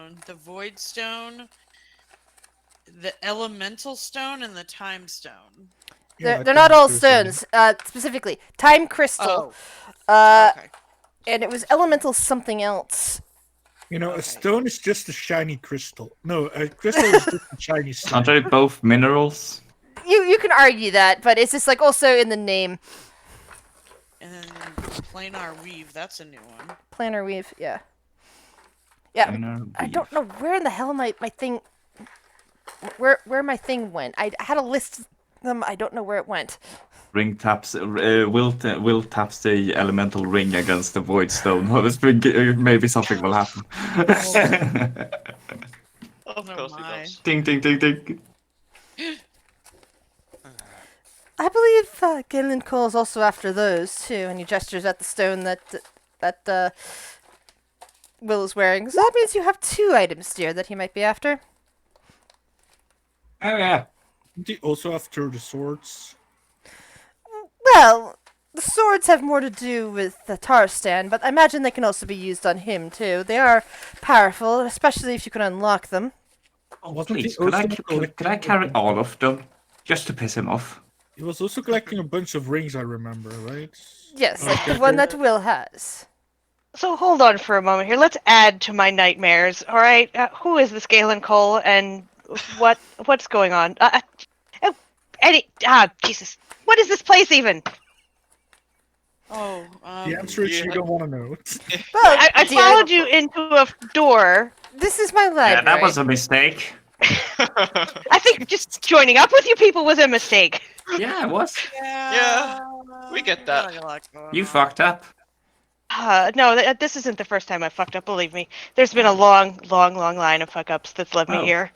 stone, the void stone, the elemental stone, and the time stone. Yeah, I They're not think all there's a- stones. Specifically, time crystal. Oh, okay. And it was elemental something else. A Okay. stone is just a shiny crystal. No, a crystal is just a shiny stone. Aren't they both minerals? You can argue that, but it's just like also in the name. And then planar weave, that's a new one. Planar weave, yeah. Yeah, Planar I don't weave. know where in the hell my thing... Where my thing went. I had a list of them, I don't know where it went. Ring taps. Will taps the elemental ring against the void stone. Maybe something will happen. Of Oh course he my. does. Ding ding ding ding. I believe Galen Cole's also after those, too, and he gestures at the stone that Will is wearing. So that means you have 2 items, dear, that he might be after. Oh yeah. Isn't he also after the swords? Well, the swords have more to do with the Tarstan, but I imagine they can also be used on him, too. They are powerful, especially if you can unlock them. Oh, Wasn't he please, could I, also could I carry all of them? Just to piss him off. He was also collecting a bunch of rings, I remember, right? Yes, like the Okay. one that Will has. So hold on for a moment here. Let's add to my nightmares. All right, who is this Galen Cole, and what's going on? Jesus, what is this place even? Oh, The answer is yeah. you don't want to know. Well, I dear, followed you into a door. this is my library. Yeah, that was a mistake. I think just joining up with you people was a mistake. Yeah, it was. yeah. we get that. You fucked up. No, this isn't the first time I fucked up. Believe me. There's been a long line of fuck ups that's led me Oh. here.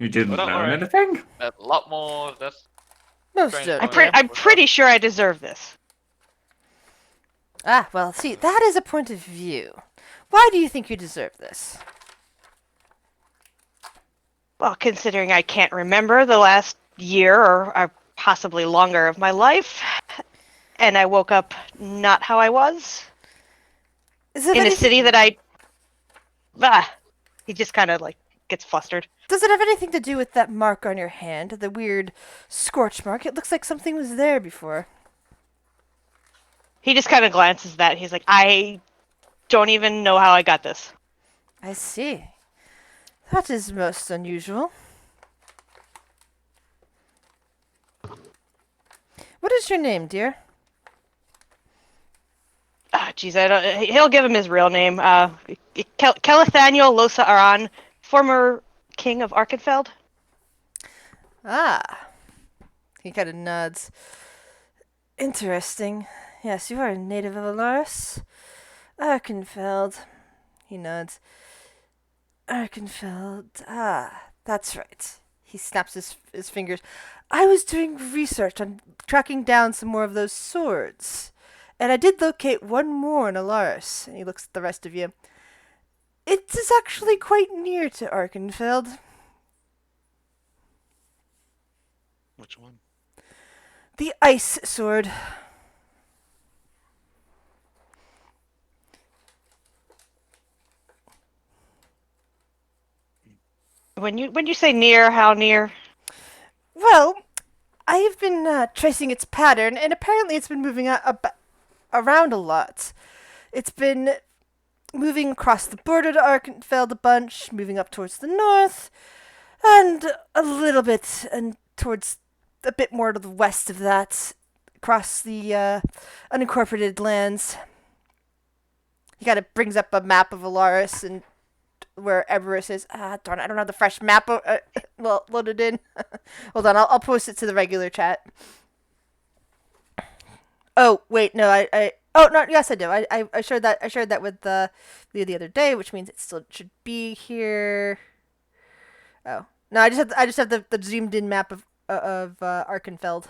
You didn't Well, don't learn worry. anything. A lot more. That's Most Strange. don't. I'm pretty sure I deserve this. Ah, well, see, that is a point of view. Why do you think you deserve this? Well, considering I can't remember the last year or possibly longer of my life, and I woke up not how I was Is it in a anything- city that I. He just kind of like gets flustered. Does it have anything to do with that mark on your hand? The weird scorch mark? It looks like something was there before. He just kind of glances at that. He's like, I don't even know how I got this. I see. That is most unusual. What is your name, dear? Geez, he'll give him his real name. Kelethaniel Losa Aran, former king of Arkenfeld. Ah. He kind of nods. Interesting. Yes, you are a native of Alaris. Arkenfeld. He nods. Arkenfeld. Ah, that's right. He snaps his fingers. I was doing research on tracking down some more of those swords. And I did locate one more in Alaris. And he looks at the rest of you. It is actually quite near to Arkenfeld. which one? The ice sword. When you say near, how near? Well, I have been tracing its pattern, and apparently it's been moving around a lot. It's been moving across the border to Arkenfeld a bunch, moving up towards the north, and a little bit and towards a bit more to the west of that, across the unincorporated lands. He kind of brings up a map of Alaris and where Everest is. Darn it, I don't have the fresh map loaded in. Hold on, I'll post it to the regular chat. Oh wait, no, oh no, yes I do. I shared that with Leah the other day, which means it still should be here. Oh no, I just have the zoomed in map of Arkenfeld.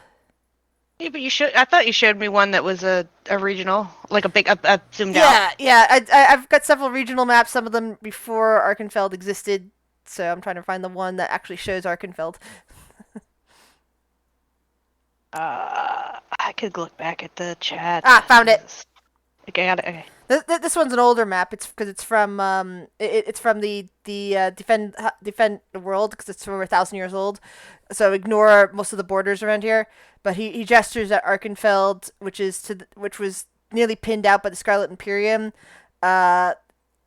Yeah, but I thought you showed me one that was a regional, like a zoomed out. Yeah. I've got several regional maps. Some of them before Arkenfeld existed, so I'm trying to find the one that actually shows Arkenfeld. I could look back at the chat. Found it. Okay, got it. Okay. This one's an older map. It's because it's from it's from the defend the world because it's over 1,000 years old. So ignore most of the borders around here. But he gestures at Arkenfeld, which was nearly pinned out by the Scarlet Imperium. The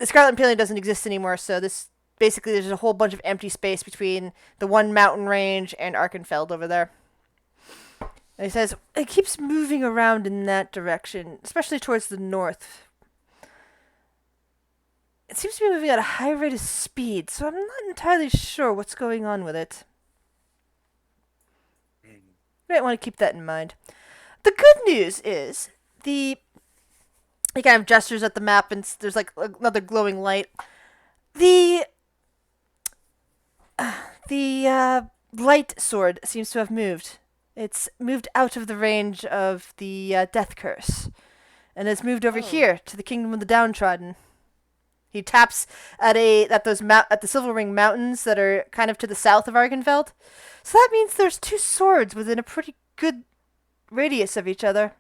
Scarlet Imperium doesn't exist anymore. So this basically there's a whole bunch of empty space between the one mountain range and Arkenfeld over there. And he says it keeps moving around in that direction, especially towards the north. It seems to be moving at a high rate of speed, so I'm not entirely sure what's going on with it. You might want to keep that in mind. The good news is he kind of gestures at the map, and there's like another glowing light. The light sword seems to have moved. It's moved out of the range of the death curse, and has moved over here to the kingdom of the downtrodden. He taps at the Silver Ring Mountains that are kind of to the south of Arkenfeld. So that means there's two swords within a pretty good radius of each other.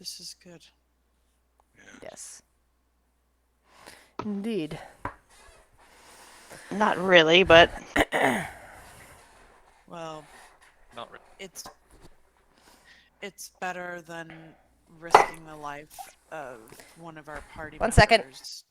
This is good. Yes. Indeed. Not really, but Well, Not really. it's better than risking the life of one of our party One second. members.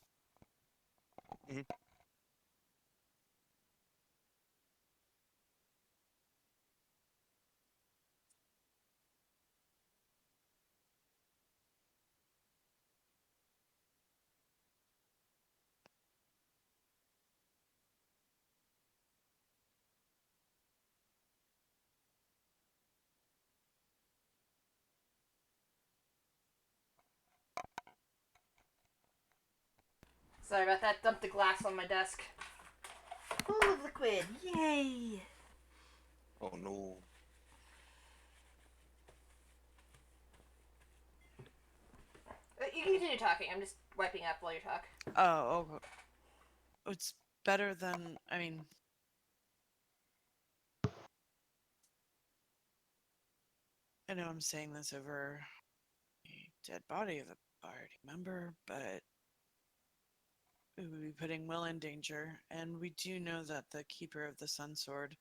Sorry about that. Dumped the glass on my desk. Full of liquid. Yay! Oh no. You can continue talking. I'm just wiping up while you talk. Oh, it's better than. I mean, I know I'm saying this over a dead body of a party member, but we would be putting Will in danger, and we do know that the Keeper of the Sun Sword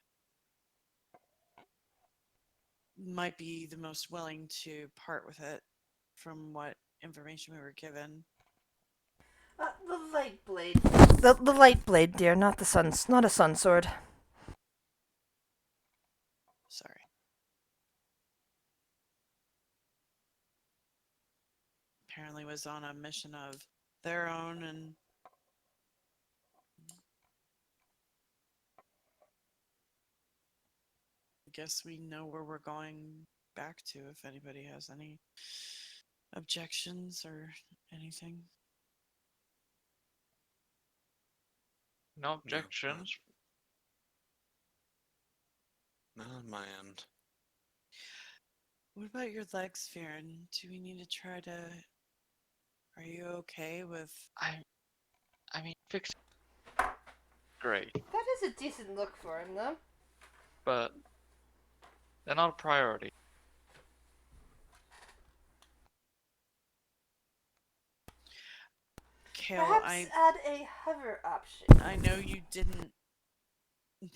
might be the most willing to part with it from what information we were given. The light blade. The light blade, dear, not a sun sword. Sorry. Apparently was on a mission of their own, and I guess we know where we're going back to if anybody has any objections or anything. No objections. Not on my end. What about your legs, Farron? Do we need to try to... Are you okay with... I mean, fix. Great, That is a decent look for him, though. but they're not a priority. Kale, Perhaps add a hover option. I know you didn't... You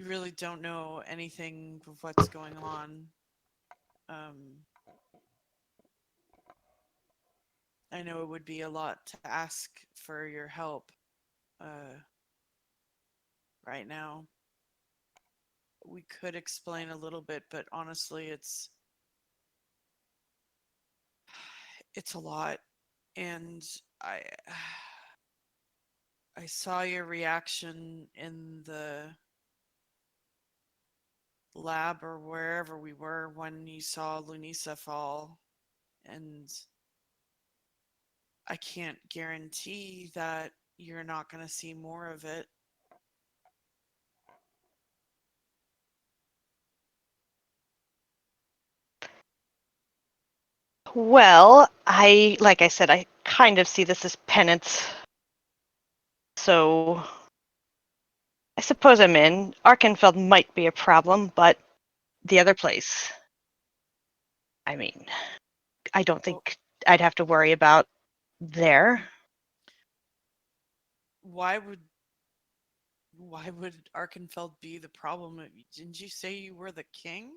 really don't know anything of what's going on. I know it would be a lot to ask for your help right now. We could explain a little bit, but honestly, it's a lot. And I saw your reaction in the lab or wherever we were when you saw Lunisa fall, and I can't guarantee that you're not going to see more of it. well, like I said, I kind of see this as penance. So I suppose I'm in. Arkenfeld might be a problem, but the other place, I mean, I don't think I'd have to worry about there. Why would Arkenfeld be the problem? Didn't you say you were the king?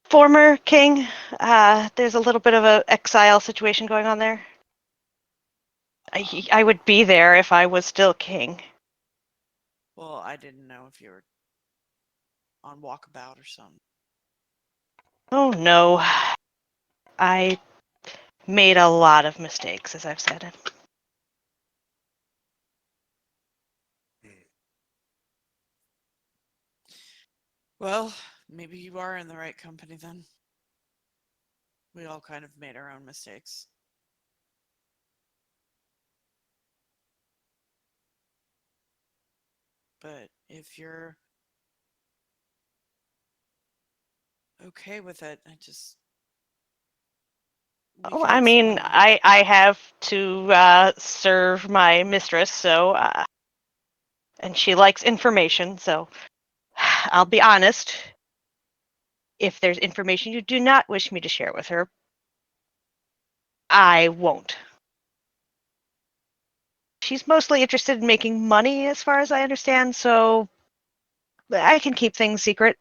Former king, there's a little bit of a exile situation going on there. I would be there if I was still king. Well, I didn't know if you were on walkabout or something. Oh no. I made a lot of mistakes, as I've said. Well, maybe you are in the right company then. We all kind of made our own mistakes. But if you're okay with it, Oh, I mean, I have to serve my mistress, so and she likes information, so I'll be honest. If there's information you do not wish me to share with her, I won't. She's mostly interested in making money, as far as I understand, so I can keep things secret.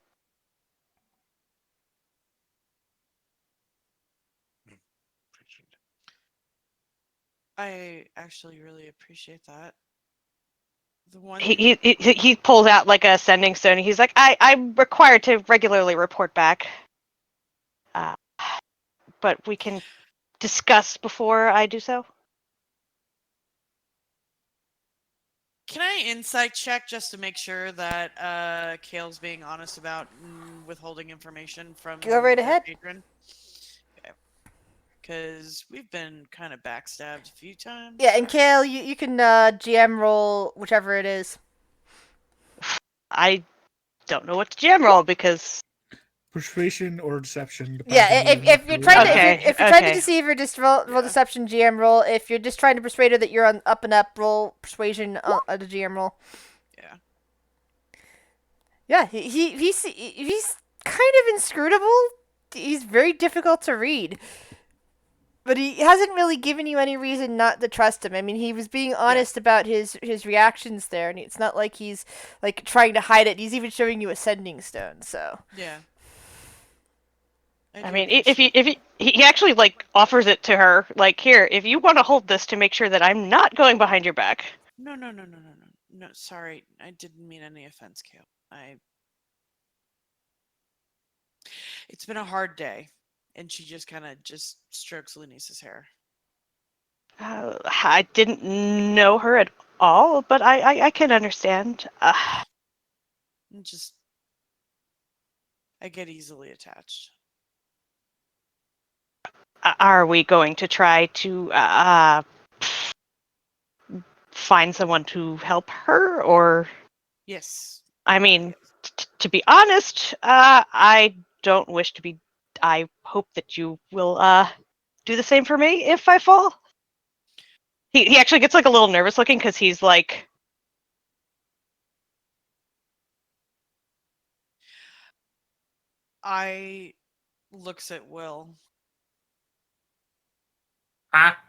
I actually really appreciate that. The one He pulls out like a sending stone. He's like, I'm required to regularly report back, but we can discuss before I do so. Can I insight check just to make sure that Kale's being honest about withholding information from Go right their ahead. patron? Okay. Because we've been kind of backstabbed a few times. Yeah, and Kale, you can GM roll whichever it is. I don't know what to GM roll because Persuasion or deception, depends Yeah, on if you're trying to Okay, if you're trying to okay. deceive her, just roll Yeah. deception GM roll. If you're just trying to persuade her that you're on up and up, roll persuasion at a GM roll. Yeah. Yeah, he's kind of inscrutable. He's very difficult to read. But he hasn't really given you any reason not to trust him. I mean, he was being honest about his reactions there, and it's not like he's like trying to hide it. He's even showing you a sending stone. So Yeah. I mean, if he actually like offers it to her, like, here, if you want to hold this to make sure that I'm not going behind your back. No, sorry, I didn't mean any offense, Kale. It's been a hard day, and she just kind of just strokes Lunice's hair. I didn't know her at all, but I can understand. And just, I get easily attached. Are we going to try to find someone to help her, or? Yes. I mean, Yes. to be honest, I don't wish to be. I hope that you will do the same for me if I fall. He actually gets like a little nervous looking because he's like, I looks at Will. Ah.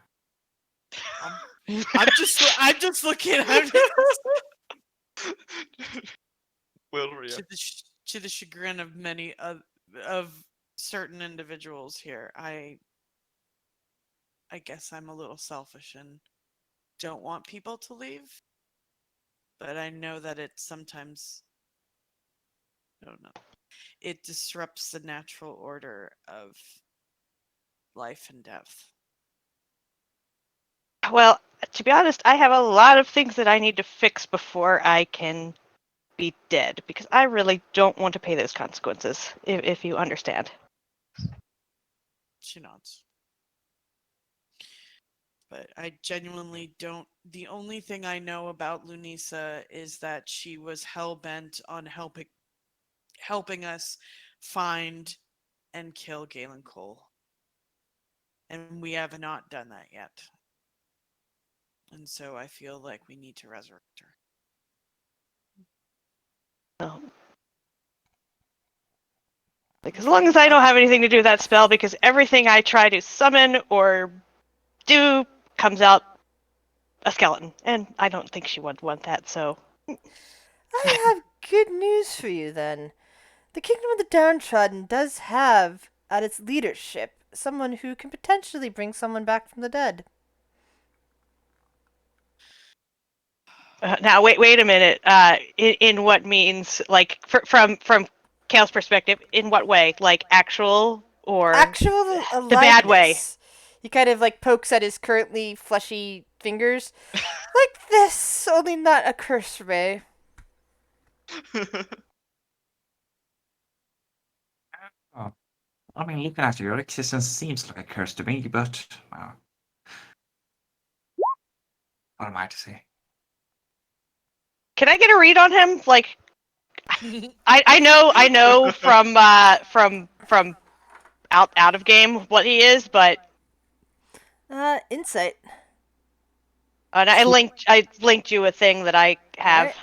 I'm just looking. Will react. To the chagrin of many of certain individuals here. I guess I'm a little selfish and don't want people to leave, but I know that it sometimes, I don't know, it disrupts the natural order of life and death. well, to be honest, I have a lot of things that I need to fix before I can be dead because I really don't want to pay those consequences, if you understand. She nods. But I genuinely don't. The only thing I know about Lunisa is that she was hell bent on helping us find and kill Galen Cole. And we have not done that yet. And so I feel like we need to resurrect her. Like, as long as I don't have anything to do with that spell, because everything I try to summon or do comes out a skeleton, and I don't think she would want that, so... I have good news for you then. The Kingdom of the Downtrodden does have at its leadership someone who can potentially bring someone back from the dead. Now, wait a minute. In what means, like, from Kale's perspective, in what way? Like, actual or Actual the bad way? aliveness. He kind of like pokes at his currently fleshy fingers. Like this, only not a curse ray. Oh, I mean, looking at your existence seems like a curse to me, but what am I to say? Can I get a read on him? Like, I know from out of game what he is, but Insight. and I linked you a thing that I have.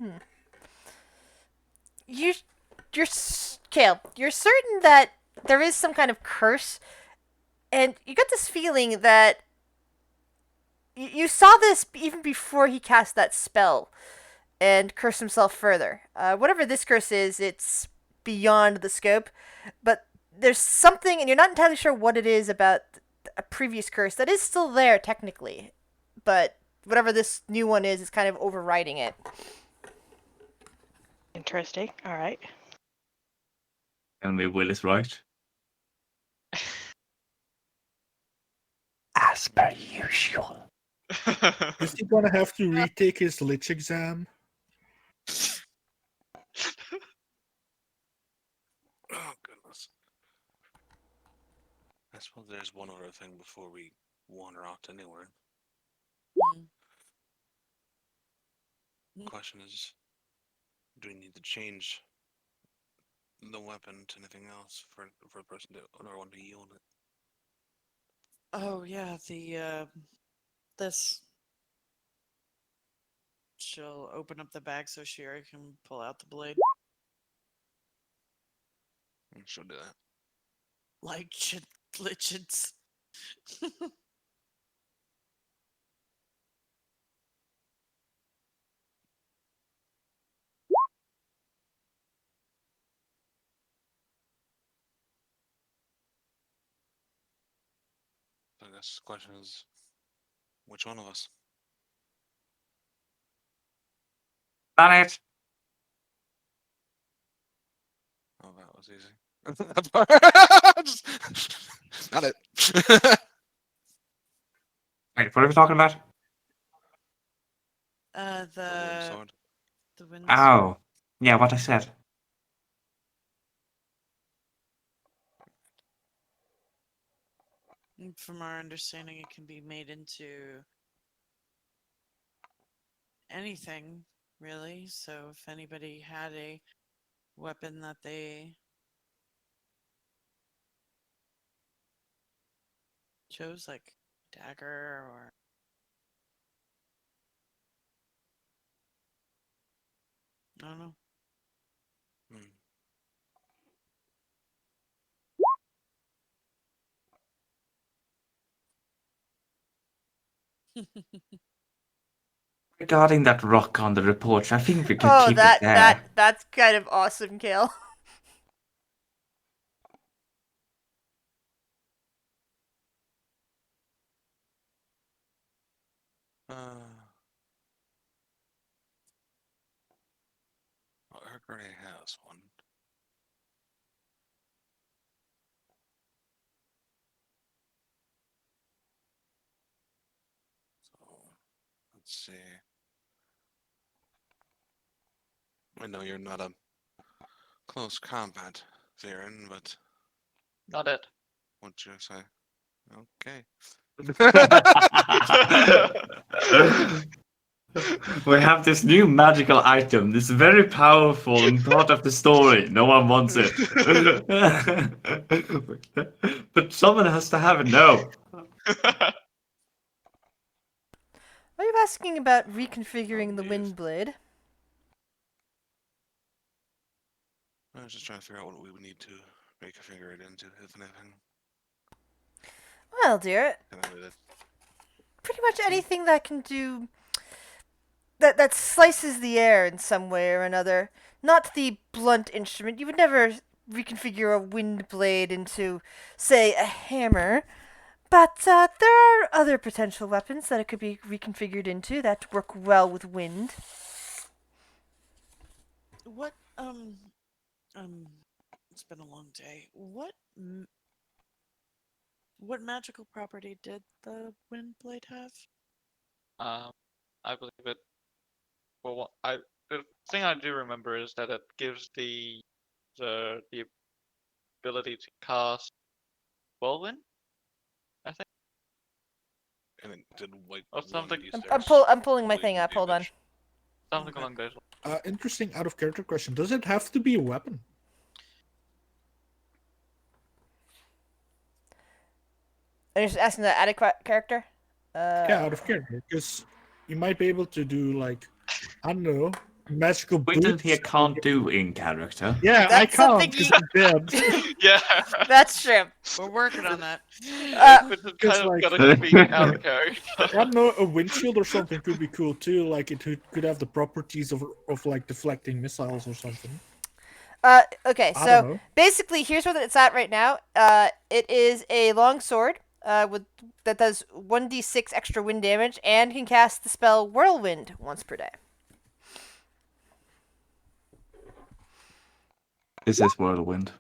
Alright. You, Kale. You're certain that there is some kind of curse, and you got this feeling that you saw this even before he cast that spell and cursed himself further. Whatever this curse is, it's beyond the scope, but there's something, and you're not entirely sure what it is about a previous curse that is still there technically, but whatever this new one is kind of overriding it. Interesting. All right. Tell me Will is right. As per usual. Is he gonna have to retake his lich exam? Oh, goodness. I suppose there's one other thing before we wander off anywhere. The question is, do we need to change the weapon to anything else for a person to or one to yield it? Oh yeah, this. She'll open up the bag so Shira can pull out the blade. She'll do that. Like lichens. So I guess the question is, which one of us? Done it! Oh, that was easy. That part. Not it. Wait, what are we talking about? The wind sword. the wind. Oh, yeah, what I said. From our understanding, it can be made into anything, really. So if anybody had a weapon that they chose, like dagger or I don't know. Hmm. Regarding that rock on the report, I think we could Oh, keep it there. that's kind of awesome, Kale. Well, Eric already has one. So let's see. I know you're not a close combat Theron, but Not it. what'd you say? Okay. We have this new magical item, this very powerful and part of the story. No one wants it. But someone has to have it now. Are you asking about reconfiguring the Indeed. wind blade? I was just trying to figure out what we would need to reconfigure it into, if anything. Well, dear, Anyway, that pretty much anything that can do that slices the air in some way or another. Not the blunt instrument. You would never reconfigure a wind blade into, say, a hammer. But there are other potential weapons that it could be reconfigured into that work well with wind. What it's been a long day. What magical property did the wind blade have? I believe it. Well, the thing I do remember is that it gives the ability to cast whirlwind. I think, and it did like or something. I'm pulling my thing up. Hold on. Something Okay. along those lines. Interesting out of character question. Does it have to be a weapon? Are you just asking the adequate character? Yeah, out of character, because you might be able to do like, I don't know, magical Witten boots. here can't do in character. Yeah, That's I can't something because you- I'm dead. Yeah. That's true. We're working on that. But it's Just kind of like- gotta speak out of character. I don't know, a windshield or something could be cool too. Like it could have the properties of like deflecting missiles or something. Okay, I don't so know. basically, here's where it's at right now. It is a long sword that does 1d6 extra wind damage and can cast the spell Whirlwind once per day. This is whirlwind.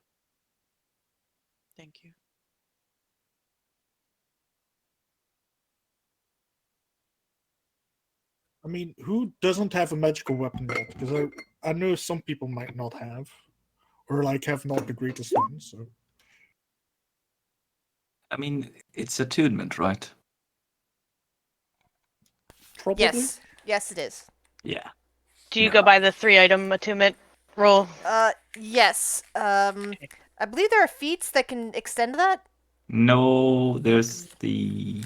Thank you. I mean, who doesn't have a magical weapon yet? Because I know some people might not have, or like have not the greatest ones. So I mean, it's attunement, right? probably. Yes, it is. Yeah. Do you go by the 3-item attunement rule? Yes. I believe there are feats that can extend that. No, there's the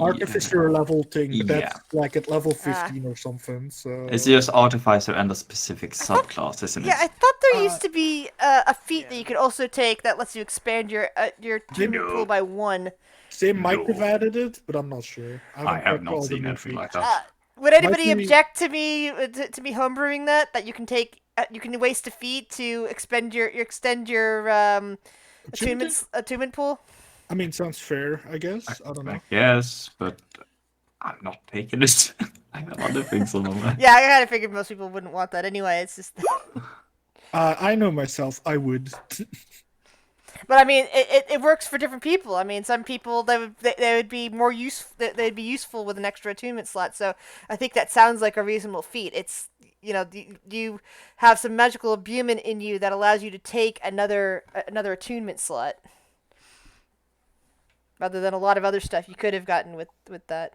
Artificer level thing, but Yeah. that's like at level 15 or something. So It's just artificer and a specific subclass, isn't Yeah, I it? thought there used to be a feat that yeah. you could also take that lets you expand your attunement pool by 1. they might have No. added it, but I'm not sure. I haven't have read not all the seen new anything like feats. that. Would anybody Might be- object to me homebrewing that you can take you can waste a feat to extend your attunement pool? I mean, sounds fair, I guess. I don't know. Yes, but I'm not taking it. I have other things on my mind. Yeah, I kind of figured most people wouldn't want that anyway. It's just, I know myself. I would. but I mean, it works for different people. I mean, some people they would be more useful. They'd be useful with an extra attunement slot. So I think that sounds like a reasonable feat. It's you have some magical imbuement in you that allows you to take another attunement slot, rather than a lot of other stuff you could have gotten with that.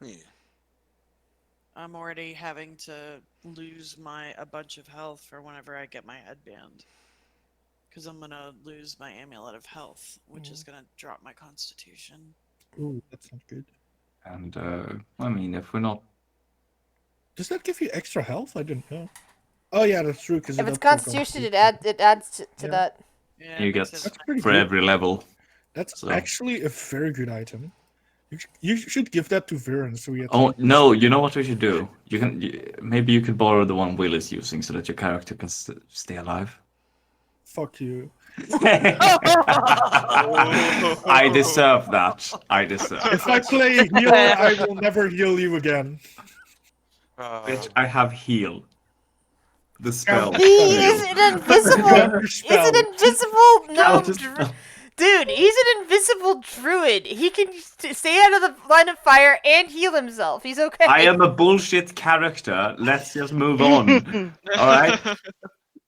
Yeah. I'm already having to lose a bunch of health for whenever I get my headband. Because I'm gonna lose my amulet of health, which is gonna drop my constitution. Ooh, that's not good. And I mean, if we're not, Does that give you extra health? I didn't know. Oh yeah, that's true. Because If it's Constitution, it adds to Yeah. that. Yeah, you it makes get it That's pretty for good. every level. That's So- actually a very good item. You should give that to Viren so he. Oh no! You know what we should do? Maybe you could borrow the one Will is using so that your character can stay alive. Fuck you. I deserve that. I deserve. If I play healer, I will never heal you again. Bitch, I have heal. The spell. He He Heal. is an invisible. Counter Is spell. an invisible Counter gnome. spell. Dude, he's an invisible druid. He can stay out of the line of fire and heal himself. He's okay. I am a bullshit character. Let's just move on. All right.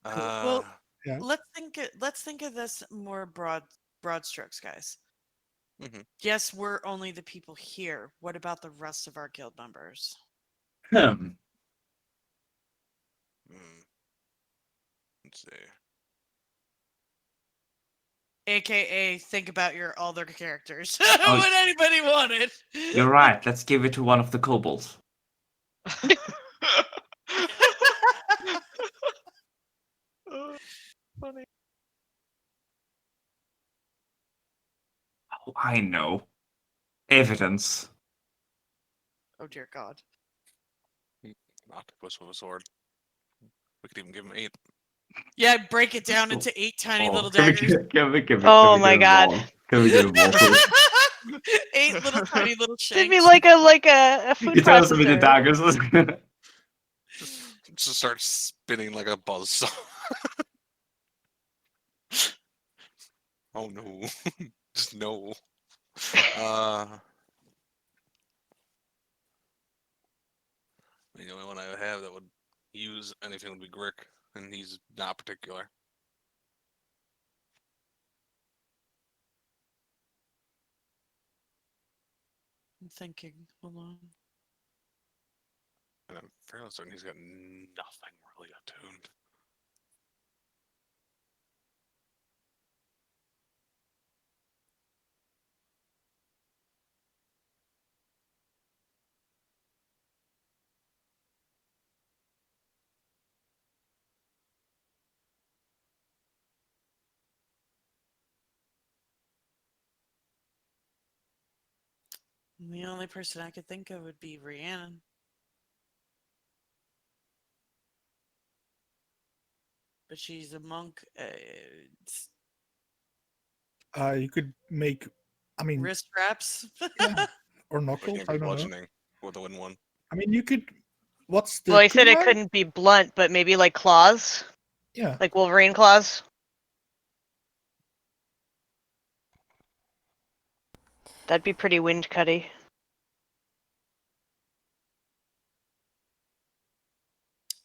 Well, Yeah. let's think of this more broad strokes, guys. Mhm. Yes, we're only the people here. What about the rest of our guild members? Hmm. Let's see. AKA, think about your other characters. Oh. What anybody wanted. You're right. Let's give it to one of the kobolds. Funny. Oh, I know. Evidence. Oh dear God. An octopus with a sword. We could even give him 8. Yeah, break it down into 8 tiny Oh, little can we daggers. Oh give my him God. more? Can we give him more, please? 8 little tiny little Should be shanks. like a food He tells me the processor. daggers. Just start spinning like a buzzsaw. Oh no. Just no. The only one I would have that would use anything would be Grick, and he's not particular. I'm thinking. Hold on. And I'm fairly certain he's got nothing really attuned. The only person I could think of would be Rhiannon. But she's a monk. You could make, I mean, Wrist wraps. yeah, or But knuckles. can't I be don't know. bludgeoning with a win one. I mean, you could. What's the? Well, he said it kunai? couldn't be blunt, but maybe like claws, Yeah. like Wolverine claws. That'd be pretty wind cutty.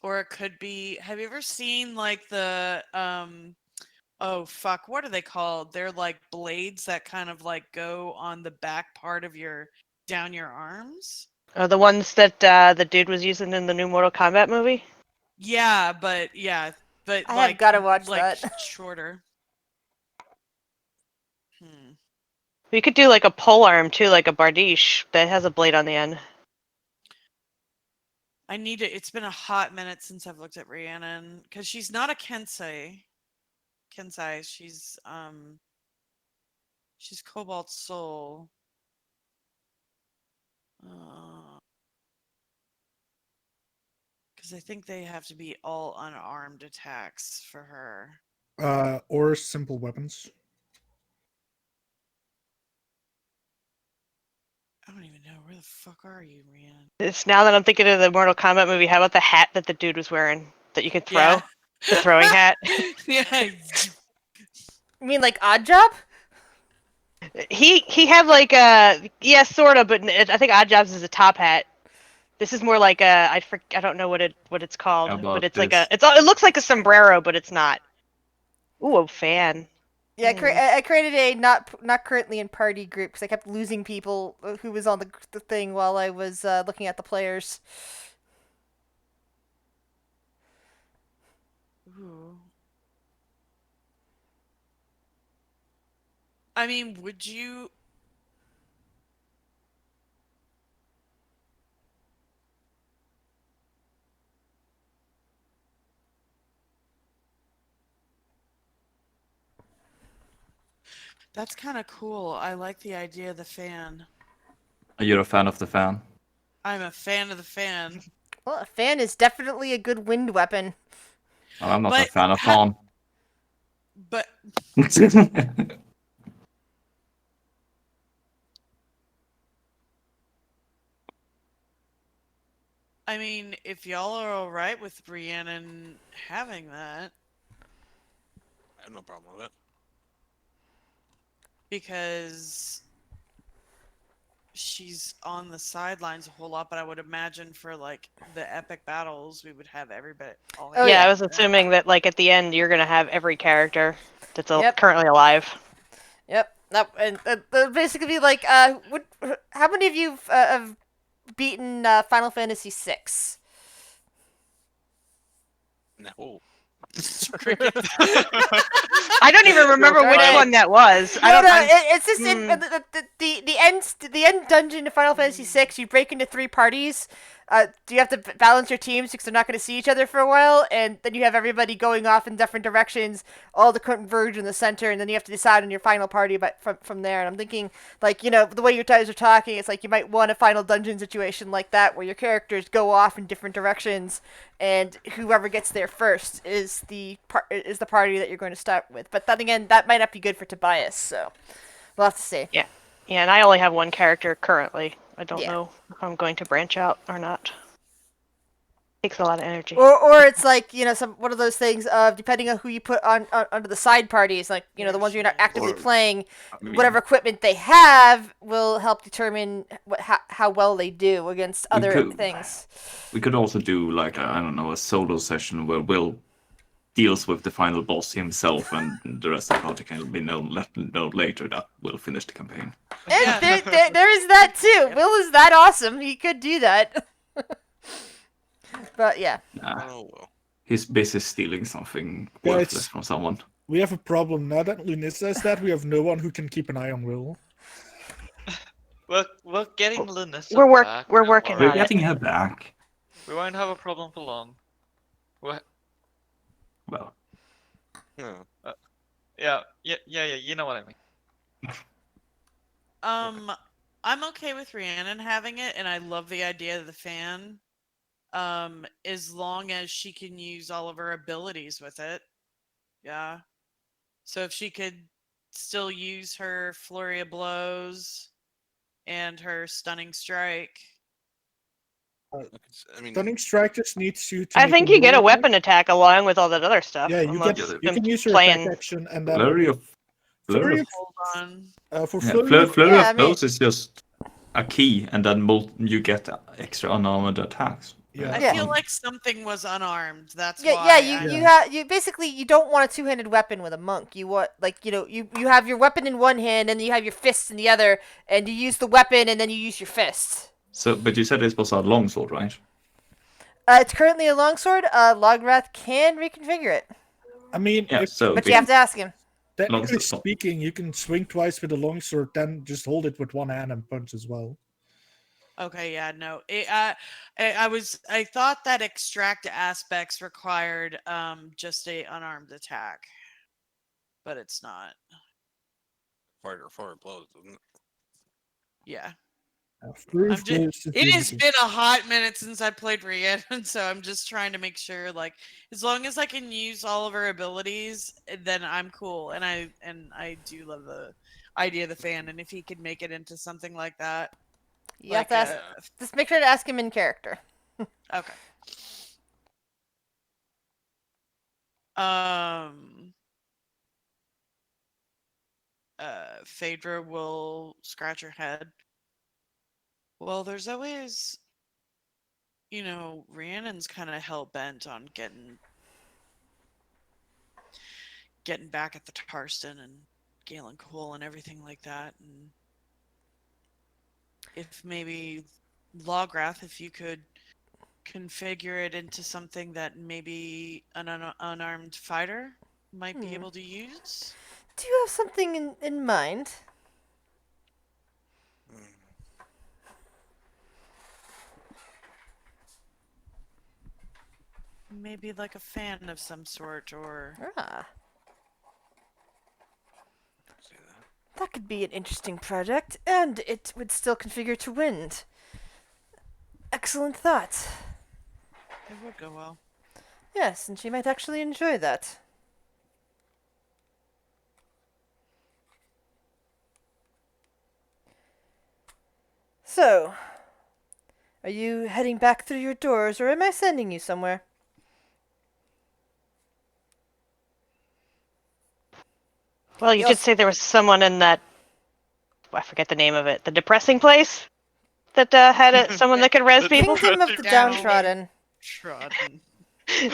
Or it could be, have you ever seen like the oh fuck, what are they called? They're like blades that kind of like go on the back part of your down your arms. The ones that the dude was using in the new Mortal Kombat movie. Yeah, but I have like gotta watch like that. shorter. Hmm. We could do like a pole arm too, like a bardiche that has a blade on the end. I need it. It's been a hot minute since I've looked at Rhiannon because she's not a Kensei. She's Cobalt Soul. Because I think they have to be all unarmed attacks for her. Or simple weapons. I don't even know. Where the fuck are you, Rhiannon? It's now that I'm thinking of the Mortal Kombat movie. How about the hat that the dude was wearing that you could throw? Yeah. The throwing hat. Yeah. You mean like Odd Job? He had like yeah, sort of, but I think Odd Jobs is a top hat. This is more like a I don't know what it's called, How but about it's like this? it looks like a sombrero, but it's not. Ooh, a fan. Yeah, Mm. I created a not currently in party group because I kept losing people who was on the thing while I was looking at the players. Ooh. I mean, would you? That's kind of cool. I like the idea of the fan. You're a fan of the fan? I'm a fan of the fan. Well, a fan is definitely a good wind weapon. Well, I'm not a But fan of fan. but I mean, if y'all are all right with Rhiannon having that, I have no problem with it. because she's on the sidelines a whole lot, but I would imagine for like the epic battles, we would have everybody. All Oh, Yeah, yeah. I was assuming that like at the end you're gonna have every character that's Yep. currently alive. Yep. That, and basically be like, how many of you have beaten Final Fantasy VI? No. Crickets. I don't even remember which Darn it. one that was. I No, don't. no, I'm- it's just in the end dungeon in Final Fantasy VI. You break into 3 parties. You have to balance your teams because they're not going to see each other for a while, and then you have everybody going off in different directions, all to converge in the center, and then you have to decide on your final party from there. And I'm thinking, like, the way you guys are talking, it's like you might want a final dungeon situation like that, where your characters go off in different directions, and whoever gets there first is the party that you're going to start with. But then again, that might not be good for Tobias, so we'll have to see. Yeah, and I only have one character currently. I don't Yeah. know if I'm going to branch out or not. Takes a lot of energy. Or it's like one of those things of depending on who you put on under the side parties, like the ones you're not actively Or- playing, I mean, whatever equipment they have will help determine how well they do against other could- things. We could also do like I don't know, a solo session where Will deals with the final boss himself, and the rest of the party can be known later that we'll finish the campaign. And Yeah. there is that too. Will is that awesome. He could do that. But yeah. Nah, Oh well. he's busy stealing something Yeah, worthless it's- from someone. We have a problem now that Lunis says that. We have no one who can keep an eye on Will. We're getting Linissa We're back. we're don't working We're on worry. it. getting her back. We won't have a problem for long. Well, Yeah. Yeah, you know what I mean. I'm okay with Rhiannon having it, and I love the idea of the fan. As long as she can use all of her abilities with it. Yeah. So if she could still use her flurry of blows and her stunning strike. I mean, Stunning Strike just needs you to. I make think you get a melee attack. weapon attack along with all that other stuff. Yeah, you unless can. Yeah, You I'm can use your playing. attack action and then flurry of Flurry of, Hold on. for yeah, flurry of flurry Yeah, of I mean- blows is just a key, and then you get extra unarmored attacks. Yeah. I Yeah. feel like something was unarmed. That's Yeah, why. you basically you don't want a two-handed weapon with a monk. You want you have your weapon in one hand and you have your fists in the other, and you use the weapon and then you use your fists. So, but you said this was a longsword, right? It's currently a longsword. Lograth can reconfigure it, I mean, Yeah. if, So, but you have to ask him. technically longsword. speaking, you can swing twice with a longsword, then just hold it with one hand and punch as well. Okay, yeah, no. I thought that extract aspects required just a unarmed attack. But it's not. fire blows, doesn't it? Yeah. Flurry I'm of just, blows is it has limited. been a hot minute since I played Rhiannon, so I'm just trying to make sure, like, as long as I can use all of her abilities, then I'm cool. And I do love the idea of the fan, and if he could make it into something like that. You have like to ask. Just make sure to ask him in character. Okay. Phaedra will scratch her head. Well, there's always, Rhiannon's kind of hell bent on getting back at the Tarston and Galen Cole and everything like that. And if maybe Lograth, if you could configure it into something that maybe an unarmed fighter might be able to use. Do you have something in mind? Mm. Maybe like a fan of some sort, or Ah, See that? that could be an interesting project, and it would still configure to wind. Excellent thought. it would go well. Yes, and she might actually enjoy that. So, are you heading back through your doors, or am I sending you somewhere? Well, you did Yes. say there was someone in that. I forget the name of it. The depressing place that had someone that could res The people. Kingdom of the Down. Downtrodden. Trodden. I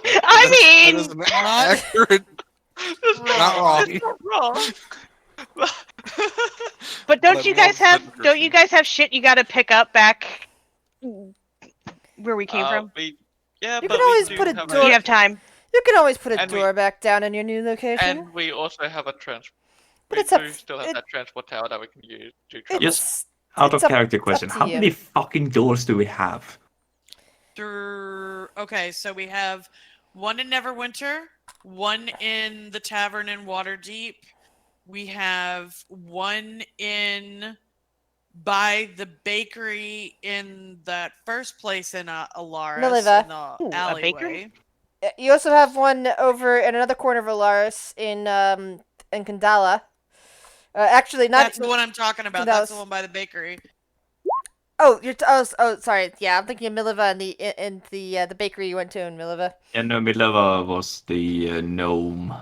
That mean, is an accurate. Not wrong. It's not wrong. but don't But you more guys have description. shit you got to pick up back where we came from? We Yeah, You but can always we put do a have door- You have time. You can always put a And we- door back down in your new location. and we also have a But we it's up. do still have that transport tower that we can use to travel. It's Out it's of up- character it's up question, to how you. many fucking doors do we have? Okay, so we have one in Neverwinter, one in the tavern in Waterdeep. We have one in by the bakery in that first place in Alaris Miliva. in the Ooh, a bakery? alleyway. You also have one over in another corner of Alaris in Kandala. Actually, not. That's the one I'm talking about. That's the Kandala's- one by the bakery. Oh, sorry. Yeah, I'm thinking of Miliva and the bakery you went to in Miliva. Yeah, no, Mileva was the gnome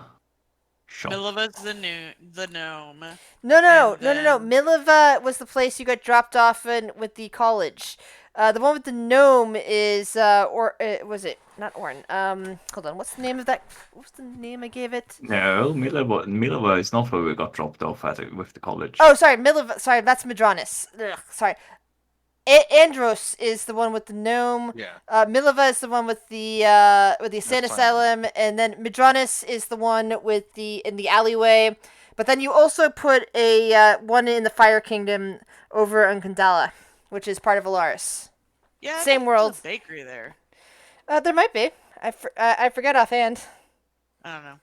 shop. Miliva's the gnome. No. And then- Miliva was the place you got dropped off in with the college. The one with the gnome is was it not Orn? Hold on. What's the name of that? What's the name I gave it? No, Mileva is not where we got dropped off at it with the college. Oh, sorry, Miliva. Sorry, that's Madronis. Ugh, sorry. Andros is the one with the gnome. Yeah. Miliva is the one with the insane That's asylum, and then Madronis is the one with in the alleyway. But then you also put a one in the Fire Kingdom over in Kandala, which is part of Alaris. Yeah, I Same thought there was world. a bakery there. There might be. I forget offhand. I don't know.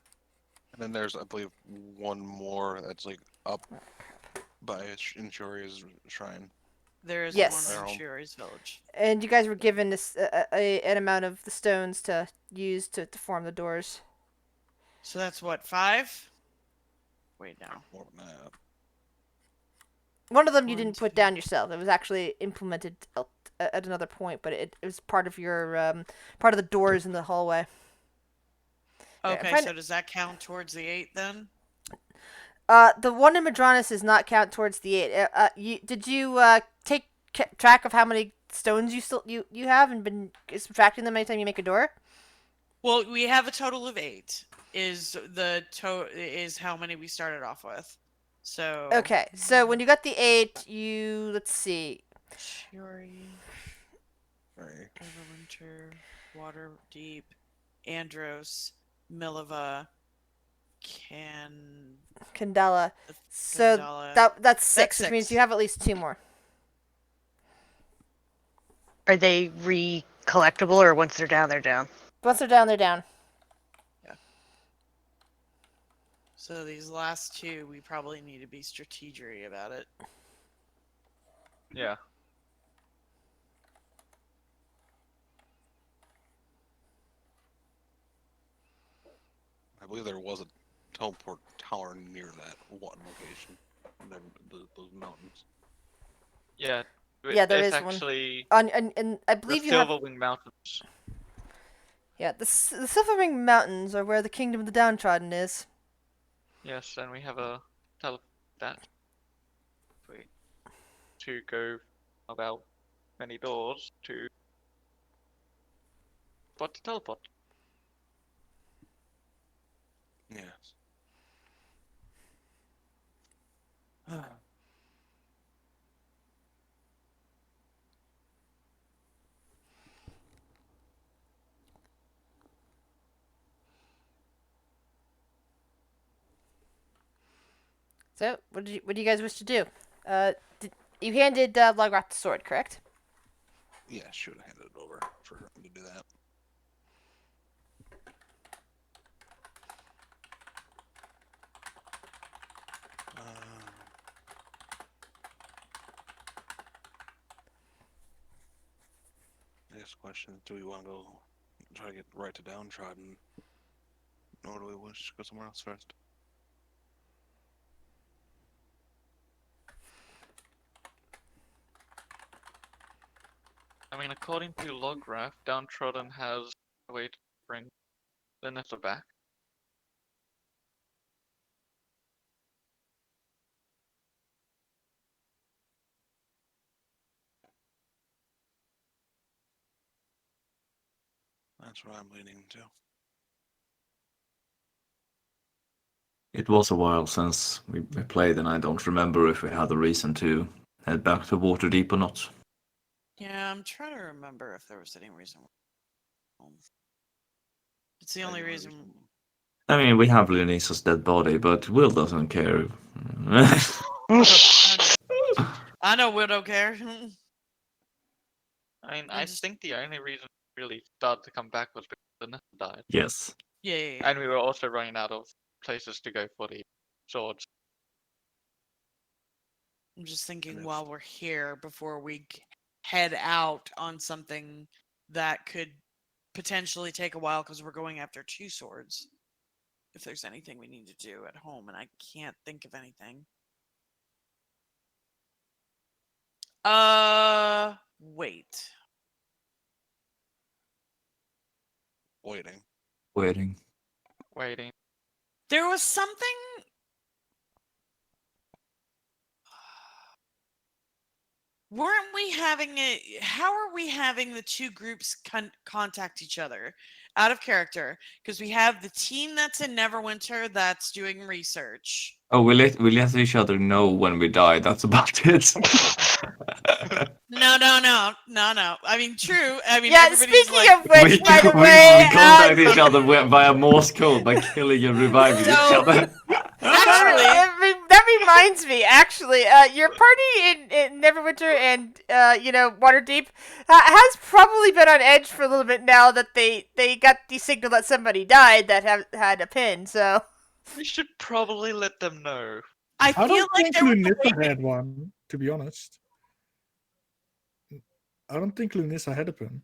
And then there's, I believe, one more that's like up by Inshuria's shrine. There is Yes. one in Barrel. Shuri's village. And you guys were given this an amount of the stones to use to form the doors. So that's what, 5? Wait, no. More than that. One of them you One, didn't put two. down yourself. It was actually implemented at another point, but it was part of your part of the doors in the hallway. Yeah, Okay, find so does that count towards the 8 then? The one in Madronis does not count towards the 8. Did you take track of how many stones you have and been subtracting them anytime you make a door? Well, we have a total of 8. Is is how many we started off with. So Okay, so when you got the 8, let's see. Shuri, Right. Neverwinter, Waterdeep, Andros, Miliva, Kandala. So Kandala. that's 6, which means 6. you have at least 2 more. Are they re-collectible, or once they're down, they're down? Once they're down, they're down. So these last 2, we probably need to be strategery about it. Yeah. I believe there was a teleport tower near that one location. Those mountains. Yeah. Yeah, there it's is one. actually And I the believe you have. Silverwing Mountains. Yeah, the Silverring Mountains are where the Kingdom of the Downtrodden is. Yes, and we have a that. Wait. To go about many doors to spot the teleport. Yes. So, what do you guys wish to do? You handed Logroth the sword, correct? Yeah, should have handed it over for him to do that. Next question: do we want to go try to get right to downtrodden, or do we wish to go somewhere else first? I mean, according to Lograph, Downtrodden has a way to bring Linetta back. That's what I'm leaning to. It was a while since we played, and I don't remember if we had a reason to head back to Waterdeep or not. Yeah, I'm trying to remember if there was any reason. It's the only Any reason. I mean, we have Lunisa's dead body, but Will doesn't care. I know Will don't care. I mean, I I just- think the only reason we really started to come back was because Vanessa died. Yes. yeah. And we were also running out of places to go for the swords. I'm just And thinking if- while we're here before we head out on something that could potentially take a while because we're going after 2 swords. If there's anything we need to do at home, and I can't think of anything. Wait. Waiting. Waiting. Waiting. There was something. Weren't we having it? How are we having the 2 groups contact each other? Out of character, because we have the team that's in Neverwinter that's doing research. Oh, we let each other know when we die. That's about it. No. I mean, true. I mean, Yeah, everybody's speaking like, of which, by the we way, contact each other via Morse code by killing and reviving each So- other. actually, that reminds me. Actually, your party in Neverwinter and Waterdeep has probably been on edge for a little bit now that they got the signal that somebody died that had a pin. So We should probably let them know. I I feel don't like think there was a Lunissa way- had one, to be honest. I don't think Lunissa had a pin.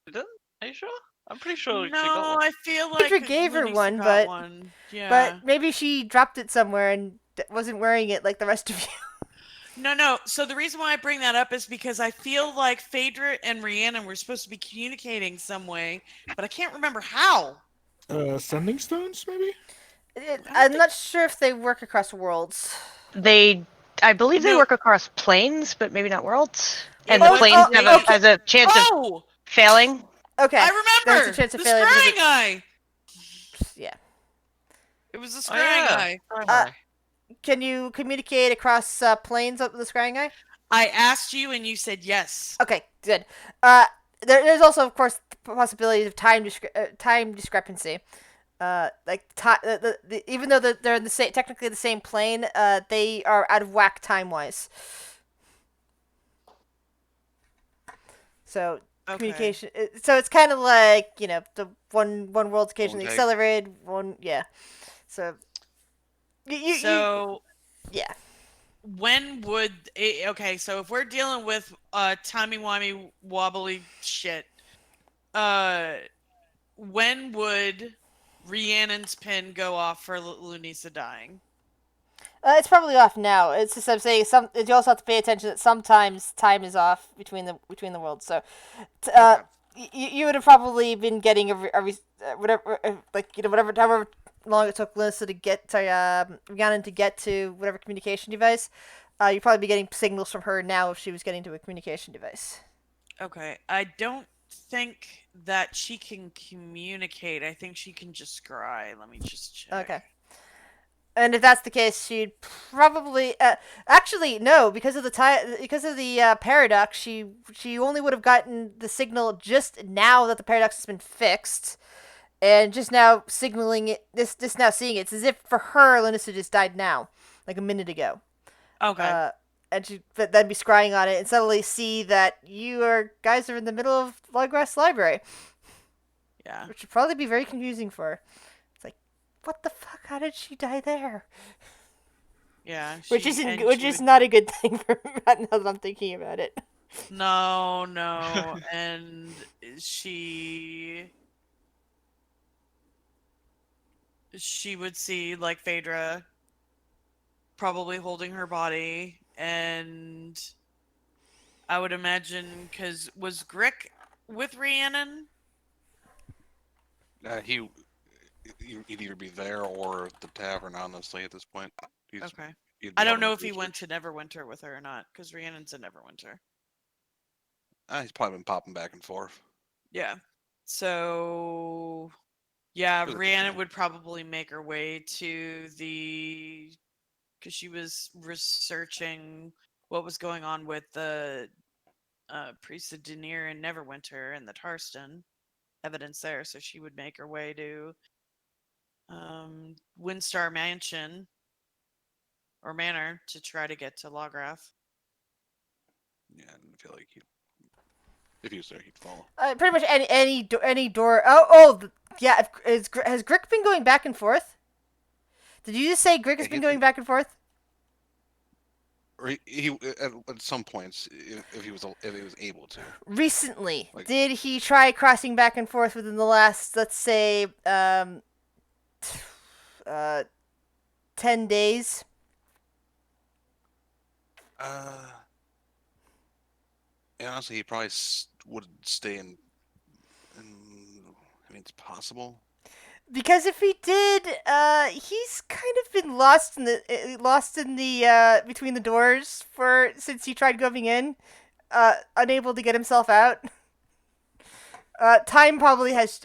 Didn't? Are you sure? I'm pretty sure she got No, one. I feel like Phaedra gave her Lunisa one, got but- one. Yeah. but maybe she dropped it somewhere and wasn't wearing it like the rest of you. No. So the reason why I bring that up is because I feel like Phaedra and Rhiannon were supposed to be communicating some way, but I can't remember how. Sending stones, maybe? I'm not sure if they work across worlds. I believe they No. work across planes, but maybe not worlds. It And the was planes the have way- has a chance of Oh, failing. Okay, I there's remember. a chance of The failure because scrying eye. yeah. It was the Oh scrying yeah. eye. Sorry, Uh, Mike. Can you communicate across planes with the scrying eye? I asked you and you said yes. Okay, good. There's also, of course, the possibility of time discrepancy. Even though they're in the same, technically the same plane, they are out of whack time wise. So Okay. communication. So it's kind of like the one world's occasionally take. accelerated. Yeah. So. So Yeah. when would okay? So if we're dealing with timey wimey wobbly shit, when would Rhiannon's pin go off for Lunisa dying? It's probably off now. It's just I'm saying you also have to pay attention that sometimes time is off between the worlds. So, you would have probably been getting whatever however long it took Lisa to get to Rhiannon to get to whatever communication device. You'd probably be getting signals from her now if she was getting to a communication device. Okay, I don't think that she can communicate. I think she can just scry. Let me just check. Okay. And if that's the case, she'd probably actually no, because of the paradox. She only would have gotten the signal just now that the paradox has been fixed, and just now signaling it. This now seeing it. It's as if for her, Linissa just died now, like a minute ago. Okay. And she then be scrying on it and suddenly see that guys are in the middle of Loggrass Library, Yeah. which would probably be very confusing for her. What the fuck? How did she die there? Yeah. Which is not a good thing for now that I'm thinking about it. No, and she would see like Phaedra probably holding her body, and I would imagine because was Grick with Rhiannon? He'd either be there or at the tavern, honestly, at this point. Okay. He'd be I don't having know his if he went research. to Neverwinter with her or not, because Rhiannon's in Neverwinter. He's probably been popping back and forth. Yeah. So, yeah, Doesn't Rhiannon matter. would probably make her way to because she was researching what was going on with the Priest of Denier in Neverwinter and the Tarston. evidence there, so she would make her way to Windstar Mansion or Manor to try to get to Lawgrath. Yeah, I didn't feel like if he was there, he'd follow. Pretty much any door. Oh, yeah. Has Grick been going back and forth? Did you just say Grick has Yeah, been going back and forth? Or he at some points, if he was able to. Recently, Like- did he try crossing back and forth within the last, let's say, 10 days? And honestly, he probably would stay in. I mean, it's possible. Because if he did, he's kind of been lost in the between the doors since he tried going in, unable to get himself out. Time probably has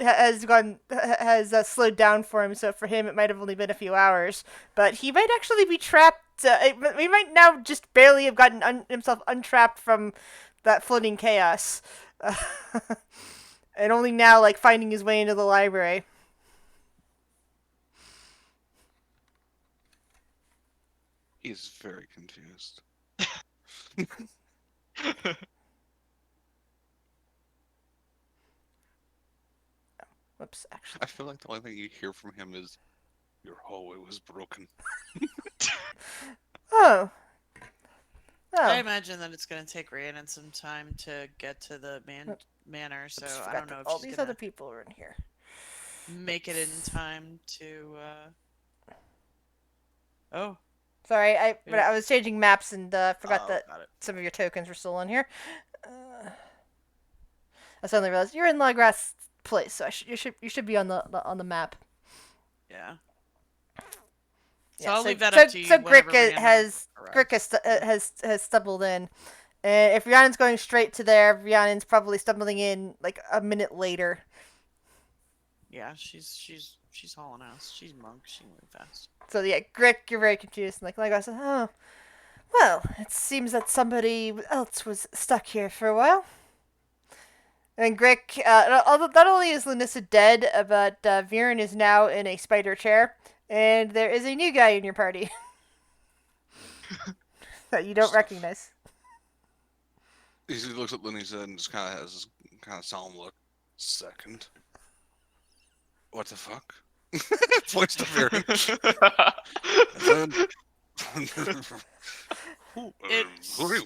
slowed down for him, so for him it might have only been a few hours, but he might actually be trapped. He might now just barely have gotten himself untrapped from that floating chaos, and only now like finding his way into the library. He's very confused. Whoops, actually. I feel like the only thing you hear from him is, "Your hallway was broken." Oh. I Oh. imagine that it's going to take Rhiannon some time to get to the manor, so Just I forgot don't know that if all she's these going other to people are in here. make it in time to. Oh. Sorry, but I was changing maps and forgot Oh, that got it. some of your tokens were still in here. I suddenly realized you're in Lawgrass Place, so you should be on the map. Yeah. So Yeah, I'll leave that up to you. So whenever Grick Rhiannon arrives. has stumbled in. If Rhiannon's going straight to there, Rhiannon's probably stumbling in like a minute later. Yeah, she's hauling ass. She's monk. She can move fast. So yeah, Grick, you're very confused. Like I said, oh, well, it seems that somebody else was stuck here for a while. And Grick, not only is Lanissa dead, but Viren is now in a spider chair, and there is a new guy in your party that you don't recognize. He looks at Lenisa and just kind of has this kind of solemn look. Second. What the fuck? Points to Viren. Who are you?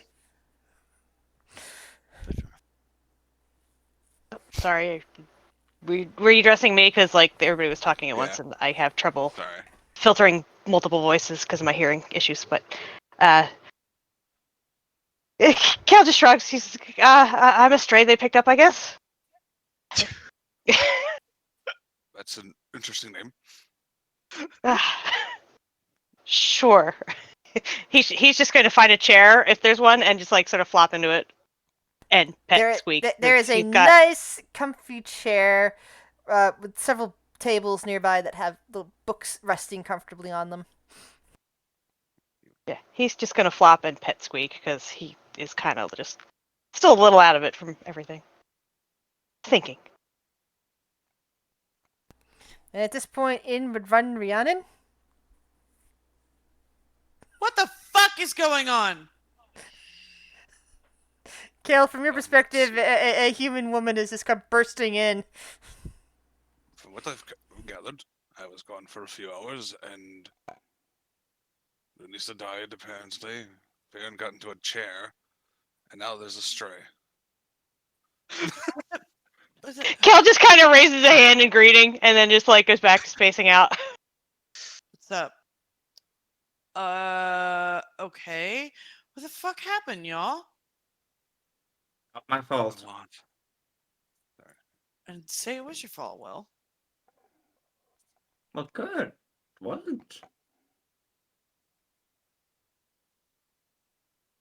Sorry. Were you addressing me? Because like everybody was talking at once, Yeah. and I have trouble Sorry. filtering multiple voices because of my hearing issues. But Cal just shrugs. He's I'm a stray they picked up, I guess. That's an interesting name. Sure. He's just going to find a chair if there's one and just like sort of flop into it and pet Squeak. There is a nice, comfy chair with several tables nearby that have the books resting comfortably on them. Yeah, he's just going to flop and pet Squeak because he is kind of just still a little out of it from everything. Thinking. And at this point, in would run Rhiannon. What the fuck is going on? Kale, from your perspective, a human woman is just come bursting in. From what I've gathered, I was gone for a few hours, and Lunisa died, apparently. Viren got into a chair, and now there's a stray. Kel just kind of raises a hand in greeting and then just like goes back to spacing out. What's up? Okay. What the fuck happened, y'all? Not my fault. And say it was your fault, Will. Well, good. Wasn't.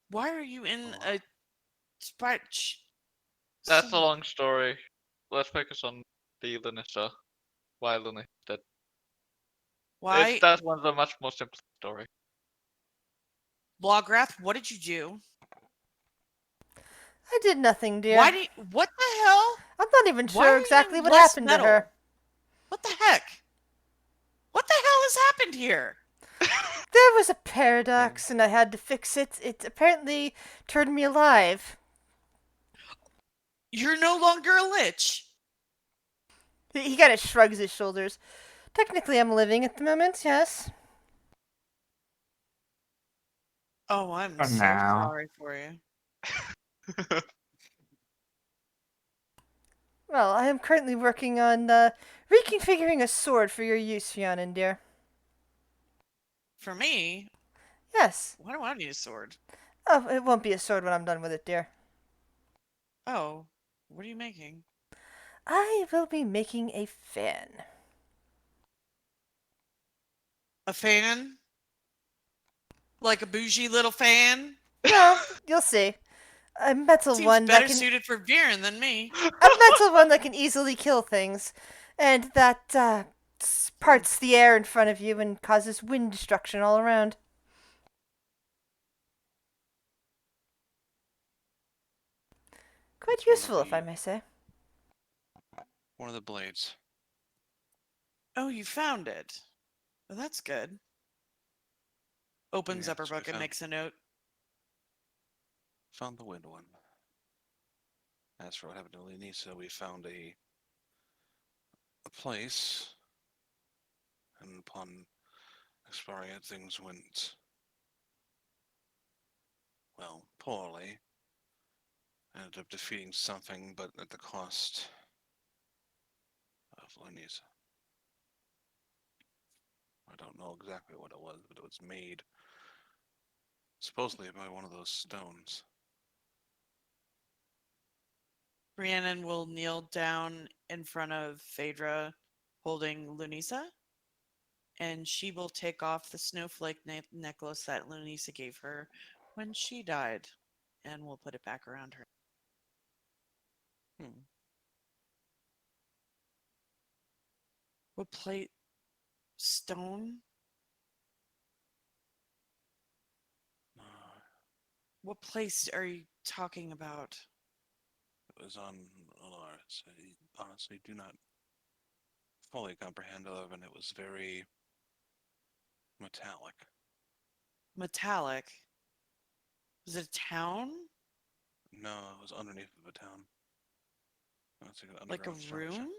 Why are you in a spot? That's a long story. Let's focus on the Lanissa. Why Lanissa dead? Why? That's one of the much more simple story. Lawgrath, what did you do? I did nothing, dear. Why do you, what the hell? I'm not even Why are sure you exactly in what less happened metal? to her. What the heck? What the hell has happened here? There was a paradox, and I had to fix it. It apparently turned me alive. You're no longer a lich. He kind of shrugs his shoulders. Technically, I'm living at the moment, yes. Oh, I'm For so now. sorry for you. Well, I am currently working on reconfiguring a sword for your use, Fionn, dear. For me, Yes. why do I need a sword? Oh, it won't be a sword when I'm done with it, dear. Oh, what are you making? I will be making a fan. A fan? Like a bougie little fan? No, you'll see. A metal Seems one that better can suited for Viren than me. a metal one that can easily kill things, and that parts the air in front of you and causes wind destruction all around. Quite It's one of useful, if I the may say. one of the blades. Oh, you found it. Well, that's good. Opens up her Yes, we book and found makes a note. found the wind one. As for what happened to Lenisa, we found a place, and upon exploring it, things went well poorly. Ended up defeating something, but at the cost of Lenisa. I don't know exactly what it was, but it was made supposedly by one of those stones. Rhiannon will kneel down in front of Phaedra holding Lunisa, and she will take off the snowflake necklace that Lunisa gave her when she died, and we'll put it back around her. Hmm. What plate? Stone? Uh, What place are you talking about? it was on Alaris. I honestly do not fully comprehend, other than it was very metallic. Metallic. Was it a town? No, it was underneath of a town. It's like an Like a underground structure. room?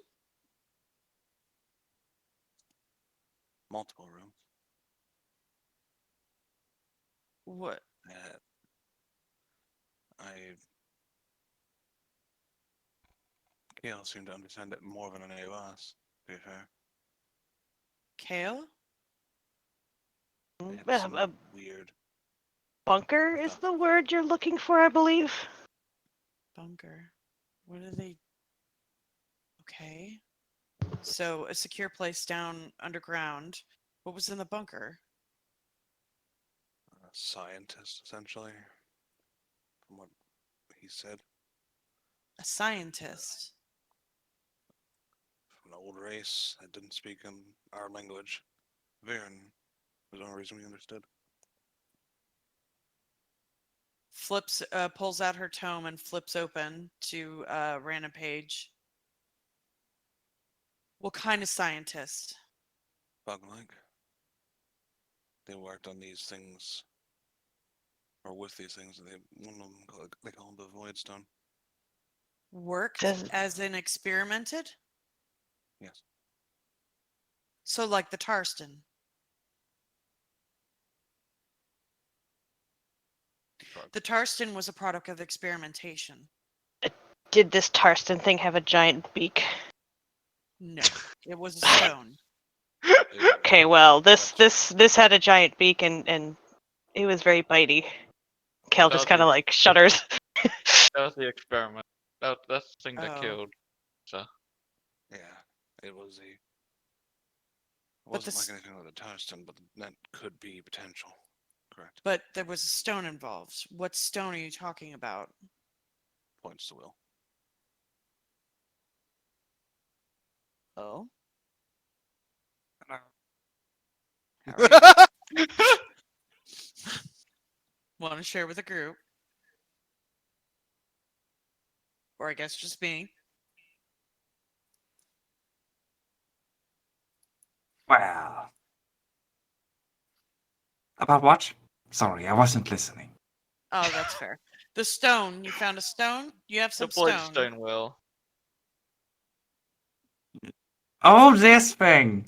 Multiple rooms. What? Uh, I Kale seemed to understand it more than any of us, to be fair. Kale? They had A some weird bunker is stuff. the word you're looking for, I believe. Bunker. What are they? Okay. So a secure place down underground. What was in the bunker? A scientist, essentially, from what he said. A scientist. From an old race that didn't speak in our language. Viren was the only reason we understood. Flips, pulls out her tome and flips open to a random page. What kind of scientist? Bug-like. They worked on these things, or with these things. One of them they call them the Void Stone. Worked Does as in experimented? Yes. So like the Tarston. The Tarston was a product of experimentation. did this Tarston thing have a giant beak? No, it was a stone. Okay, well, this had a giant beak and it was very bitey. Kel just kind of like shudders. That was the experiment. That's the thing that Oh. killed. So Yeah, it was a. It But wasn't this, like anything with a tungsten, but that could be potential. Correct. but there was a stone involved. What stone are you talking about? Points to Will. Oh, Hello. how are you? Want to share with the group? Or I guess just me. Well, about what? Sorry, I wasn't listening. Oh, that's fair. The stone. You found a stone? You have The some stone. bloodstone will. Oh, this thing!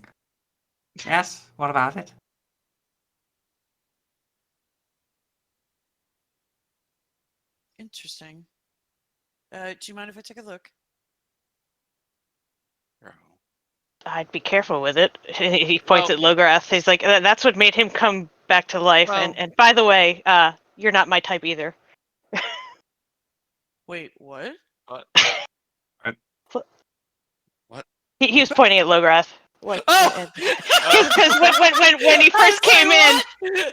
Yes, what about it? Interesting. Do you mind if I take a look? Oh. I'd be careful with it. He points Well- at Lograth. He's like, that's what made him come back to life. Well- And by the way, you're not my type either. Wait, what? What? What? He was pointing at Lograth. Oh! Because when he first came in,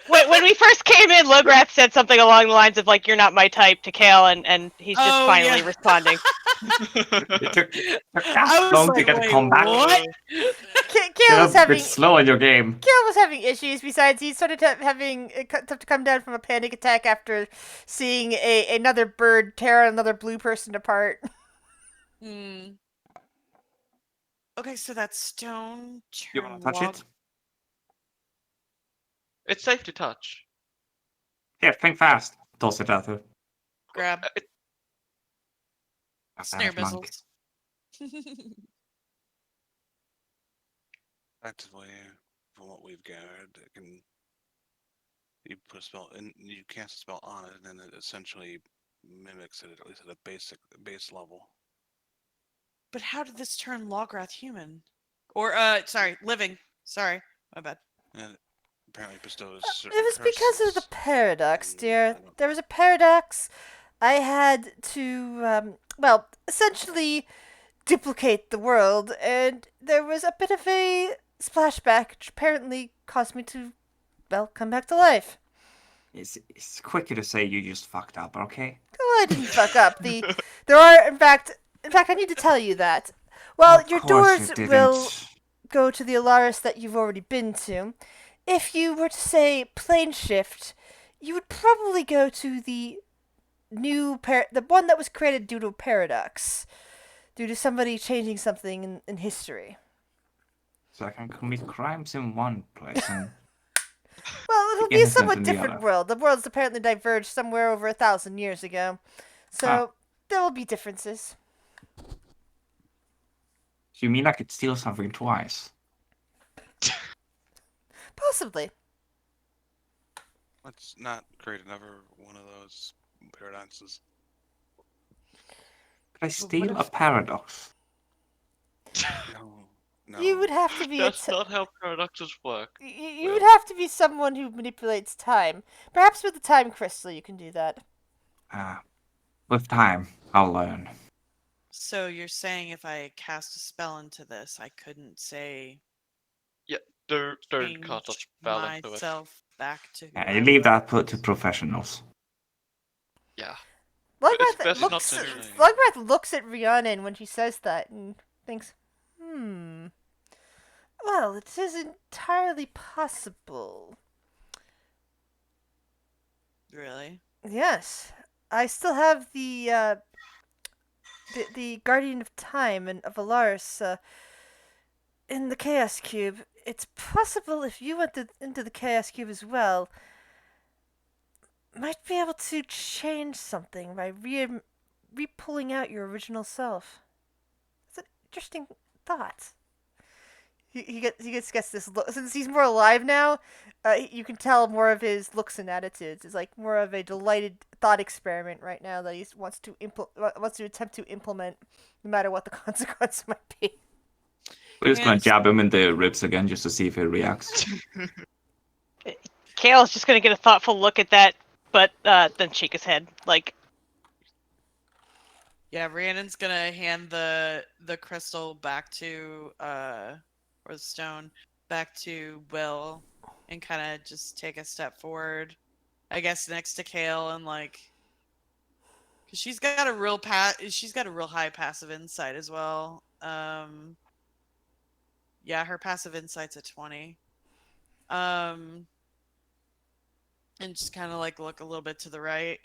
when we first came in, Lograth said something along the lines of like, "You're not my type" to Kale, and he's just Oh, finally yeah. responding. It took I that was long to like, get a wait, comeback. what? Kale You're was a having bit slow in your game. Kale was having issues. Besides, he started having to come down from a panic attack after seeing another bird tear another blue person apart. Hmm. Okay, so that stone You wanna turned touch log. it? It's safe to touch. Here, think fast. Toss it at her. Grab. It- Snare Bad monk. missiles. Effectively, from what we've gathered, it can. You put a spell and you cast a spell on it, and then it essentially mimics it at least at a base level. But how did this turn Lograth human? Or, sorry, living. Sorry, my bad. And it apparently bestows It certain was because of the curses. paradox, I dear. don't- There was a paradox. I had to, well, essentially duplicate the world, and there was a bit of a splashback, which apparently caused me to, well, come back to life. It's quicker to say you just fucked up, okay? Oh, I didn't fuck up. There are, in fact, I need to tell you that. Well, Of your course doors you didn't. will go to the Alaris that you've already been to. If you were to say plane shift, you would probably go to the the one that was created due to a paradox, due to somebody changing something in history. So I can commit crimes in one place and Well, it'll be be a innocent somewhat in the different other. world. The world's apparently diverged somewhere over 1,000 years ago, so there will be differences. You mean I could steal something twice? Possibly. Let's not create another one of those paradoxes. Could I steal a if- paradox? No, no. You would have to be That's not how paradoxes work. you would have to be someone who manipulates time. Perhaps with the time crystal you can do that. With time, I'll learn. So you're saying if I cast a spell into this, I couldn't say Don't cast a change spell into it. myself back to who Yeah, I you leave was? that put to professionals. Yeah. It's Lograth best not looks, to do it. Lograth looks at Rhiannon when she says that and thinks, well, it is entirely possible. Really? Yes, I still have the Guardian of Time and of Alaris in the Chaos Cube. It's possible if you went into the Chaos Cube as well, might be able to change something by re-pulling out your original self. It's an interesting thought. He gets this look since he's more alive now. You can tell more of his looks and attitudes. It's like more of a delighted thought experiment right now that he wants to attempt to implement, no matter what the consequence might be. We're just gonna Hands- jab him in the ribs again just to see if he reacts. Kale's just gonna get a thoughtful look at that, but then shake his head. Like, Yeah, Rhiannon's gonna hand the crystal back to or the stone back to Will and kind of just take a step forward. I guess next to Kale and like cuz she's got a real high passive insight as well. Yeah, her passive insight's a 20. And just kind of like look a little bit to the right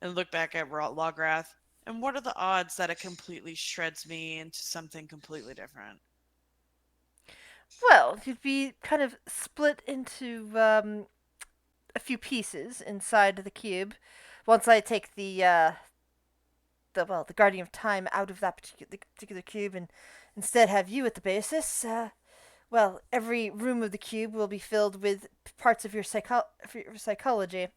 and look back at Lograth And what are the odds that it completely shreds me into something completely different? Well, you'd be kind of split into a few pieces inside the cube. Once I take the Guardian of Time out of that particular cube and instead have you at the basis, well, every room of the cube will be filled with parts of your psychology.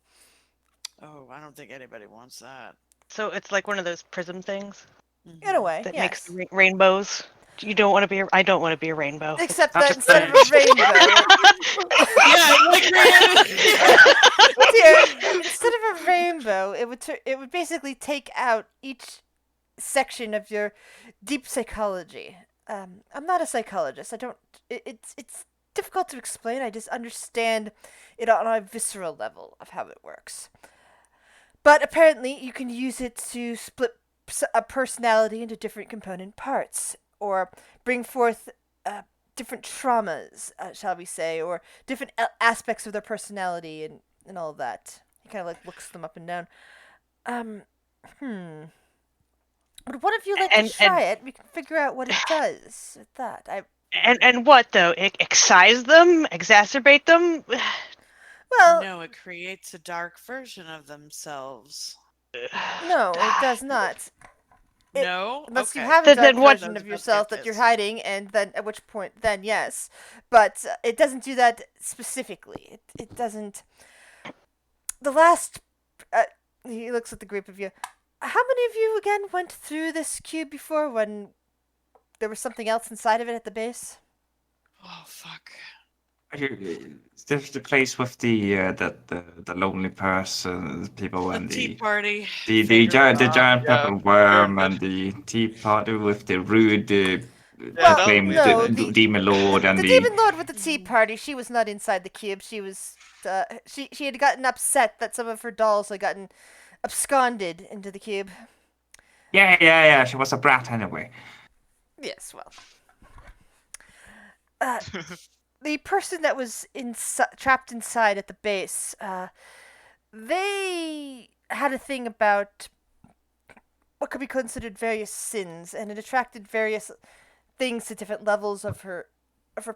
Oh, I don't think anybody wants that. So it's like one of those prism things In a Mhm. way, that makes yes. the rainbows. You don't want to be. I don't want to be a rainbow. Except That's that instead of a strange. rainbow, Yeah, like dear, instead of a rainbow, it would basically take out each section of your deep psychology. I'm not a psychologist. I don't. It's difficult to explain. I just understand it on a visceral level of how it works. But apparently, you can use it to split a personality into different component parts, or bring forth different traumas, shall we say, or different aspects of their personality and all of that. He kind of like looks them up and down. Um, hmm. Would one of you like to try it? We can figure out what it does with that. And what though? Excise them? Exacerbate them? Well, No, it creates a dark version of themselves. no, it does not. It- No? Unless you Okay. have a dark Then what- version of Those yourself that you're biscuits. hiding, and then at which point, then yes. But it doesn't do that specifically. It doesn't. The last. He looks at the group of you. How many of you again went through this cube before when there was something else inside of it at the base? Oh, fuck. There's the place with the lonely person, people, The and Tea Party. the Favorite. giant yeah, purple worm pyramid. and the tea party with the rude Well, proclaimed no, the- demon lord and The the demon lord with the tea party. She was not inside the cube. She was. She had gotten upset that some of her dolls had gotten absconded into the cube. yeah. She was a brat anyway. Yes, well. The person that was trapped inside at the base, they had a thing about what could be considered various sins, and it attracted various things to different levels of her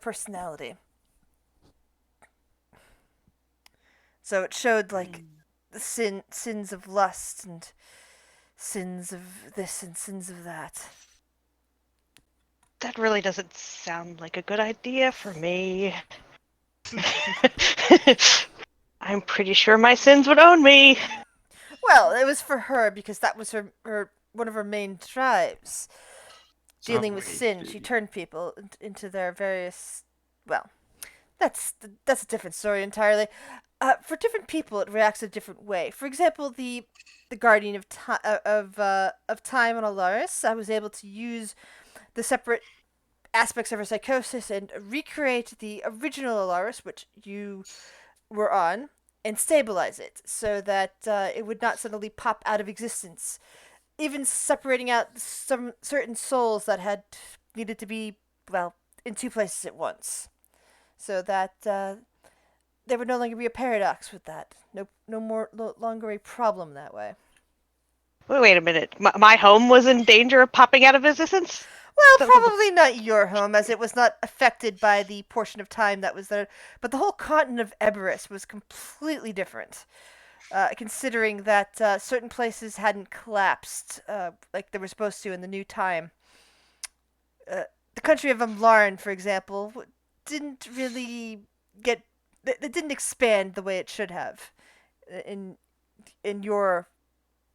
personality. So it showed like the sins of lust and sins of this and sins of that. That really doesn't sound like a good idea for me. I'm pretty sure my sins would own me. Well, it was for her because that was her one of her main drives. Dealing with sin, she turned people into their various. Well, that's a different story entirely. For different people, it reacts a different way. For example, the guardian of time on Alaris, I was able to use the separate aspects of her psychosis and recreate the original Alaris, which you were on, and stabilize it so that it would not suddenly pop out of existence. Even separating out some certain souls that had needed to be, well, in two places at once, so that there would no longer be a paradox with that. No longer a problem that way. Wait a minute. My home was in danger of popping out of existence? Well, probably not your home, as it was not affected by the portion of time that was there. But the whole continent of Eberus was completely different, considering that certain places hadn't collapsed like they were supposed to in the new time. The country of Amlarn, for example, didn't really get. It didn't expand the way it should have in your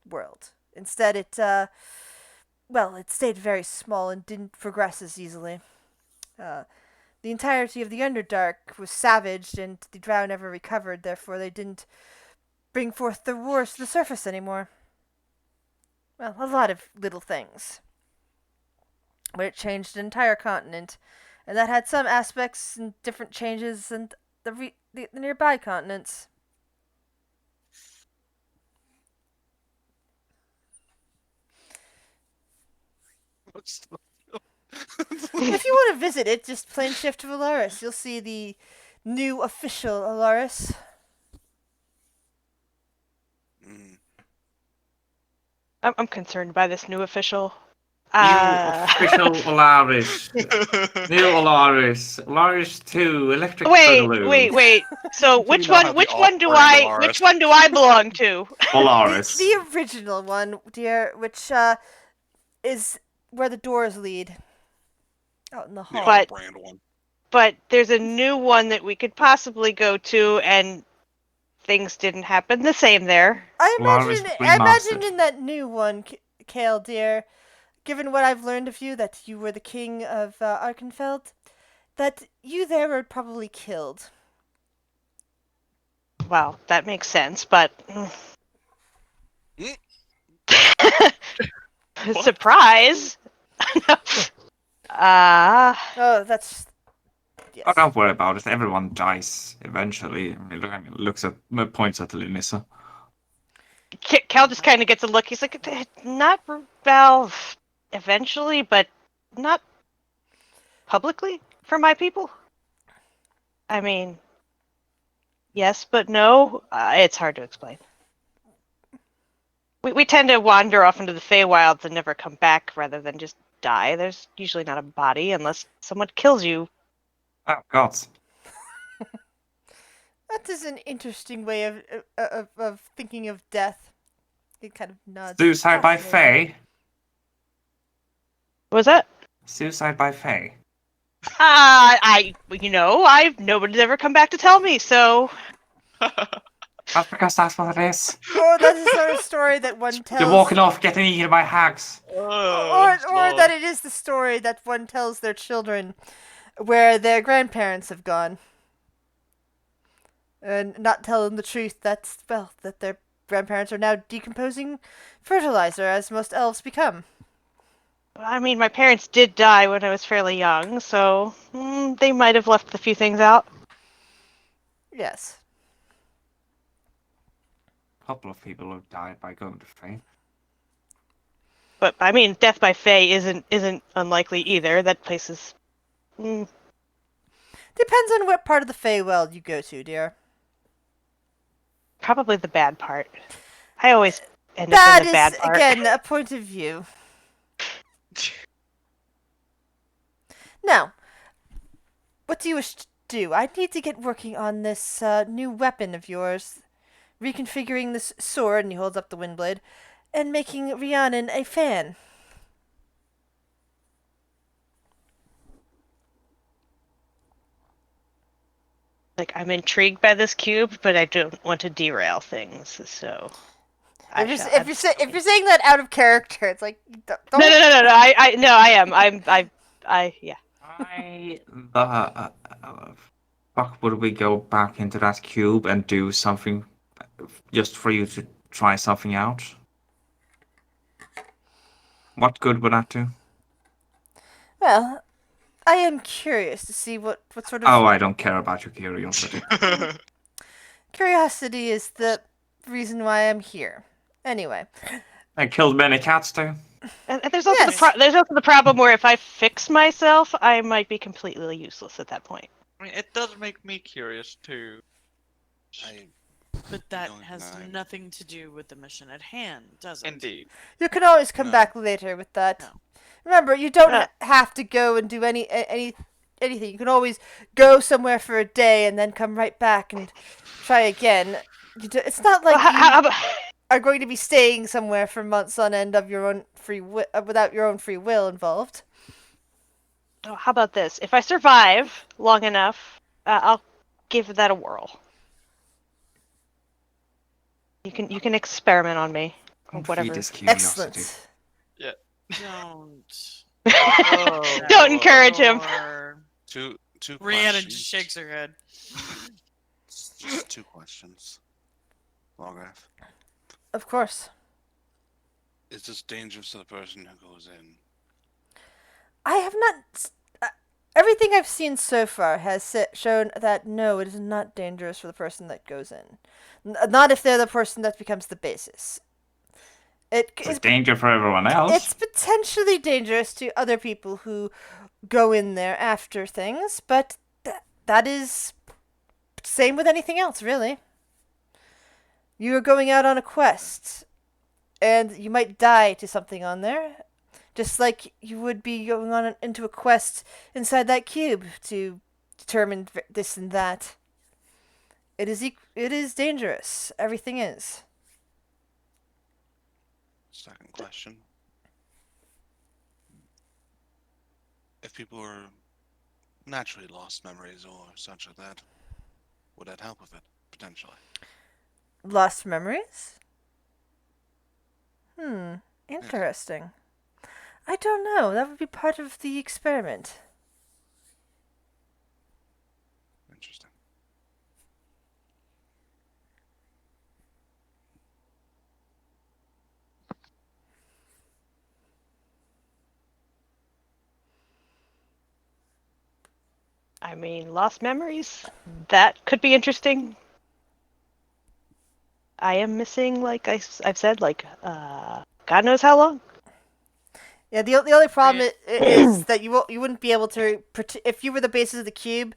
world. Instead, it stayed very small and didn't progress as easily. The entirety of the Underdark was savaged, and the Drow never recovered. Therefore, they didn't bring forth their wars to the surface anymore. Well, a lot of little things. But it changed an entire continent, and that had some aspects and different changes in the nearby continents. If you want to visit it, just plane shift to Alaris. You'll see the new official Alaris. Mm. I'm concerned by this new official. New official Alaris. New Alaris. Alaris 2, Electric Boogaloo. Wait. So Do you know how the which one do I belong to? Alaris. The original one, dear, which is where the doors lead. Out in the The hall. But- off-brand one. But there's a new one that we could possibly go to, and things didn't happen the same there. I Lara's imagine remastered. in that new one, Kale, dear, given what I've learned of you, that you were the king of Arkenfeld, that you there were probably killed. Well, that makes sense, but surprise. Oh, that's yes. Oh, don't worry about it. Everyone dies eventually. Points at Linissa. Cal just kind of gets a look. He's like, not well, eventually, but not publicly for my people. I mean, yes, but no. It's hard to explain. We tend to wander off into the Feywilds and never come back rather than just die. There's usually not a body unless someone kills you. Oh, God. That is an interesting way of thinking of death. It kind of nods. Suicide by Fascinating. Fae. What was that? Suicide by Fae. Nobody's ever come back to tell me, so. That's because that's what it is. Or that is the sort of story that one tells. You're walking off getting eaten by hags. Or that it is the story that one tells their children where their grandparents have gone. And not tell them the truth that their grandparents are now decomposing fertilizer, as most elves become. I mean, my parents did die when I was fairly young, so they might have left a few things out. Yes. A couple of people have died by going to Fae. But I mean, death by Fae isn't unlikely either. That place is. Depends on what part of the Feywild you go to, dear. Probably the bad part. I always end up That in the is, bad part. again, a point of view. Now, what do you wish to do? I need to get working on this new weapon of yours. Reconfiguring this sword, and he holds up the windblade, and making Rhiannon a fan. Like, I'm intrigued by this cube, but I don't want to derail things, so. If you're saying that out of character, it's like don't. No. I am. Yeah. Why the fuck would we go back into that cube and do something just for you to try something out? What good would that do? Well, I am curious to see what sort of Oh, I don't care about your curiosity. curiosity is the reason why I'm here. Anyway, I killed many cats too. And there's also Yes. there's also the problem where if I fix myself, I might be completely useless at that point. I mean, it does make me curious too. But that Don't has deny. nothing to do with the mission at hand, does it? Indeed. you can always come No. back later with that. No. Remember, you don't Yeah. have to go and do anything. You can always go somewhere for a day and then come right back and try again. It's not like Well, how about, are going to be staying somewhere for months on end of your own without your own free will involved. how about this? If I survive long enough, I'll give that a whirl. You can experiment on me or Don't whatever. feed his curiosity. Excellent. Don't. Don't encourage him. Or Two Rhiannon questions. just shakes her head. Just two questions. Lograph. Of course. Is this dangerous to the person who goes in? I have not. Everything I've seen so far has shown that no, it is not dangerous for the person that goes in. Not if they're the person that becomes the basis. It's a danger for everyone else. It's potentially dangerous to other people who go in there after things, but that is same with anything else, really. You are going out on a quest. and you might die to something on there, just like you would be going on into a quest inside that cube to determine this and that. It is dangerous. Everything is. Second question. If people were naturally lost memories or such like that, would that help with it, potentially? Lost memories? Interesting. I don't know. That would be part of the experiment. Interesting. I mean, lost memories? That could be interesting. I am missing, like I've said, like, God knows how long. Yeah, the only problem is that you wouldn't be able to if you were the basis of the cube,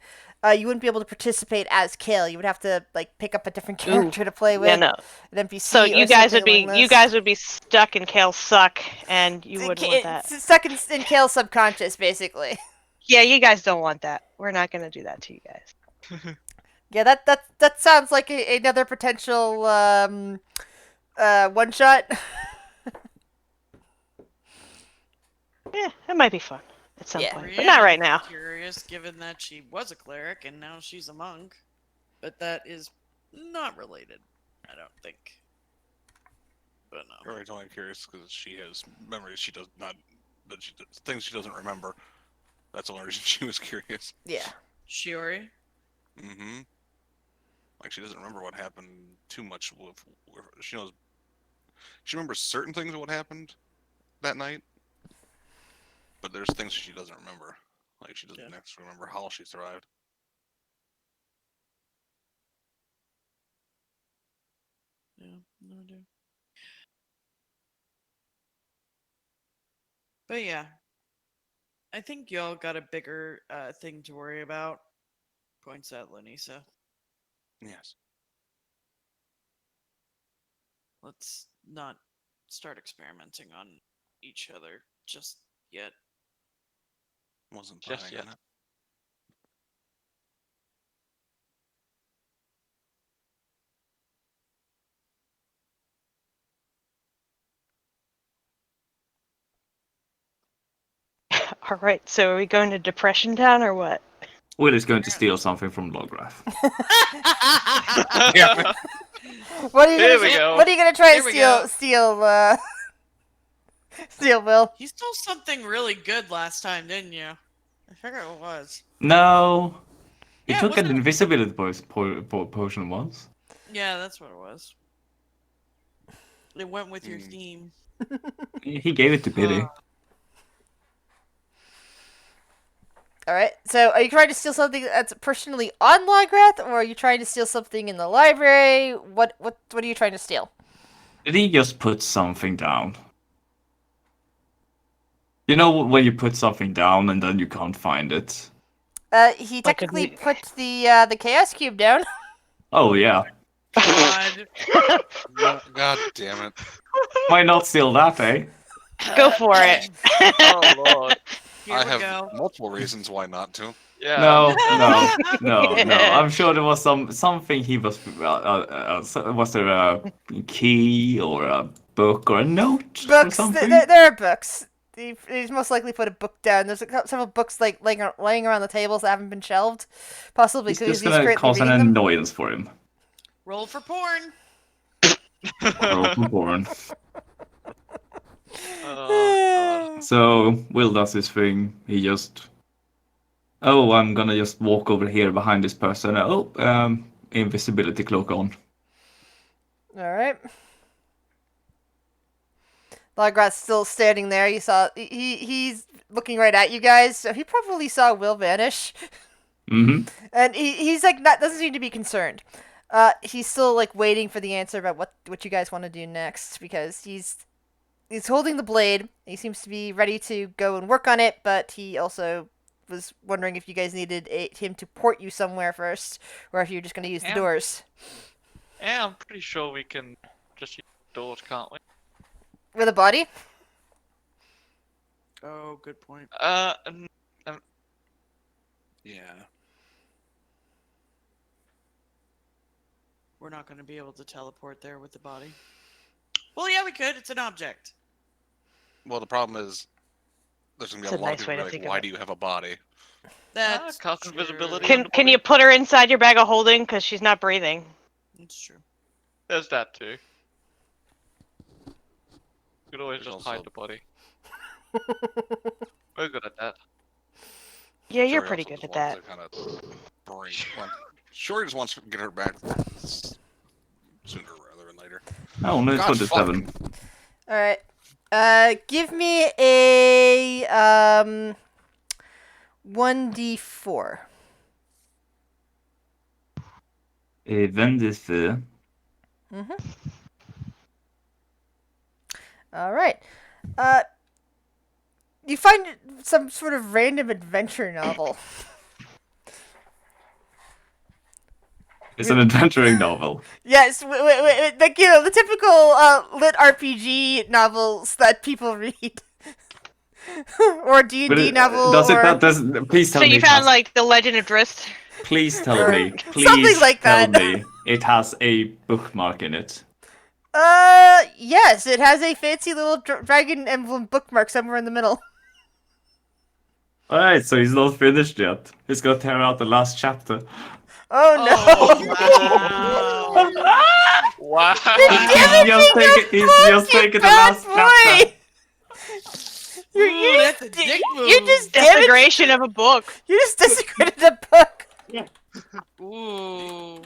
you wouldn't be able to participate as Kale. You would have to like pick up a different character to play with, Yeah, no. an NPC So or you guys something would be along you those. guys would be stuck in Kale's suck, and you wouldn't want that. It's stuck in Kale's subconscious, basically. Yeah, you guys don't want that. We're not gonna do that to you guys. Yeah, that sounds like another potential one shot. Yeah, it might be fun at some Yeah. point, but not right now. Curious, given that she was a cleric and now she's a monk, but that is not related, I don't think. But no. You're only curious because she has memories she does not, that she things she doesn't remember. That's the only reason she was curious. Yeah. Shiori? Mm-hmm. Like she doesn't remember what happened too much. She knows. She remembers certain things of what happened that night, but there's things she doesn't remember. Like she doesn't actually remember how she survived. Yeah, no idea. But yeah, I think y'all got a bigger thing to worry about. Points at Lenisa. Yes. Let's not start experimenting on each other just yet. Wasn't Just planning yet. on it. All right, so are we going to Depression Town or what? Will is going to steal something from Lograph. Yeah. What are you Here gonna we go. What are you gonna try Here to we go. steal, Will? You stole something really good last time, didn't you? I forget what it was. No. He Yeah, took an wasn't it- invisibility potion once. Yeah, that's what it was. It went with your Mm. theme. He gave it to Biddy. All right. So, are you trying to steal something that's personally on Lograth, or are you trying to steal something in the library? What are you trying to steal? Did he just put something down? You know when you put something down and then you can't find it? He Like technically put the chaos cube down. Oh yeah. God. God damn it. Why not steal that, eh? Go for it. Oh lord. Here I we have go. multiple reasons why not to. Yeah. No. I'm sure there was something he was. Was there a key or a book or a note or Books. something? There are books. He's most likely put a book down. There's several books like laying around the tables that haven't been shelved, possibly It's because just he's gonna currently cause an reading them. annoyance for him. Roll for porn. Roll for porn. Oh god. So Will does his thing. He just. Oh, I'm gonna just walk over here behind this person. Oh, invisibility cloak on. All right. Lograth's still standing there. You saw he's looking right at you guys, so he probably saw Will vanish. Mm-hmm. And he's like doesn't seem to be concerned. He's still like waiting for the answer about what you guys want to do next because he's holding the blade. He seems to be ready to go and work on it, but he also was wondering if you guys needed him to port you somewhere first, or if you're just going to use the doors. Yeah, I'm pretty sure we can just use the doors, can't we? with a body? Oh, good point. Yeah. We're not going to be able to teleport there with the body. Well, yeah, we could. It's an object. Well, the problem is there's gonna be It's a a lot nice of way people to be think like, of "Why it. do you have a body?" That's cast true. invisibility on Can the can body. you put her inside your bag of holding? Because she's not breathing. It's true. There's that too. You could always There's just hide also- the body. We're good at that. Yeah, you're Shuri pretty also good just at wants that. to kind of bring. Well, Shuri just wants to get her back sooner rather than later. Oh, no, God 27. fucking. All right. Give me a 1d4. Even this. Mm-hmm. All right. You find some sort of random adventure novel. It's an adventuring novel. Yes, like the typical lit RPG novels that people read, or D and But D novel, does it? or Does please tell So me you it found has. like the Legend of Drizzt? Please tell or me. something Please like tell that. me it has a bookmark in it. Yes, it has a fancy little dragon emblem bookmark somewhere in the middle. Alright, so he's not finished yet. He's gonna tear out the last chapter. Oh no! Oh, Wow. He's just taking the bad last boy! chapter. Ooh, that's a dick move. You just Desecration of a book. You just desecrated a book. Ooh.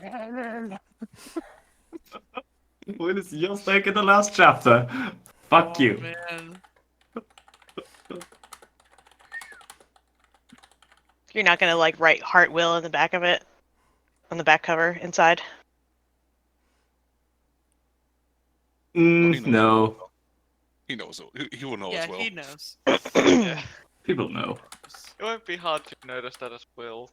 Will is just taking the last chapter. Fuck Oh, you. man. You're not gonna like write Heart Will on the back of it, on the back cover inside. Well, he knows No. He knows. He will know Yeah, as well. he knows. Yeah. People know. It won't be hard to notice that as Will.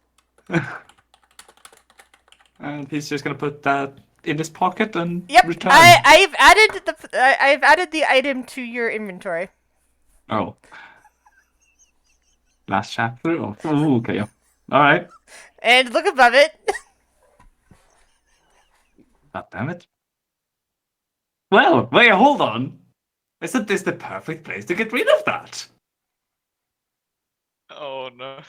And he's just gonna put that in his pocket and Yep, return. I've added the item to your inventory. Oh. Last chapter? Oh, ooh, okay. Alright. And look above it. God damn it. Well, wait, hold on. Isn't this the perfect place to get rid of that? Oh no.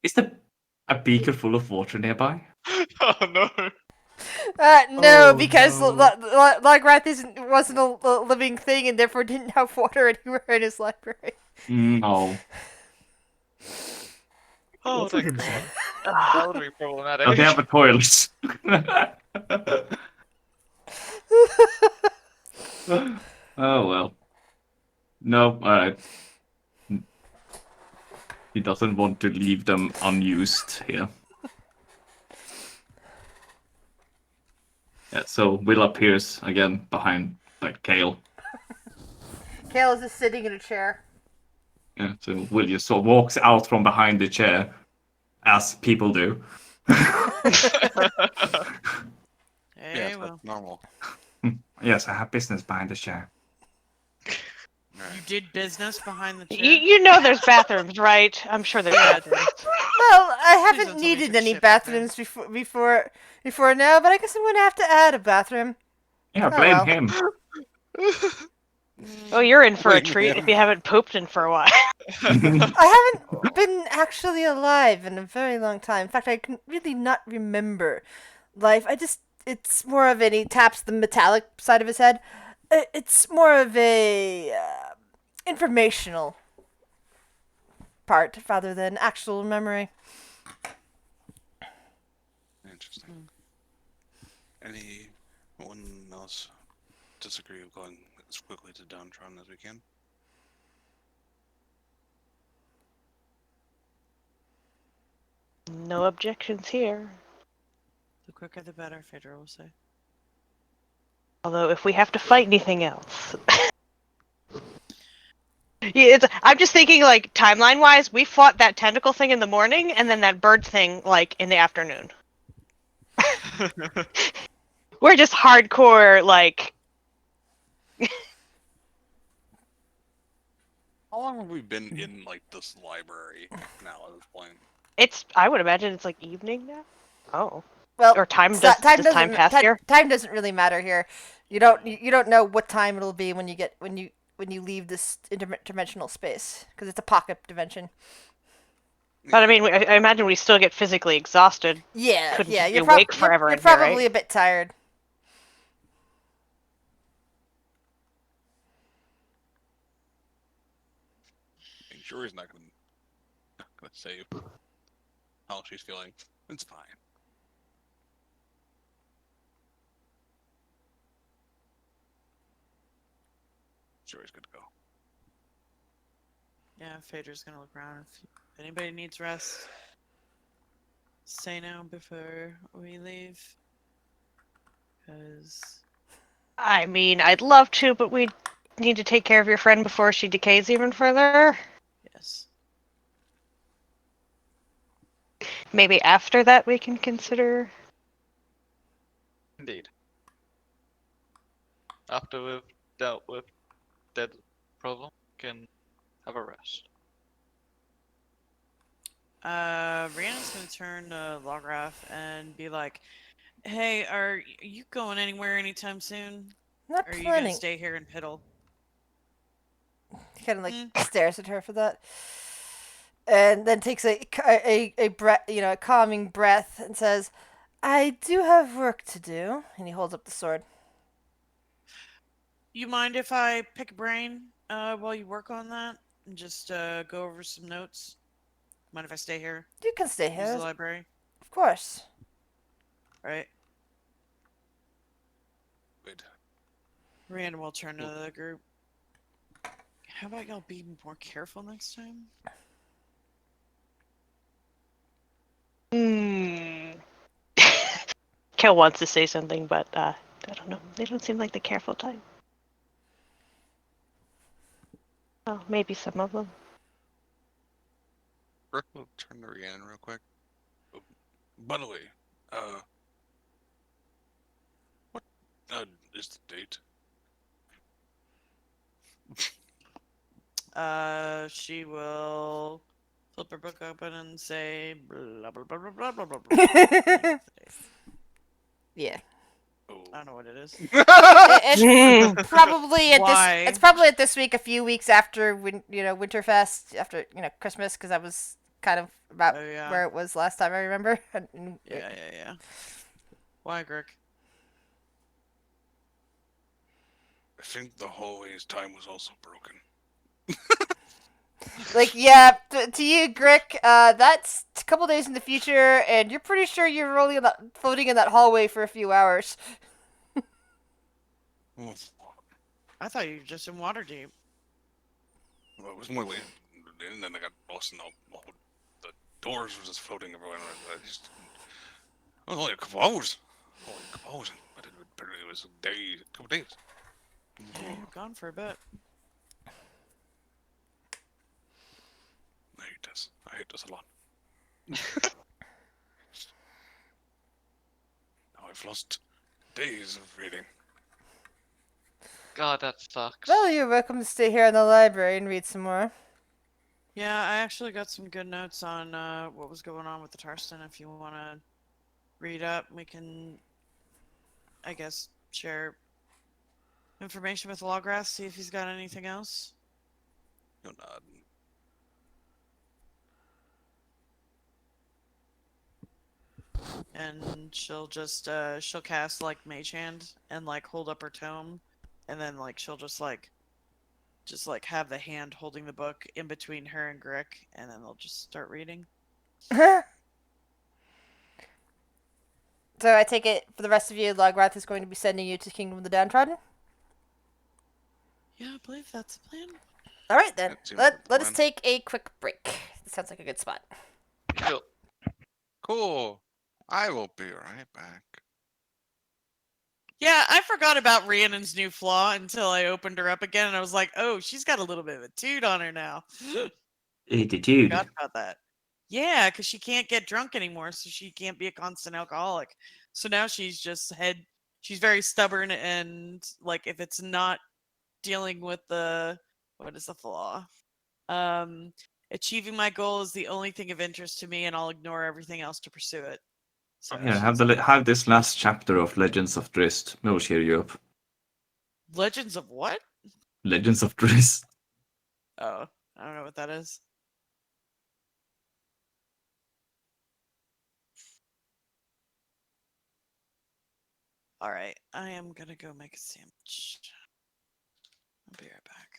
Is there a beaker full of water nearby? Oh no. No, Oh, because no. Lograth wasn't a living thing and therefore didn't have water anywhere in his library. No. Oh, Good for thank him, God. son. That would be problematic. Does he have a toilet? Oh well. No, alright. He doesn't want to leave them unused here. Yeah, so Will appears again behind like Kale. Kale is just sitting in a chair. Yeah, so Will just sort of walks out from behind the chair, as people do. Hey, Yeah, well. that's normal. Yes, I have business behind the chair. You did business behind the chair? You know there's bathrooms, right? I'm sure there's Yeah. bathrooms. Well, I don't haven't tell me needed took any shit back bathrooms before now, but I guess I'm gonna have to add a bathroom. Yeah, Oh, blame well. him. Oh, you're in for a Blame treat him. if you haven't pooped in for a while. I haven't been actually alive in a very long time. In fact, I can really not remember life. It's more of he taps the metallic side of his head. It's more of a informational part rather than actual memory. Interesting. Anyone else disagree with going as quickly to Downtron as we can? No objections here. The quicker the better, Phaedra will say. Although, if we have to fight anything else. Yeah, I'm just thinking, like, timeline-wise, we fought that tentacle thing in the morning, and then that bird thing, like, in the afternoon. We're just hardcore, like, How long have we been in like this library now at this point? I would imagine it's like evening now. Oh. Well, Or time does does time pass here? time doesn't really matter here. You don't know what time it'll be when you leave this interdimensional space because it's a pocket dimension. But I mean, I imagine we still get physically exhausted. Yeah, Couldn't yeah. just be awake forever You're in here, probably right? a bit tired. I mean, Shuri's not gonna say how she's feeling. It's fine. Shuri's good to go. Yeah, Phaedra's gonna look around. If anybody needs rest, say now before we leave. Because I mean, I'd love to, but we need to take care of your friend before she decays even further. yes, Maybe after that we can consider. Indeed. After we've dealt with dead problem, can have a rest. Rhiannon's gonna turn to Lograph and be like, "Hey, are you going anywhere anytime soon? Not Or are you gonna planning. stay here and piddle?" He kind of like Hmm. stares at her for that, and then takes a breath, a calming breath, and says, "I do have work to do." And he holds up the sword. You mind if I pick a brain while you work on that and just go over some notes? Mind if I stay here? You can stay Use the here, library, of course. right? Good. Rhiannon will turn to the group. How about y'all be more careful next time? Hmm. Kel wants to say something, but I don't know. They don't seem like the careful type. Oh, maybe some of them. Rick will turn to Rhiannon real quick. By the way, what is the date? She will flip her book open and say blah blah blah blah blah blah blah blah. Yeah. Oh. I don't know what it is. It's probably at this. Why? It's probably at this week, a few weeks after Winterfest, after Christmas, because I was kind of about Oh yeah. where it was last time I remember. Yeah. Why, Grick? I think the hallway's time was also broken. Like, yeah, to you, Grick, that's a couple days in the future, and you're pretty sure you're only floating in that hallway for a few hours. Oh, I thought you were just in Waterdeep. well, it was more like, and then I got lost in the doors were just floating everywhere. It was only a couple hours. Only a couple hours, but it was a day, a couple days. Yeah, you were gone for a bit. I hate this. I hate this a lot. Now I've lost days of reading. God, that sucks. Well, you're welcome to stay here in the library and read some more. Yeah, I actually got some good notes on what was going on with the Tarston. If you want to read up, we can, I guess, share information with Lawgrass, see if he's got anything else. You'll nod. And she'll just she'll cast like Mage Hand and like hold up her tome, and then like she'll just have the hand holding the book in between her and Grick, and then they'll just start reading. So I take it for the rest of you, Lograth is going to be sending you to Kingdom of the Downtrodden? Yeah, I believe that's the plan. All right, then. That seems like the Let us plan. take a quick break. This sounds like a good spot. Sure. Cool. I will be right back. Yeah, I forgot about Rhiannon's new flaw until I opened her up again, and I was like, oh, she's got a little bit of a toot on her now. Attitude. Forgot about that. Yeah, because she can't get drunk anymore, so she can't be a constant alcoholic. So now she's very stubborn, and like if it's not dealing with the what is the flaw? Um, achieving my goal is the only thing of interest to me, and I'll ignore everything else to pursue it. So Here, she's have this last chapter of Legends of Drizzt. It will cheer you up. Legends of what? Legends of Drizzt. Oh, I don't know what that is. All right, I am gonna go make a sandwich. I'll be right back.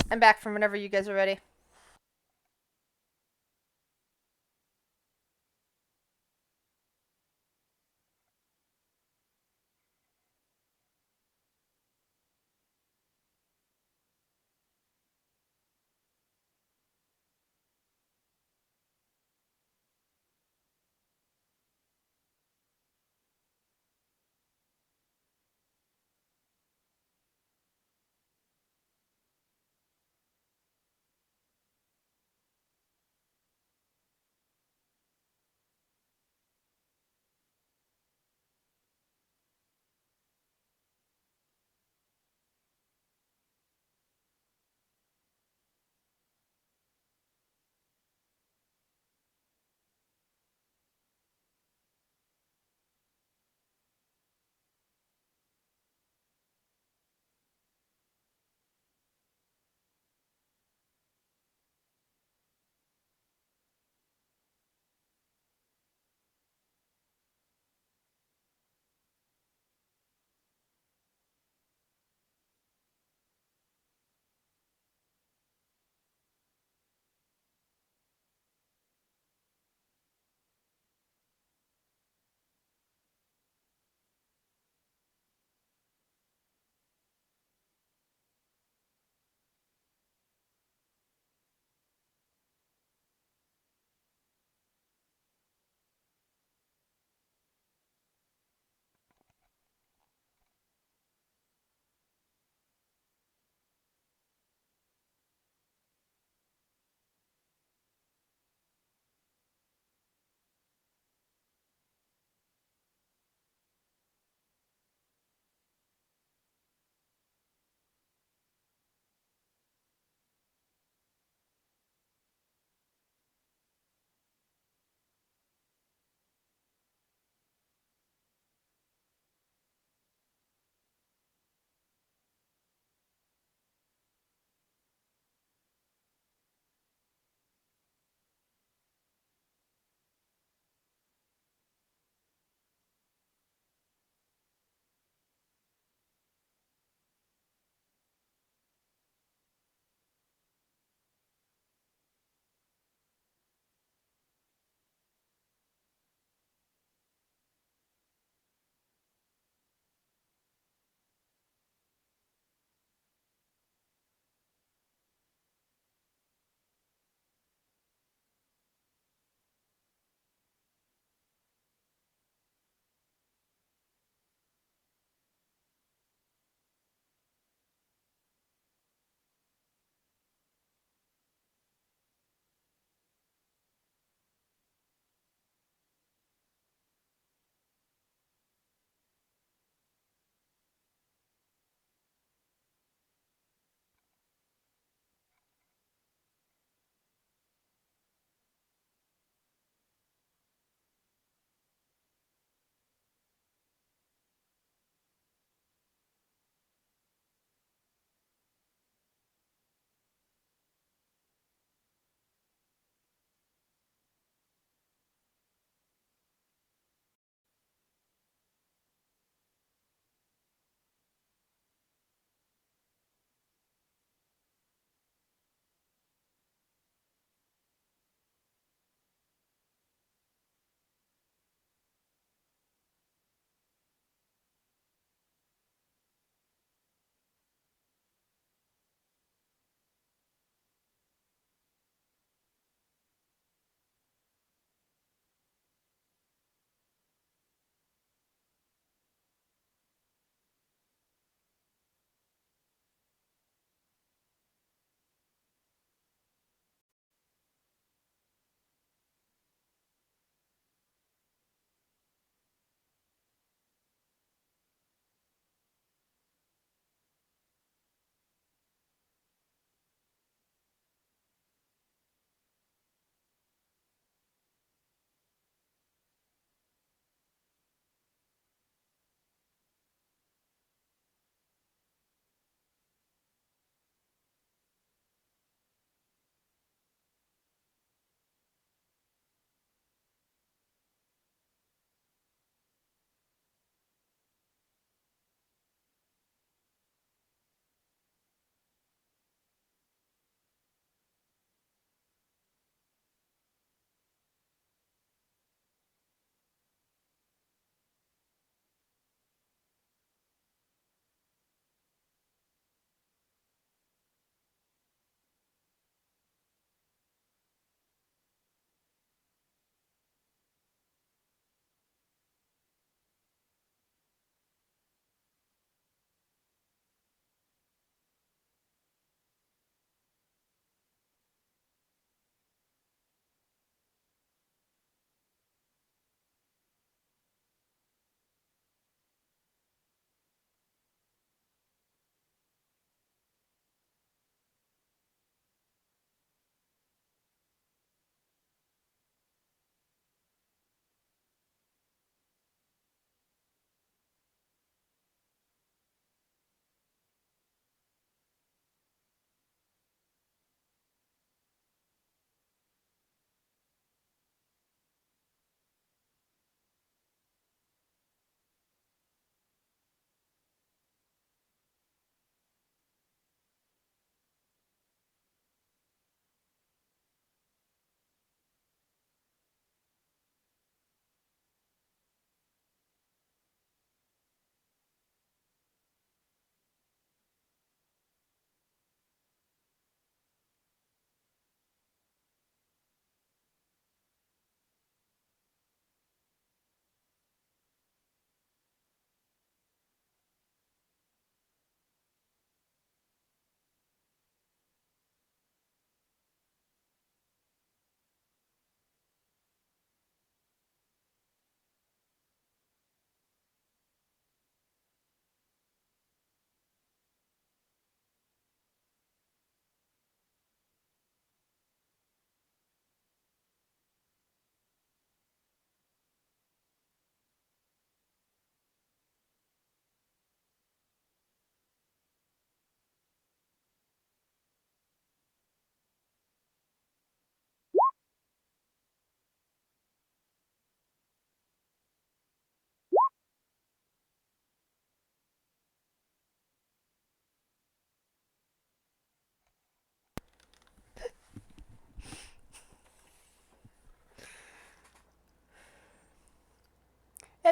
I'm back from whenever you guys are ready.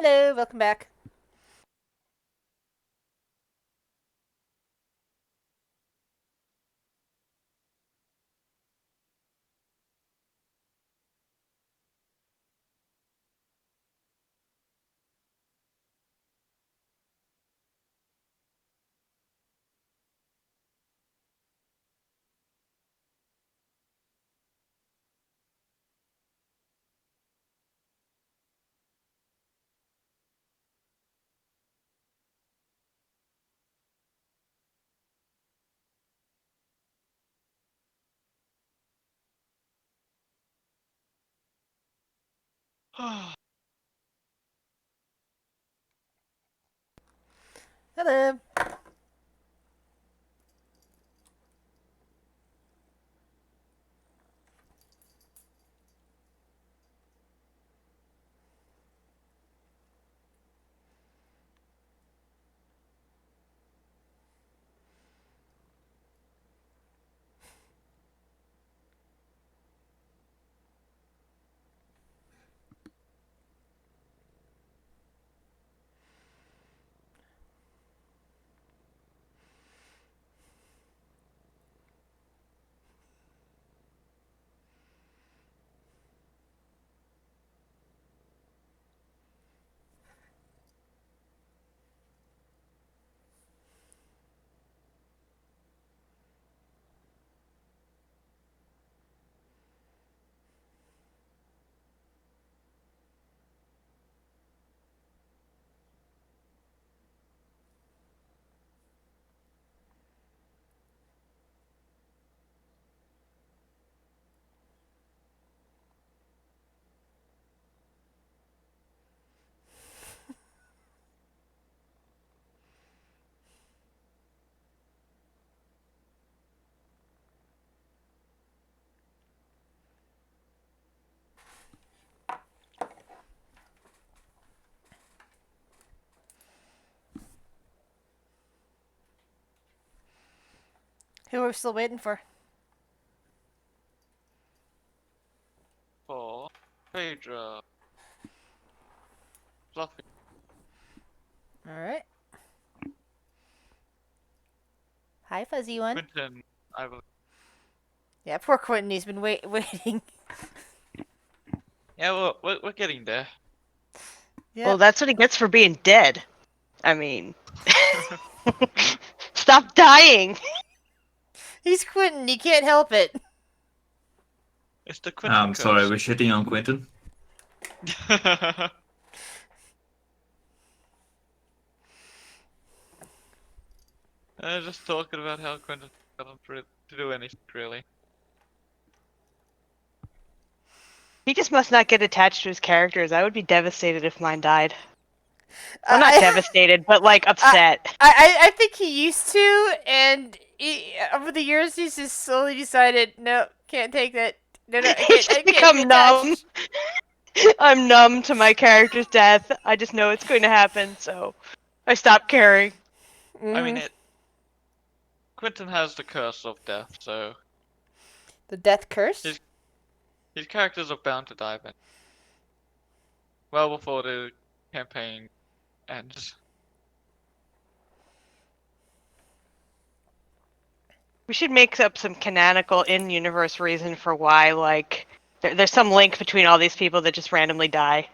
Hello, welcome back. Hello. Who are we still waiting for? For Phaedra. Fluffy. Alright. Hi, fuzzy one. Quentin, I will. Yeah, poor Quentin. He's been waiting. Yeah, well, we're getting there. Yeah. Well, that's what he gets for being dead. I mean, stop dying. He's Quentin. He can't help it. It's the Quentin I'm sorry, curse. we're shitting on Quentin. Just talking about how Quentin doesn't to do anything really. He just must not get attached to his characters. I would be devastated if mine died. Well, not I, devastated, but like upset. I think he used to, and over the years, he's just slowly decided, no, can't take that. No, I He's can't be become numb. attached. I'm numb to my character's death. I just know it's going to happen, so I stop caring. I mean, Mhm. Quentin has the curse of death, so The death curse? his characters are bound to die then. Well before the campaign ends. We should make up some canonical in-universe reason for why, like, there's some link between all these people that just randomly die.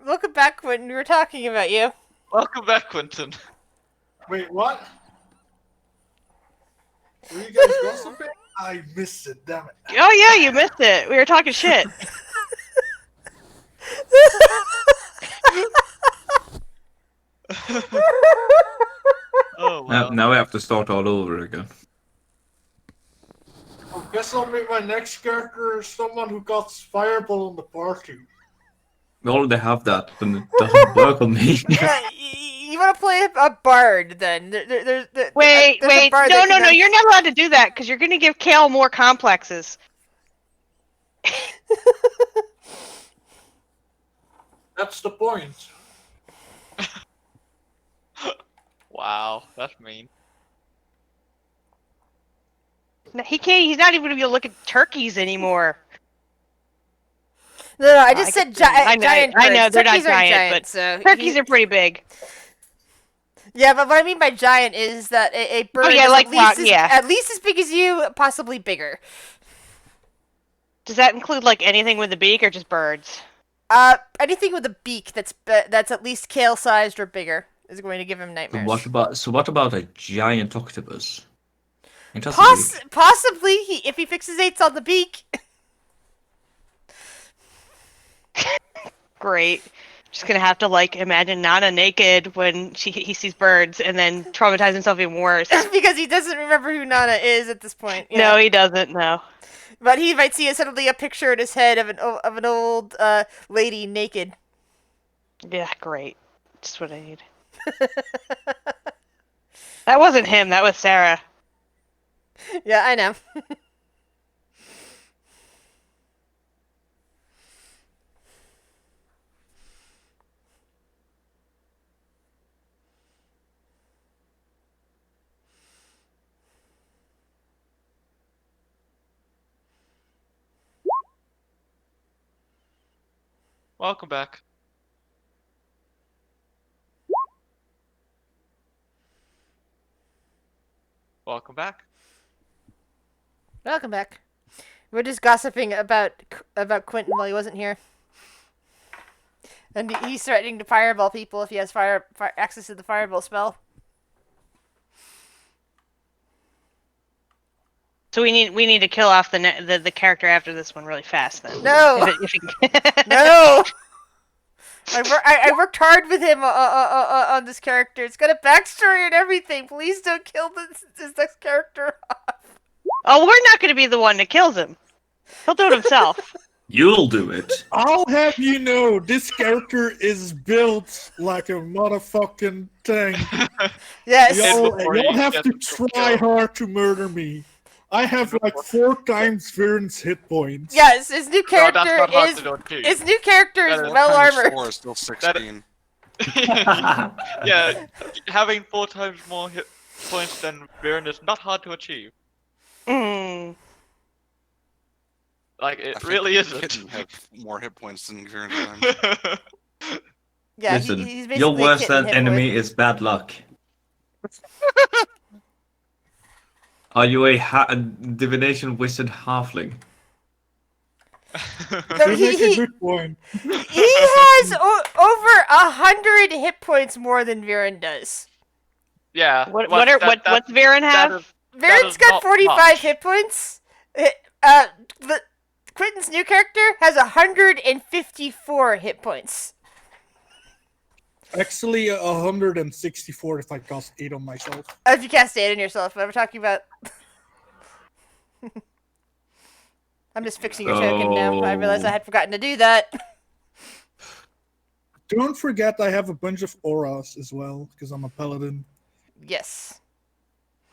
Welcome back, Quentin. We were talking about you. Welcome back, Quentin. Wait, what? Were you guys gossiping? I missed it, damn it. Oh yeah, you missed it. We were talking shit. Oh well. Now we have to start all over again. I guess I'll make my next character someone who got fireball in the party. We already have that, and it doesn't work on me. You want to play a bard then? Wait, there's a bard no, that no, can no, you're not allowed to do that, because you're going to give Kale more complexes. That's the point. Wow, that's mean. No, he can't. He's not even gonna be able to look at turkeys anymore. No, I I just guess said I know- giant I know birds. they're not Turkeys aren't giant, giant, but so Turkeys are pretty big. Yeah, but what I mean by giant is that a bird yeah, is like at least rock- yeah. at least as big as you, possibly bigger. Does that include like anything with a beak or just birds? Anything with a beak that's at least kale-sized or bigger is going to give him So nightmares. what about a giant octopus? It has a beak. Possibly, if he fixates on the beak. Great. Just gonna have to like imagine Nana naked when he sees birds, and then traumatize himself even worse. Because he doesn't remember who Nana is at this point. Yeah. No, he doesn't. No. But he might see suddenly a picture in his head of an old lady naked. Yeah, great. Just what I need. That wasn't him. That was Sarah. Yeah, I know. Welcome back. Welcome back. Welcome back. We're just gossiping about Quentin while he wasn't here. And he's threatening to fireball people if he has fire access to the fireball spell. So we need to kill off the character after this one really fast then. No! No! I worked hard with him on this character. It's got a backstory and everything. Please don't kill this next character off. Oh, we're not going to be the one that kills him. He'll do it himself. You'll do it. I'll have you know, this character is built like a motherfucking thing. Yes. You'll have to try hard to murder me. I have like 4 times Viren's hit points. Yes, his new No, that's character not hard is to do on two. his new character is That is- well Times armored. 4 is still 16. Yeah, having 4 times more hit points than Viren is not hard to achieve. Mm. Like, I it think really isn't. Kitten have more hit points than Viren's times. Yeah, Listen, he's basically your a worst kitten hit enemy boy. is bad luck. Are you a divination wizard halfling? No, You make a good point. He has over 100 hit points more than Viren does. Yeah. What's that Viren have? is- Viren's is got not 45 much. hit points. Quentin's new character has 154 hit points. Actually, 164 if I cast 8 on myself. If you cast 8 on yourself, but we're talking about... I'm just fixing your token now. I realized I had forgotten to do that. Don't forget I have a bunch of auras as well, because I'm a paladin. Yes.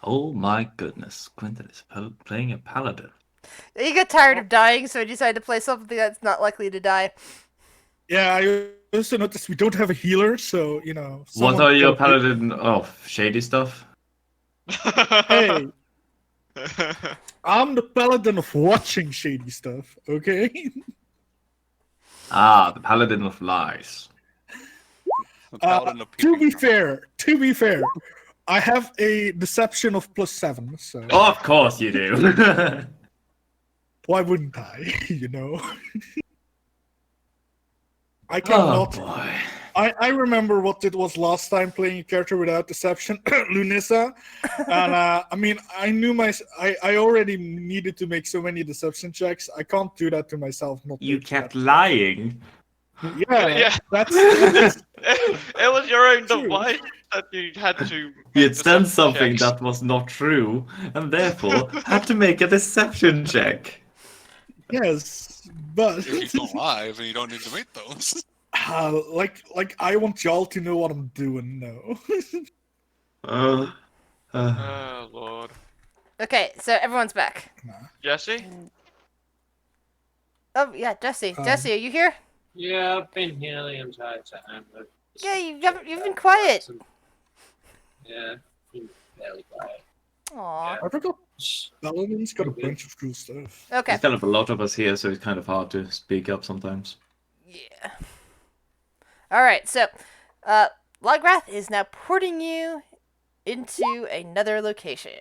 Oh my goodness, Quentin is playing a paladin. He got tired of dying, so he decided to play something that's not likely to die. Yeah, I also noticed we don't have a healer, so, you know... What someone are your go- paladin of? Shady stuff? Hey, I'm the paladin of watching shady stuff, okay? Ah, the paladin of lies. The paladin of To be peeping fair, I have a deception of +7, so Of course you do. why wouldn't I, you know? I Oh cannot... boy. I remember what it was last time playing a character without deception, Lunissa, and I mean I knew I already needed to make so many deception checks. I can't do that to myself. Not You making kept that. lying. Yeah, Yeah. that's It was your own True. device that you had to. You make had done deception something checks. that was not true, and therefore had to make a deception check. yes, but If you feel alive and you don't need to make those. like I want y'all to know what I'm doing. No, Uh, Oh lord. Okay, so everyone's back. Jesse? Oh, yeah, Jesse. Jesse, are you here? Yeah, I've been here the entire time. But Yeah, you've been quiet. Yeah, been fairly quiet. Aw. I forgot Paladin's got a bunch of cool stuff. Okay. There's kind of a lot of us here, so it's kind of hard to speak up sometimes. Yeah. All right. So, Lograth is now porting you into another location.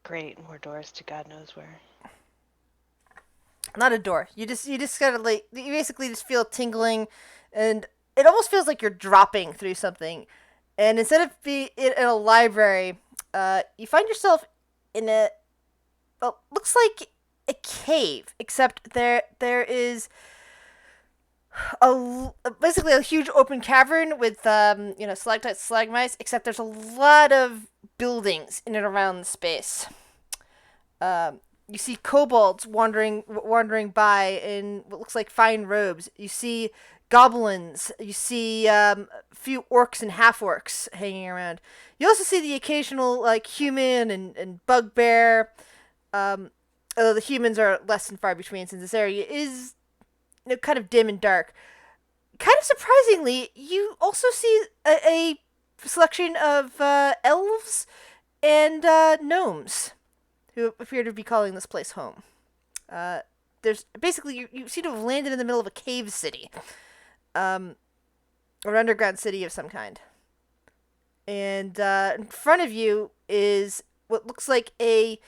Great, more doors to God knows where. Not a door. You just gotta like you basically just feel tingling, and it almost feels like you're dropping through something. And instead of being in a library, you find yourself in a well, looks like a cave, except there is basically a huge open cavern with stalactites, stalagmites. Except there's a lot of buildings in and around the space. You see kobolds wandering by in what looks like fine robes. You see goblins. You see a few orcs and half orcs hanging around. You also see the occasional like human and bugbear. Although the humans are less than far between, since this area is kind of dim and dark. Kind of surprisingly, you also see a selection of elves and gnomes who appear to be calling this place home. There's basically you seem to have landed in the middle of a cave city, or underground city of some kind. And in front of you is what looks like a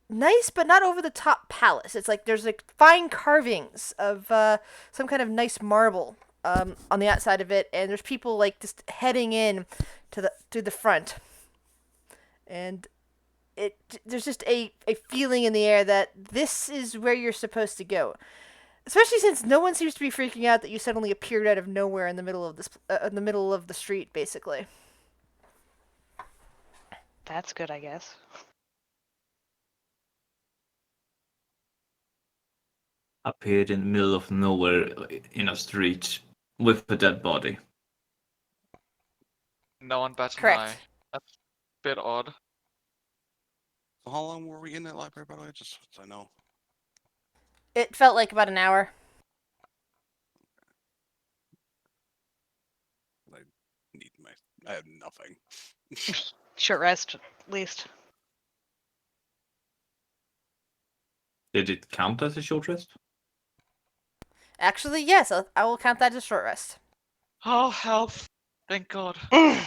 nice but not over the top palace. It's like there's like fine carvings of some kind of nice marble on the outside of it, and there's people like just heading in to the front. And there's just a feeling in the air that this is where you're supposed to go. Especially since no one seems to be freaking out that you suddenly appeared out of nowhere in the middle of in the middle of the street, basically. That's good, I guess. Appeared in the middle of nowhere in a street with a dead body. No one bats an Correct. eye. That's a bit odd. So how long were we in that library, by the way? Just so I know. It felt like about an hour. I need I have nothing. Short rest, at least. Did it count as a short rest? Actually, yes, I will count that as a short rest. Oh, health. Thank God. I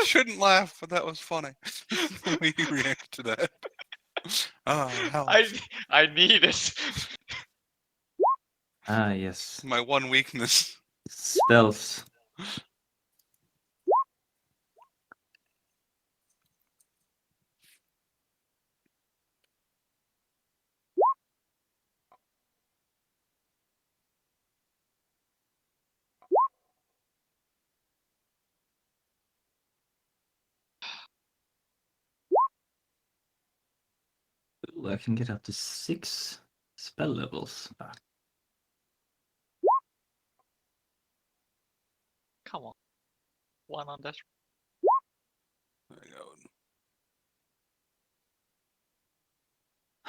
shouldn't laugh, but that was funny. The way you reacted to that. Oh, hell. I need it. Ah, yes. My one weakness. Spells. Ooh, I can get up to 6 spell levels. Come on. One on this. There you go.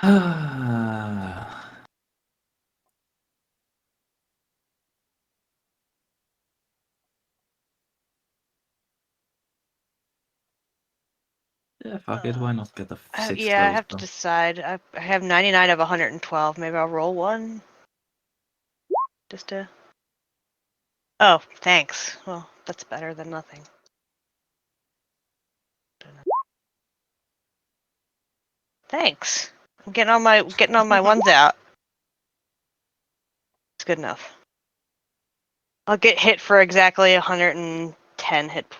Ah. Yeah, fuck it. Why not get the 6 Yeah, I spells have to done? decide. I have 99 of 112. Maybe I'll roll one. Just to. Oh, thanks. Well, that's better than nothing. Thanks. I'm getting all my ones out. It's good enough. I'll get hit for exactly 110 hit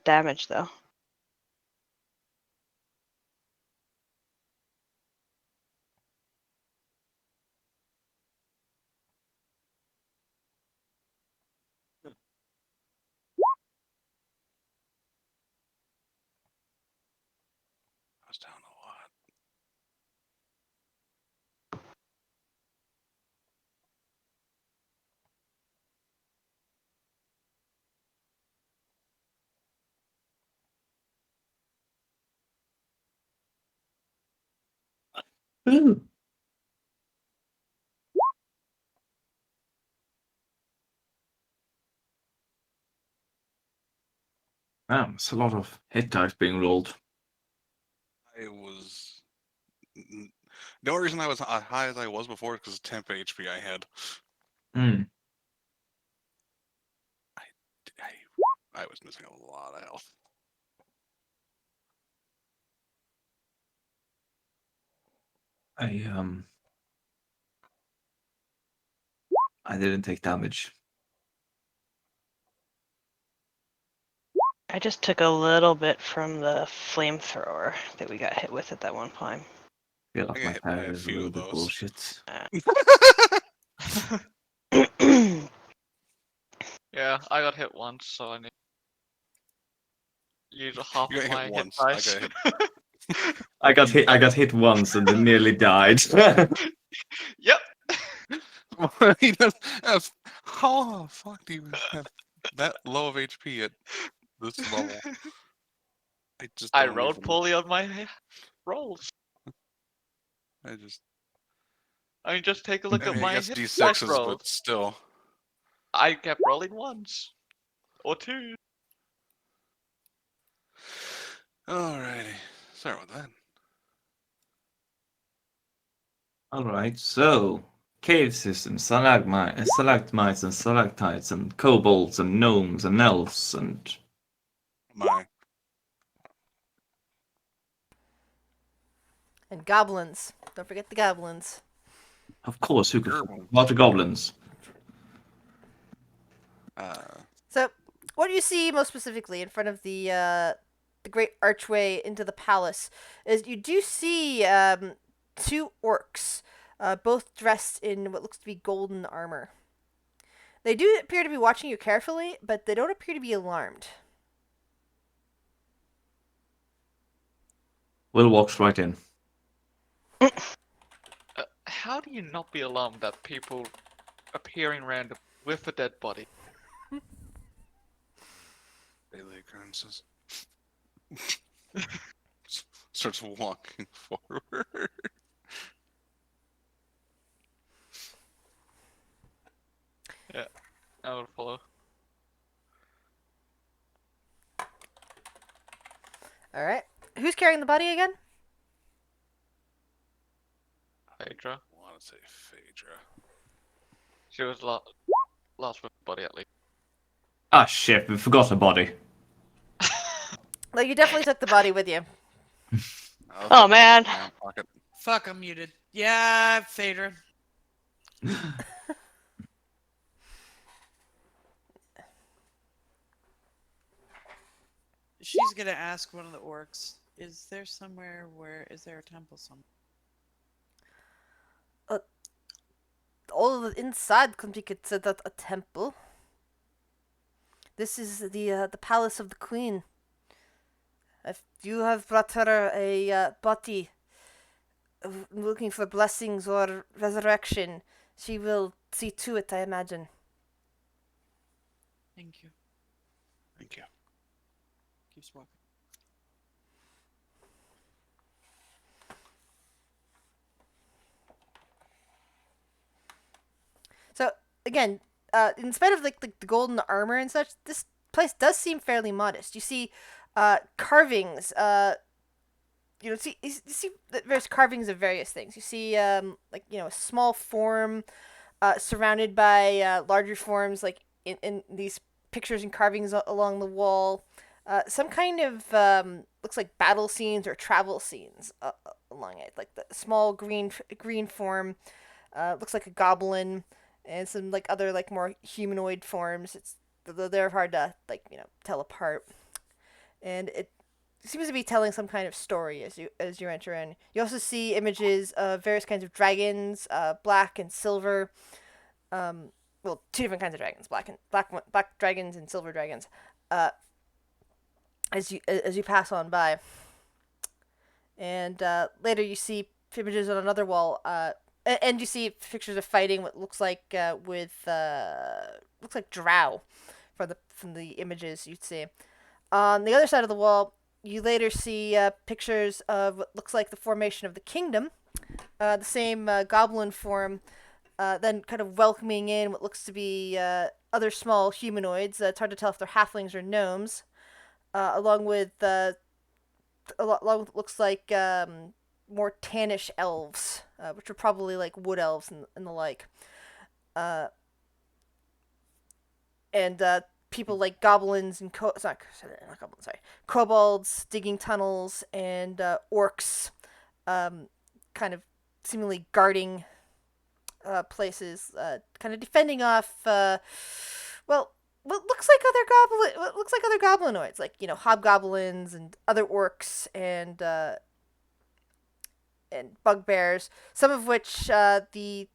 damage though. I was down a lot. Ooh. It's a lot of hit dice being rolled. I was. The only reason I was as high as I was before is because temp HP I had. Hmm. I was missing a lot of health. I didn't take damage. I just took a little bit from the flamethrower that we got hit with at that one time. I feel I like got my hit by parry a is a few little of bit those. bullshit. Yeah, I got hit once, so I need to use half You of got my hit hit once. I dice. got hit. I got hit once and then nearly died. Yep. He does have, how the fuck do you have that low of HP at this level? I just I don't rolled even. poorly on my rolls. I just. I mean, just take a look I at mean, I my guess hit dice D6s, rolls. but still. I kept rolling ones or two. Alrighty. Sorry about that. Alright, so cave systems, stalagmites and stalactites and kobolds and gnomes and elves and My. And goblins. Don't forget the goblins. of course who could Gerbil. forget about the goblins. So, what do you see most specifically in front of the great archway into the palace? Is you do see two orcs, both dressed in what looks to be golden armor. They do appear to be watching you carefully, but they don't appear to be alarmed. Will walks right in. How do you not be alarmed at people appearing random with a dead body? Daily occurrences. Starts walking forward. Yeah, I would follow. All right. Who's carrying the body again? Phaedra. I want to say Phaedra. She was lost with the body at least. Ah shit, we forgot a body. Well, you definitely took the body with you. Oh, man. Pocket. Fuck, I'm muted. Yeah, Phaedra. She's gonna ask one of the orcs, is there a temple somewhere? All of the inside can be considered a temple. This is the palace of the queen. If you have brought her a body looking for blessings or resurrection, she will see to it, I imagine. Thank you. Thank you. Keeps walking. So again, in spite of like the golden armor and such, this place does seem fairly modest. You see carvings. You see there's carvings of various things. You see like a small form surrounded by larger forms, like in these pictures and carvings along the wall. Some kind of looks like battle scenes or travel scenes along it. Like the small green form looks like a goblin, and some like other like more humanoid forms. They're hard to tell apart, and it seems to be telling some kind of story as you enter in. You also see images of various kinds of dragons, black and silver. Well, two different kinds of dragons, black dragons and silver dragons. As you pass on by, and later you see images on another wall. And you see pictures of fighting. What looks like looks like drow, from the images you'd see. On the other side of the wall, you later see pictures of what looks like the formation of the kingdom, the same goblin form, then kind of welcoming in what looks to be other small humanoids. It's hard to tell if they're halflings or gnomes. along with along with looks like more tannish elves, which are probably like wood elves and the like. Uh, and people like goblins and not goblins, sorry, kobolds digging tunnels and orcs, kind of seemingly guarding places, kind of defending off. Well, what looks like other goblinoids, like hobgoblins and other orcs and bugbears. Some of which the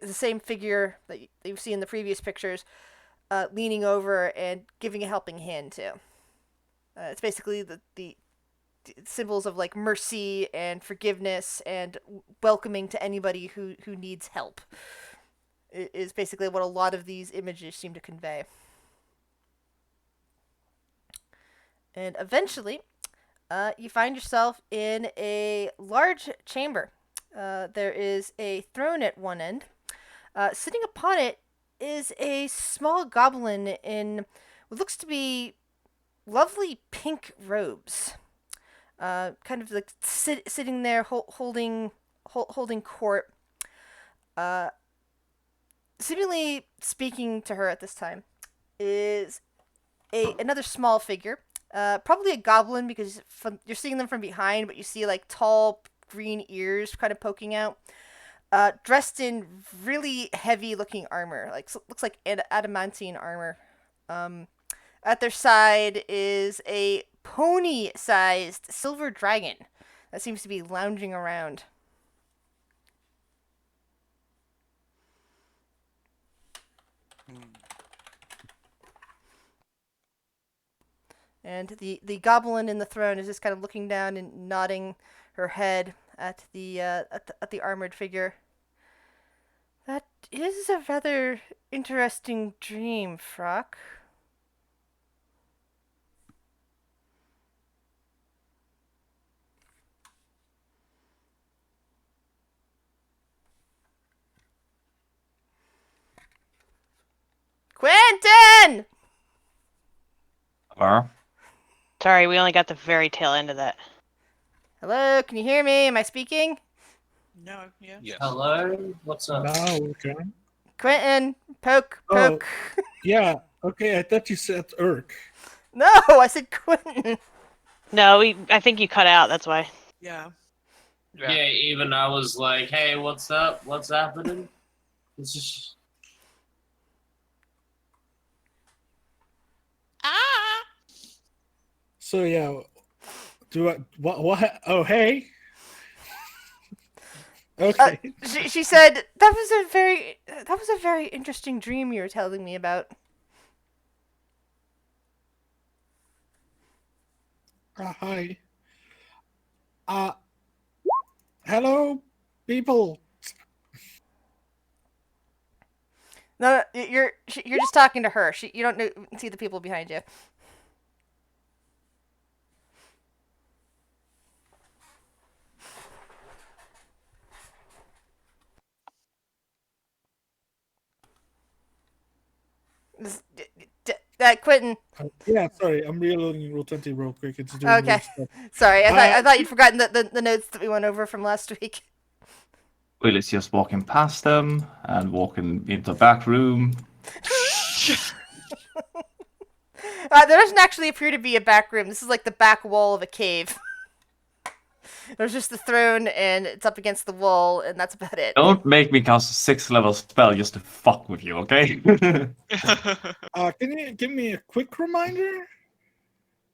same figure that you see in the previous pictures, leaning over and giving a helping hand to. It's basically the symbols of like mercy and forgiveness and welcoming to anybody who needs help. Is basically what a lot of these images seem to convey. And eventually, you find yourself in a large chamber. There is a throne at one end. Sitting upon it is a small goblin in what looks to be lovely pink robes. Kind of like sitting there holding court. Seemingly speaking to her at this time is another small figure. Probably a goblin because you're seeing them from behind, but you see like tall green ears kind of poking out. Dressed in really heavy-looking armor, looks like adamantine armor. At their side is a pony-sized silver dragon that seems to be lounging around. And the goblin in the throne is just kind of looking down and nodding her head at the armored figure. That is a rather interesting dream, Frock. Quentin! Hello? Sorry, we only got the very tail end of that. Hello, can you hear me? Am I speaking? No, yeah. Yes. Hello? What's up? Now we can. Quentin, poke. Oh. Yeah. Okay. I thought you said Urk. No, I said Quentin. No, I think you cut out. That's why. Yeah. Yeah, even I was like, hey, what's up? What's happening? It's just... Ah! So yeah, do I what? Oh hey. Okay. She said that was a very interesting dream you were telling me about. Hi. Hello, people. No, you're just talking to her. You don't see the people behind you. Quentin. Yeah, sorry, I'm reloading Roll20 real quick. It's doing Okay. weird stuff. Sorry, I thought you'd forgotten the notes that we went over from last week. Will is just walking past them and walking into the back room. There doesn't actually appear to be a back room. This is like the back wall of a cave. There's just the throne, and it's up against the wall, and that's about it. Don't make me cast a 6th level spell just to fuck with you, okay? Can you give me a quick reminder?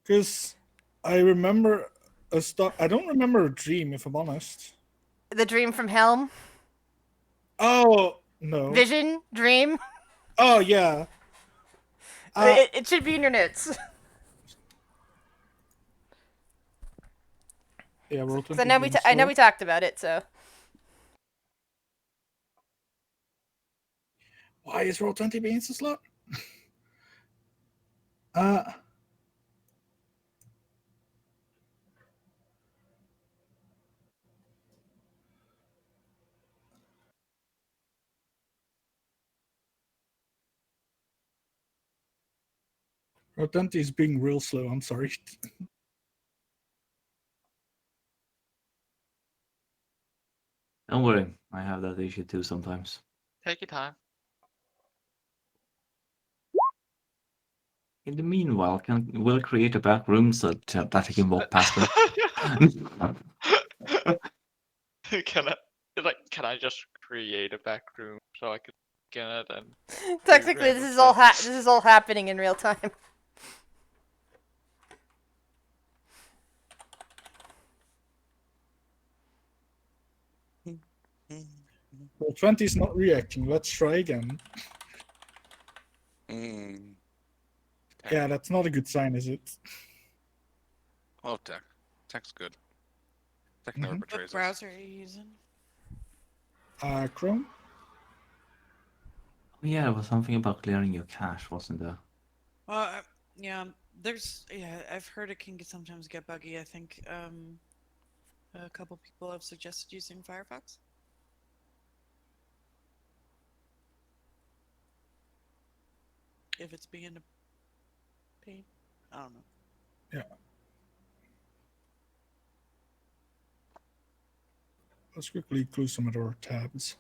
Because I remember I don't remember a dream, if I'm honest. The dream from Helm? Oh no. Vision? Dream? Oh yeah. It should be in your notes. Yeah, Roll20. I know we talked about it, so. Why is Roll20 being so slow? Rotenti is being real slow. I'm sorry. Don't worry, I have that issue too sometimes. Take your time. In the meanwhile, we'll create a back room so that I can walk past her. Can I just create a back room so I can get it and Technically, this random is all stuff. this is all happening in real time. Well, 20 is not reacting. Let's try again. Mm. Yeah, that's not a good sign, is it? Oh, tech. Tech's good. Tech never Mhm. What betrays us. browser are you using? Chrome? Yeah, there was something about clearing your cache, wasn't there? Well, yeah, I've heard it can sometimes get buggy. I think a couple people have suggested using Firefox. If it's being a pain, I don't know. Yeah. Let's quickly close some of our tabs.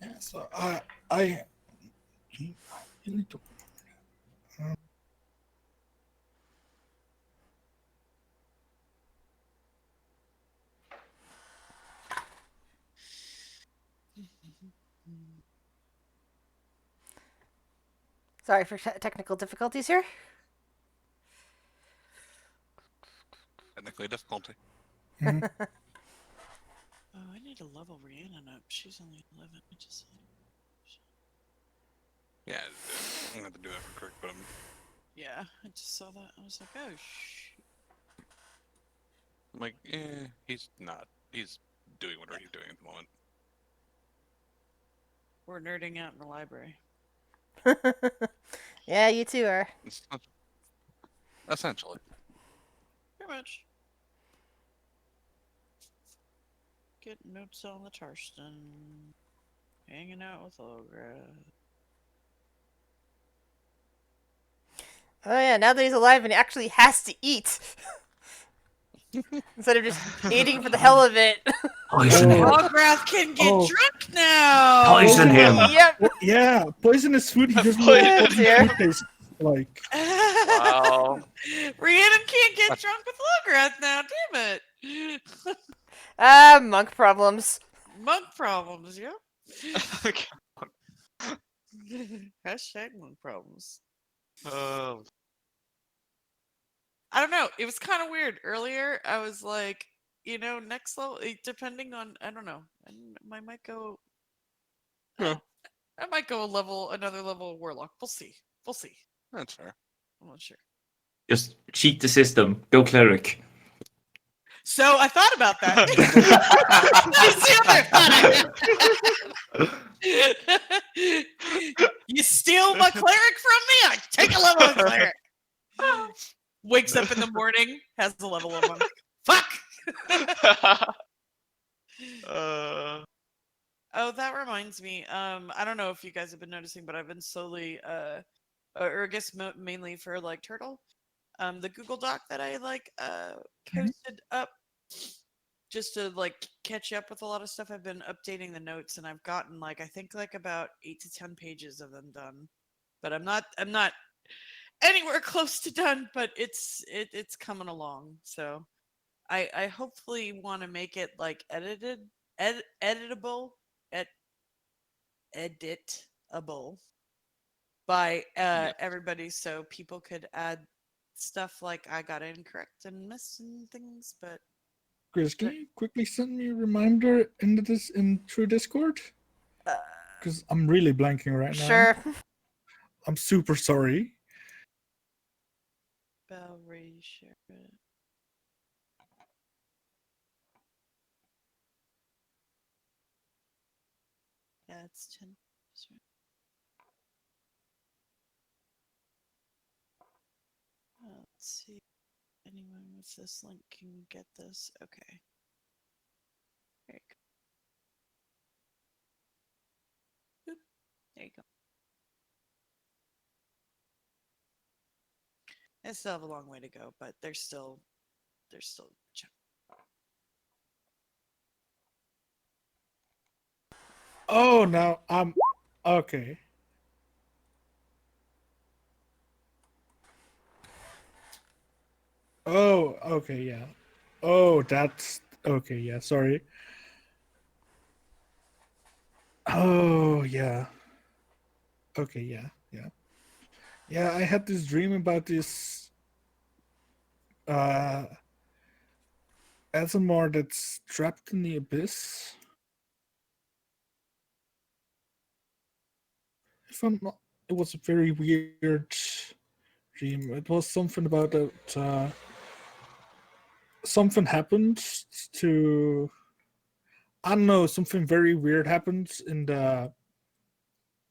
Yeah, so you need to. Sorry for technical difficulties here. Technically difficulty. Mhm. Oh, I need to level Rhiannon up. She's only 11. I just Yeah, I'm gonna have to do that for quick, but yeah, I just saw that. I was like, oh I'm like, he's not. He's doing whatever he's doing at the moment. we're nerding out in the library. Yeah, you two are. It's not, essentially. Pretty much. Getting notes on the Tarston. Hanging out with Olgra. Oh yeah, now that he's alive and he actually has to eat. Instead of just eating for the hell of it. Poison him! Olgrath can get Oh. drunk now! Poison him! Yep. Well, yeah, poisonous food. He doesn't know Poison. what Oh, dear. food tastes like. Wow. Rhiannon can't get drunk with Olgrath now, damn it! Monk problems. Monk problems, yeah. Okay. Hashtag monk problems. Oh, I don't know. It was kind of weird. Earlier, I was like, next level, depending on, I don't know. I might go. Yeah. I might go another level of warlock. We'll see. We'll see. That's fair. I'm not sure. Just cheat the system. Go cleric. So I thought about that. You steal my cleric from me? I take a level of cleric. Wakes up in the morning, has the level of monk. Fuck. Oh, that reminds me. I don't know if you guys have been noticing, but I've been slowly, or I guess mainly for like Turtle, the Google Doc that I posted up just to like catch up with a lot of stuff. I've been updating the notes, and I've gotten I think about 8 to 10 pages of them done. But I'm not anywhere close to done. But it's coming along. So I hopefully want to make it like editable, editable by everybody, so people could add stuff like I got incorrect and missing things. But Chris, can you quickly send me a reminder through Discord? Because I'm really blanking right now. Sure. I'm super sorry. Bell share it. Yeah, it's 10. Let's see. Anyone with this link can get this. Okay. There you go. Boop. There you go. I still have a long way to go, but there's still Oh, now I'm okay. Oh, okay, yeah. Oh, that's okay, yeah, sorry. Oh, yeah. Okay, yeah, yeah. Yeah, I had this dream about this uh Azamar that's trapped in the abyss. If I'm not, it was a very weird dream. It was something about that something happened to I don't know, something very weird happened in the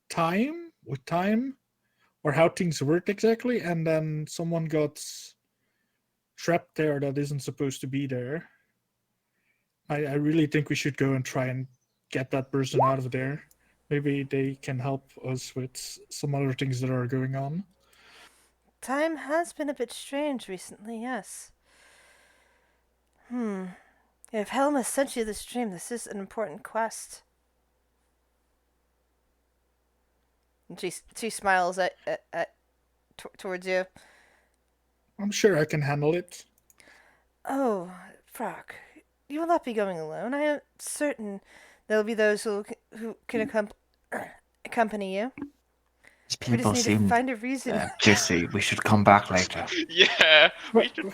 time or how things worked exactly, and then someone got trapped there that isn't supposed to be there. I really think we should go and try and get that person out of there. Maybe they can help us with some other things that are going on. Time has been a bit strange recently, yes. If Helma sent you this dream, this is an important quest. And she smiles towards you. I'm sure I can handle it. Oh, Frock, you will not be going alone. I am certain there will be those who can accompany you. These We just people need to seem find a reason. Jesse. We should come back later. Yeah, we should.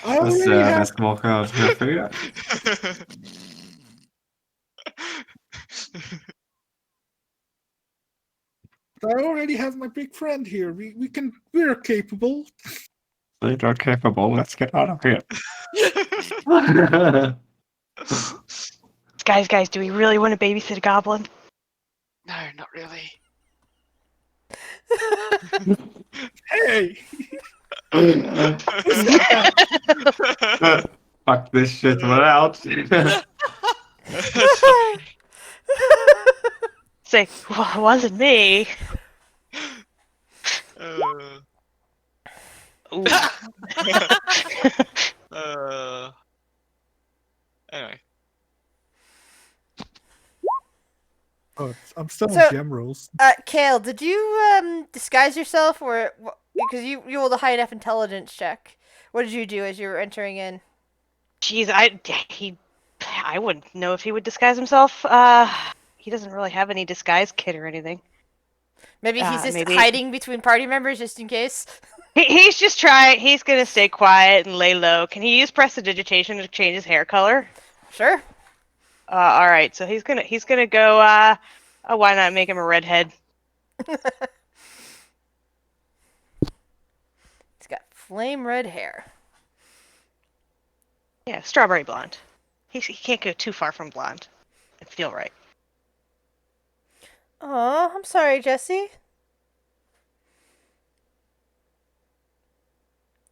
I already have. Let's walk out here for you. I already have my big friend here. We're capable. They are capable. Let's get out of here. Guys, do we really want to babysit a goblin? No, not really. Hey, Fuck this shit, we're out. Say, well, it wasn't me. Ooh. Anyway. oh, I'm still So- on gem rolls. Kale, did you disguise yourself, or because you rolled a high enough intelligence check? What did you do as you were entering in? Jeez, I wouldn't know if he would disguise himself. He doesn't really have any disguise kit or anything. Maybe he's just maybe- hiding between party members just in case. He's just trying. He's gonna stay quiet and lay low. Can he use prestidigitation to change his hair color? Sure. All right. So he's gonna go. Why not make him a redhead? He's got flame red hair. Yeah, strawberry blonde. He can't go too far from blonde. I feel right. Oh, I'm sorry, Jesse.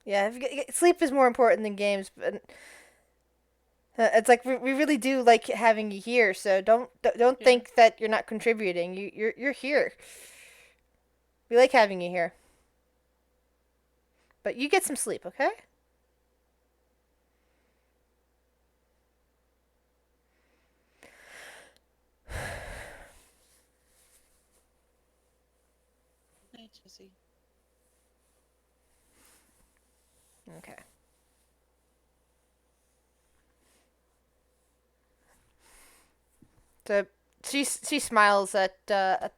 Yeah, sleep is more important than games, but it's like we really do like having you here. So don't think that you're not contributing. You're here. We like having you here. But you get some sleep, okay? Hi, Jesse. Okay. So she smiles at the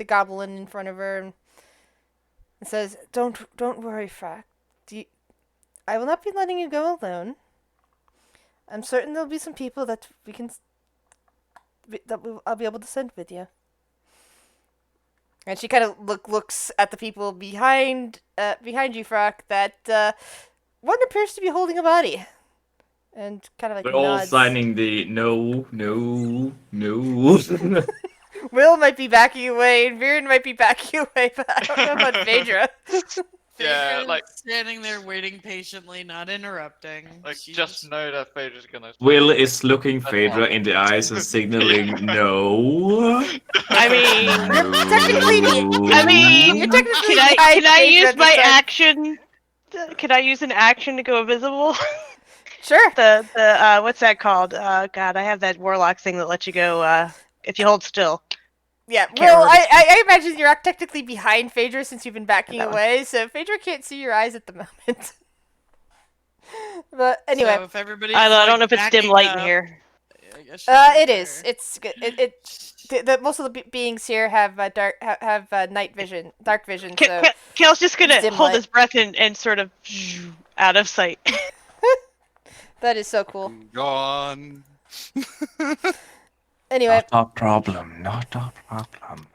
goblin in front of her and says, "Don't worry, Frack. I will not be letting you go alone. I'm certain there'll be some people that I'll be able to send with you." And she kind of looks at the people behind you, Frack. That one appears to be holding a body, and kind of like We're all nods. signing the no. Will might be backing away, and Viren might be backing away, but I don't know about Phaedra. Phaedra like- is standing there waiting patiently, not interrupting. Like, She just know that Phaedra's gonna. Will is looking That's Phaedra all. in the eyes and signaling no. I mean, You're technically can behind I Phaedra use at the my time. action? Can I use an action to go invisible? Sure. the what's that called? God, I have that warlock thing that lets you go if you hold still. Yeah. Can't Well, remember I imagine you're technically behind Phaedra since you've been backing That one. away, so Phaedra can't see your eyes at the moment. But anyway, So if everybody's I like don't know if it's dim backing light in up, here. I guess you're right it is. there. It's good. Most of the beings here have night vision, dark vision. So Kale's just gonna dim hold light. his breath and sort of out of sight. that is so cool. Gone. Anyway, Not a problem. Not a problem.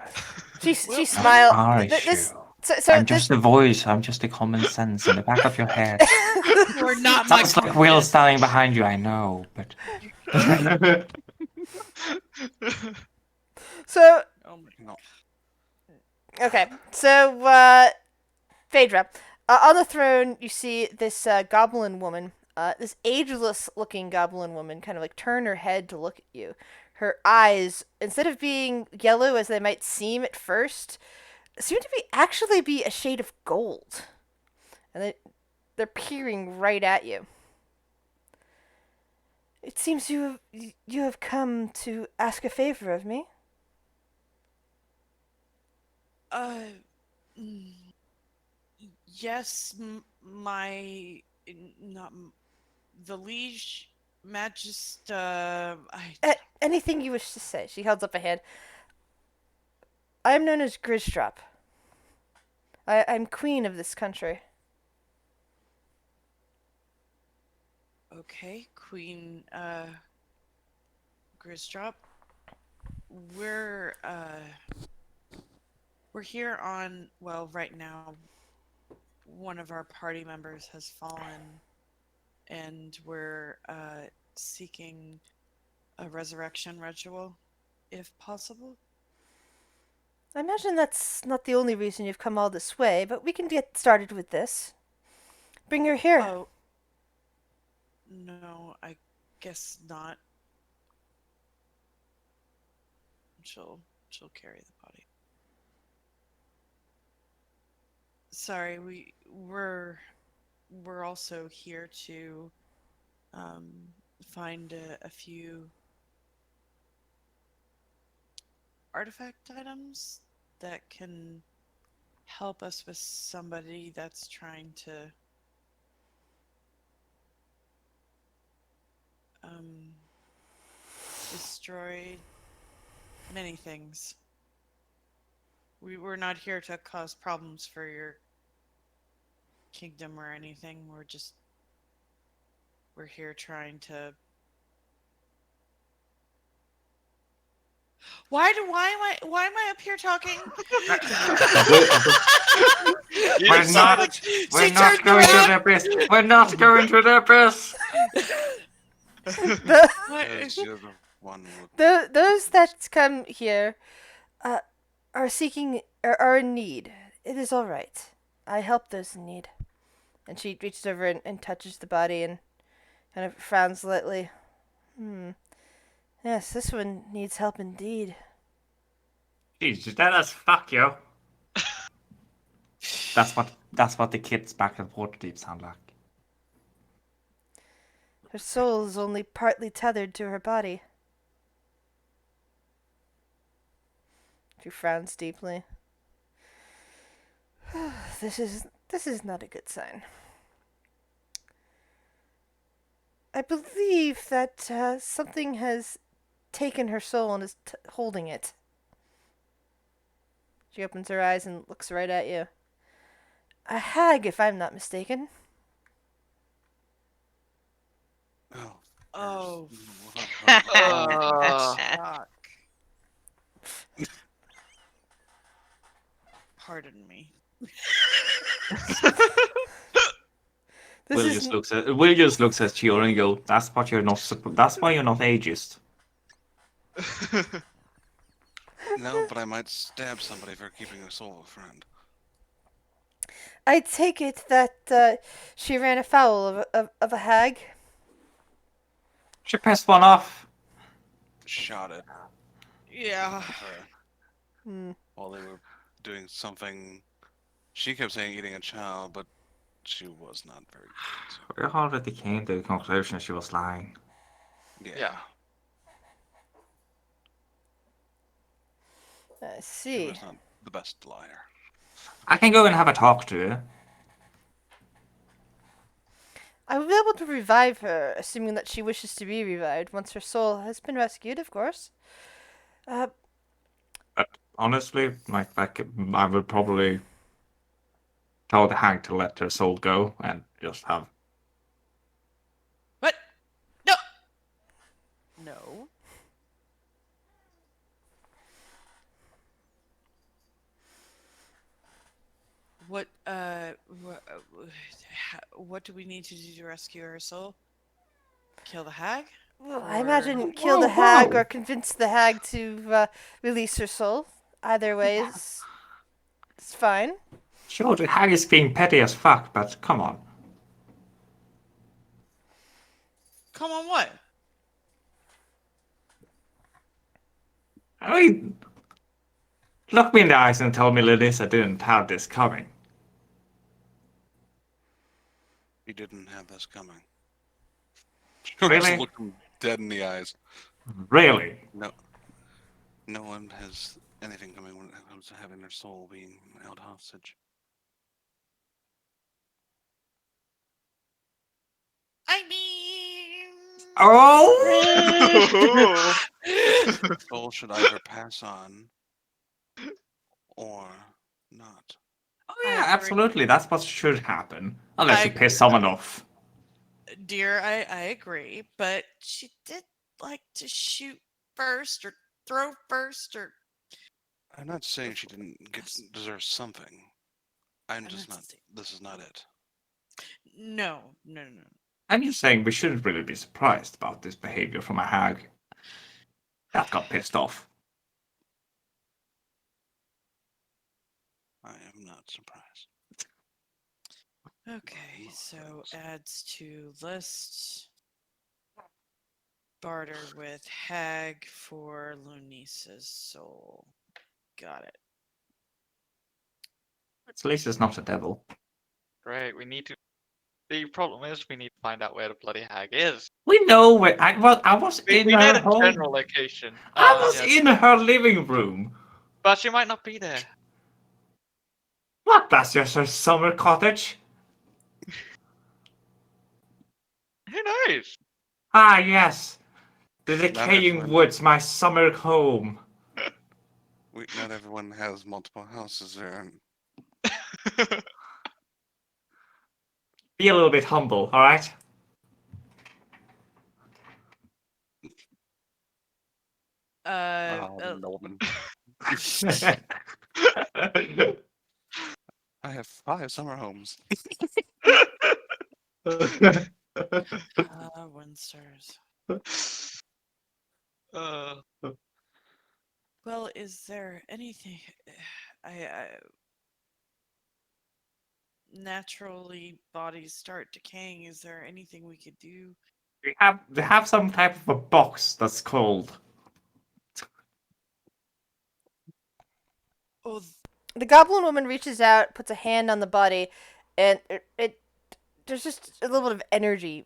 she Well, smiled. Our This issue. so I'm this just a voice. I'm just a common sense in the back of your head. You're not my Sounds like Will companion. standing behind you. I know, but so Oh my No. okay. So Phaedra, on the throne, you see this goblin woman. This ageless-looking goblin woman kind of like turn her head to look at you. Her eyes, instead of being yellow as they might seem at first, seem to actually be a shade of gold, and they're peering right at you. It seems you have come to ask a favor of me. Mm, yes, my not the liege magist. Anything you wish to say. She holds up a hand. I am known as Grizzdrap. I'm queen of this country. Okay, Queen Grizzdrap. We're here on, well, right now one of our party members has fallen and we're seeking a resurrection ritual if possible. I imagine that's not the only reason you've come all this way, but we can get started with this. Bring her here. Oh. No, I guess not. She'll carry the body. Sorry, we're also here to find a few artifact items that can help us with somebody that's trying to destroy many things. We're not here to cause problems for your kingdom or anything. We're here trying to. Why am I up here talking? we're not. We're not going to the abyss. We're not going to the abyss. Yes, you're the one with Those that come here are seeking are in need. It is all right. I help those in need. And she reaches over and touches the body and kind of frowns slightly. Yes, this one needs help indeed. Jeez, that as fuck you. That's what the kids back at Waterdeep sound like. Her soul is only partly tethered to her body. She frowns deeply. This is not a good sign. I believe that something has taken her soul and is holding it. She opens her eyes and looks right at you. A hag, if I'm not mistaken. Oh, Uh, fuck. Pardon me. This is Will just looks at you and go, "That's what you're not. That's why you're not ageist." No, but I might stab somebody for keeping a soul of a friend. I take it that she ran afoul of a hag. She pissed one off. Shot it Yeah. at her Hmm. while they were doing something. She kept saying eating a child, but she was not very good. We already came to the conclusion she was lying. Yeah. I She see. was not the best liar. I can go and have a talk to her. I will be able to revive her, assuming that she wishes to be revived once her soul has been rescued, of course. Uh, But honestly, I would probably tell the hag to let her soul go and just have. What? No. No. What? What do we need to do to rescue her soul? Kill the hag? well, I Or imagine kill the Oh, hag wow. or convince the hag to release her soul. Either way is it's fine. Sure, the hag is being petty as fuck, but come on. come on, what? I mean, look me in the eyes and tell me Larissa didn't have this coming. He didn't have this coming. She just Really? looked him dead in the eyes. Really? No, no one has anything coming when it comes to having their soul being held hostage. I mean. Oh! The soul should either pass on or not. Oh I yeah, agree. absolutely. That's what should happen. Unless I you piss someone off. Dear, I agree, but she did like to shoot first or throw first or I'm not saying she didn't deserve something. I'm I'm just not not. saying- This is not it. no. I'm just saying we shouldn't really be surprised about this behavior from a hag that got pissed off. I am not surprised. Okay, not so surprised. adds to list. Barter with hag for Lunisa's soul. Got it. At least it's not a devil. Great. We need to. The problem is we need to find out where the bloody hag is. We know where I was in We her know the home. general location. I was Yes. in her living room. But she might not be there. What? That's just her summer cottage. Who knows? Ah, yes. The Not decaying everyone. woods, my summer home. Not everyone has multiple houses there. Be a little bit humble, alright? Norman. I have 5 summer homes. Windstars. uh, Well, is there anything I naturally bodies start decaying? Is there anything we could do? they have some type of a box that's called. Oh, The goblin woman reaches out, puts a hand on the body, and it there's just a little bit of energy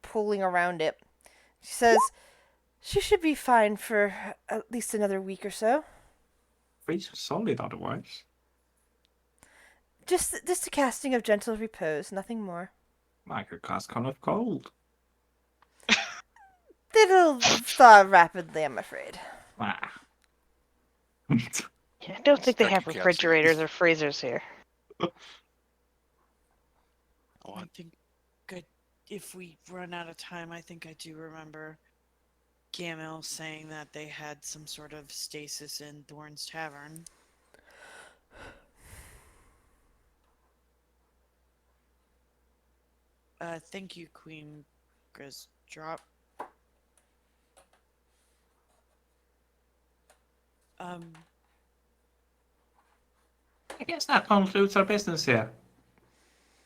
pulling around it. She says she should be fine for at least another week or so. Freeze solid otherwise. Just a casting of gentle repose, nothing more. I could cast kind of cold. It'll thaw rapidly, I'm afraid. Ah. Yeah, I don't think they have Cookie cats again. refrigerators or freezers here. I What? think if we run out of time, I think I do remember Gamil saying that they had some sort of stasis in Thorn's Tavern. Thank you, Queen Grisdrop. I guess that concludes our business here.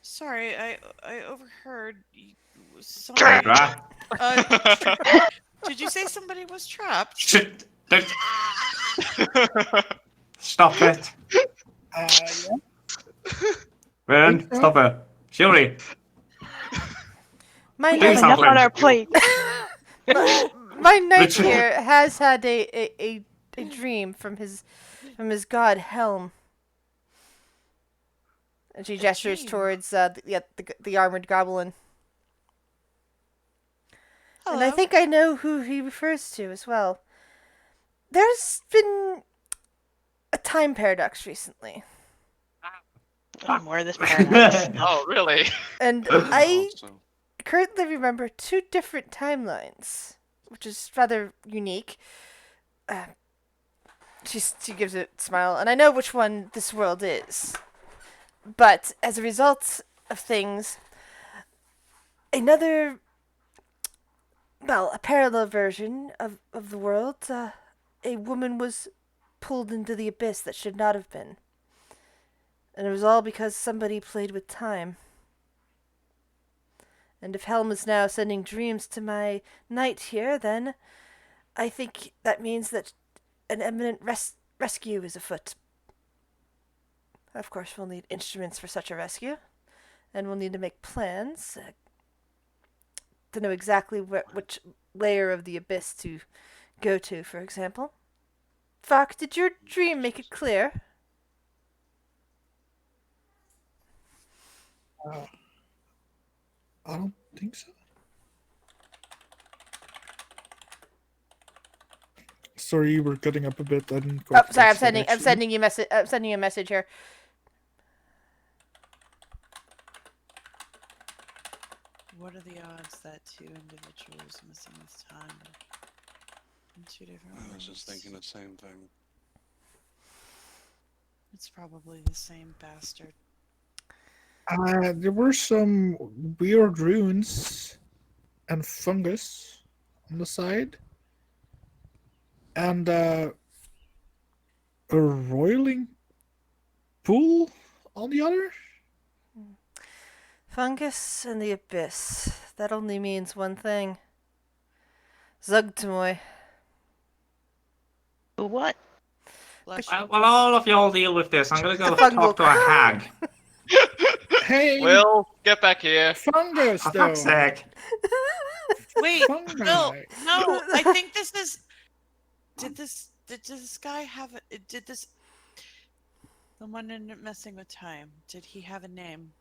Sorry, I overheard somebody. Dra. Did you say somebody was trapped? Shit. Stop it. Yeah. Ren, stop it. Shuri. My We Do have knight, enough on something. our plate. my knight Richard. here has had a dream from his god Helm. And she gestures dream? towards the armored goblin. And I Hello. think I know who he refers to as well. There's been a time paradox recently, More of this paradox. Oh, really? and Oh, I so currently remember two different timelines, which is rather unique. She gives a smile, and I know which one this world is. But as a result of things, another, well, a parallel version of the world, a woman was pulled into the abyss that should not have been. And it was all because somebody played with time. And if Helm is now sending dreams to my knight here, then I think that means that an imminent rescue is afoot. Of course, we'll need instruments for such a rescue, and we'll need to make plans to know exactly which layer of the abyss to go to, for example. Fox, did your dream make it clear? I don't think so. Sorry, you were cutting up a bit. I didn't quite Oh, sorry, catch that, I'm actually. sending you message. I'm sending you a message here. What are the odds that two individuals missing this time in two different I was ways? just thinking the same thing. It's probably the same bastard. There were some weird runes and fungus on the side, and a roiling pool on the other. Fungus and the abyss. That only means one thing. Zugtamoy. What? Flesh. Well, all of y'all deal with this. I'm gonna go The fungal talk to a hag. Hey, Will, get back here. fungus For though. fuck's sake. Wait, Fungi. Bill. No, I think this is. Did this guy have a? Did this? The one in messing with time. Did he have a name?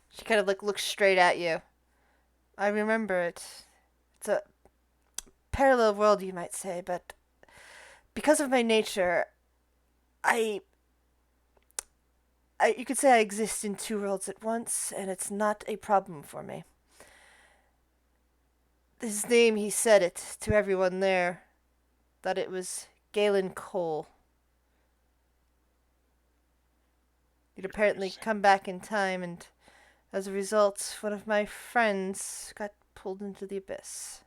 She kind of looks straight at you. I remember it. It's a parallel world, you might say, but because of my nature, you could say I exist in two worlds at once, and it's not a problem for me. His name, he said it to everyone there, that it was Galen Cole. He'd apparently come back in time, and as a result, one of my friends got pulled into the abyss.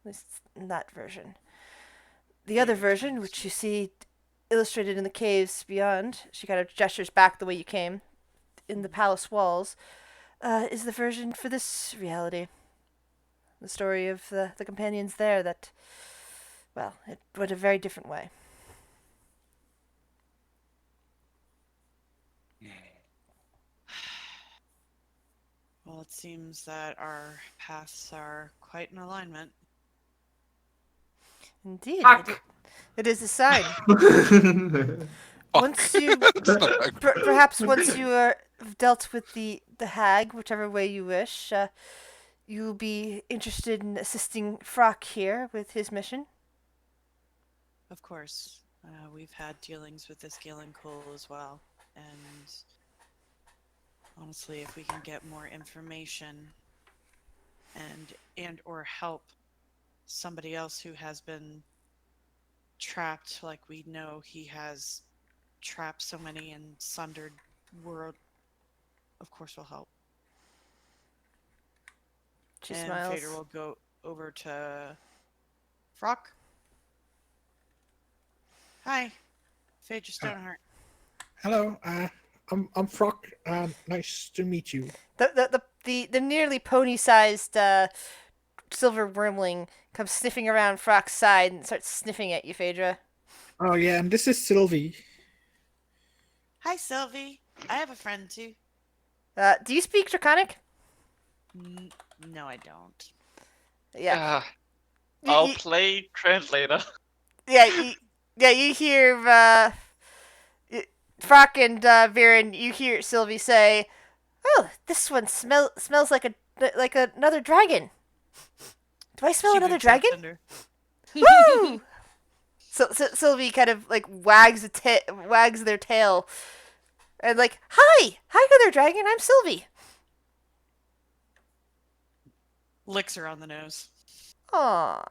At least in that version. The other version, which you see illustrated in the caves beyond, she kind of gestures back the way you came, in the palace walls, is the version for this reality. The story of the companions there that, well, it went a very different way. Well, it seems that our paths are quite in alignment. Indeed, Fuck. it is a sign. Fuck. Once you, That's not perhaps once you are dealt with the hag, whichever way you wish, you'll be interested in assisting Frock here with his mission. Of course, we've had dealings with this Galen Cole as well, and honestly, if we can get more information and or help somebody else who has been trapped, like we know he has trapped so many in sundered world, of course we'll help. She and smiles. Fader will go over to Frock. Hi, Phaedra Stoneheart. Hello. I'm Frock. Nice to meet you. The nearly pony-sized silver wormling comes sniffing around Frock's side and starts sniffing at you, Phaedra. Oh yeah, and this is Sylvie. Hi, Sylvie. I have a friend too. Do you speak Draconic? No, I don't. Yeah. I'll play translator. Yeah, you hear Frock and Viren. You hear Sylvie say, "Oh, this one smells like another dragon. Do I smell She another boots out dragon?" Cinder. Woo! So Sylvie kind of like wags their tail, and like, "Hi, other dragon. I'm Sylvie." Licks her on the nose. Aww.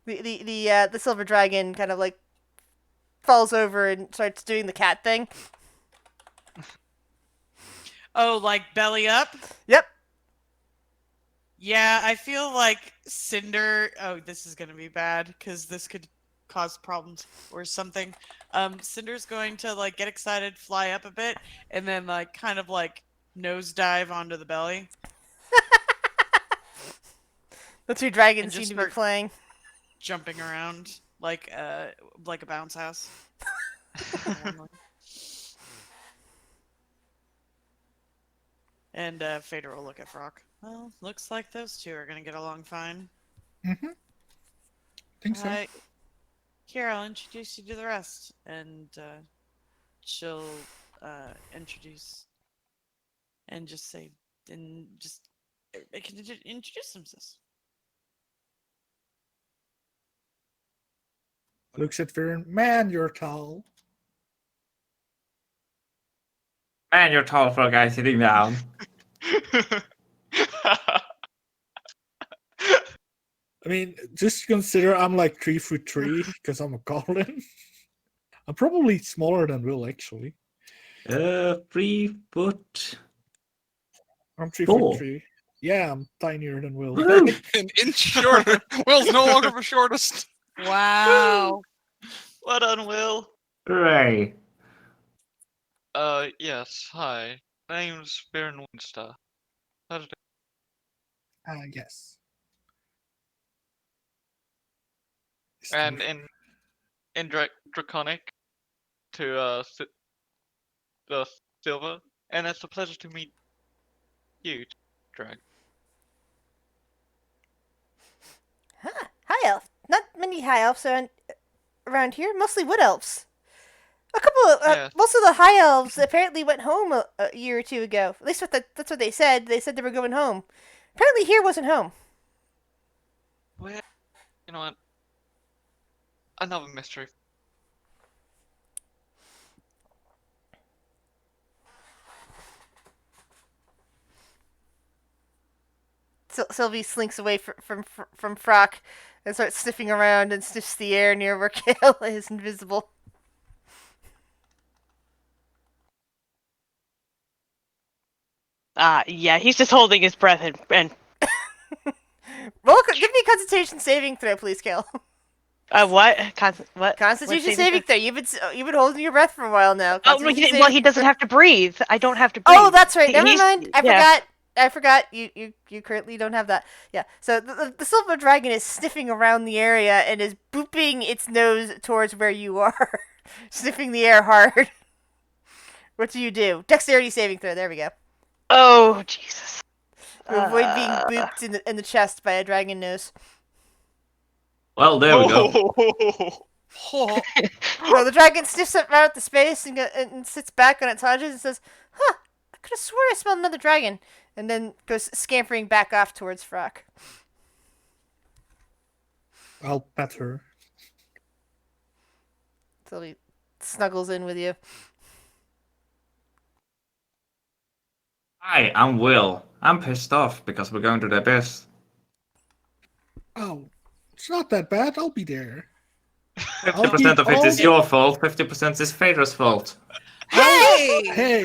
The silver dragon kind of like falls over and starts doing the cat thing. Oh, like belly up? Yep. Yeah, I feel like Cinder. Oh, this is gonna be bad because this could cause problems or something. Cinder's going to like get excited, fly up a bit, and then like kind of like nosedive onto the belly. The two dragons And seem just to be start- playing. Jumping around like a bounce house. And Fader will look at Frock. Well, looks like those two are gonna get along fine. Mm-hmm. Think so. Here, I'll introduce you to the rest, and she'll introduce and just say, and just everybody can introduce themselves. Looks at Viren. Man, you're tall. Man, you're tall for a guy sitting down. I mean, just consider I'm like 3'3" because I'm a goblin. I'm probably smaller than Will actually. 3 foot. I'm 3 Four. foot 3. Yeah, I'm tinier than Will. Woo! An inch shorter. Will's no longer the shortest. Wow. Well done, Will. Hooray. Yes, hi. My name's Baron Windstar. How did Yes. And in Draconic to the Silver, and it's a pleasure to meet you, Drag. Huh. High elf. Not many high elves around here. Mostly wood elves. A couple of Yeah. most of the high elves apparently went home a year or two ago. At least that's what they said. They said they were going home. Apparently, here wasn't home. Well, you know what? Another mystery. Sylvie slinks away from Frock and starts sniffing around and sniffs the air near where Kale is invisible. Yeah, he's just holding his breath and Give me a Constitution saving throw, please, Kale. what? What? Constitution What saving throw. You've been holding your breath for a while now. Oh, well, he doesn't have to breathe. I don't have to breathe. Oh, that's right. Never He's- mind. yeah. I forgot. You currently don't have that. Yeah. So the silver dragon is sniffing around the area and is booping its nose towards where you are, sniffing the air hard. What do you do? Dexterity saving throw. There we go. Oh, Jesus. To avoid being booped in the chest by a dragon nose. Well, there we go. No, the dragon sniffs up out the space and sits back on its haunches and says, "Huh, I could have sworn I smelled another dragon," and then goes scampering back off towards Frock. I'll pet her. So he snuggles in with you. Hi, I'm Will. I'm pissed off because we're going to the abyss. Oh, it's not that bad. I'll be there. 50% of it is your fault, 50% is Phaedra's fault. Hey! Hey,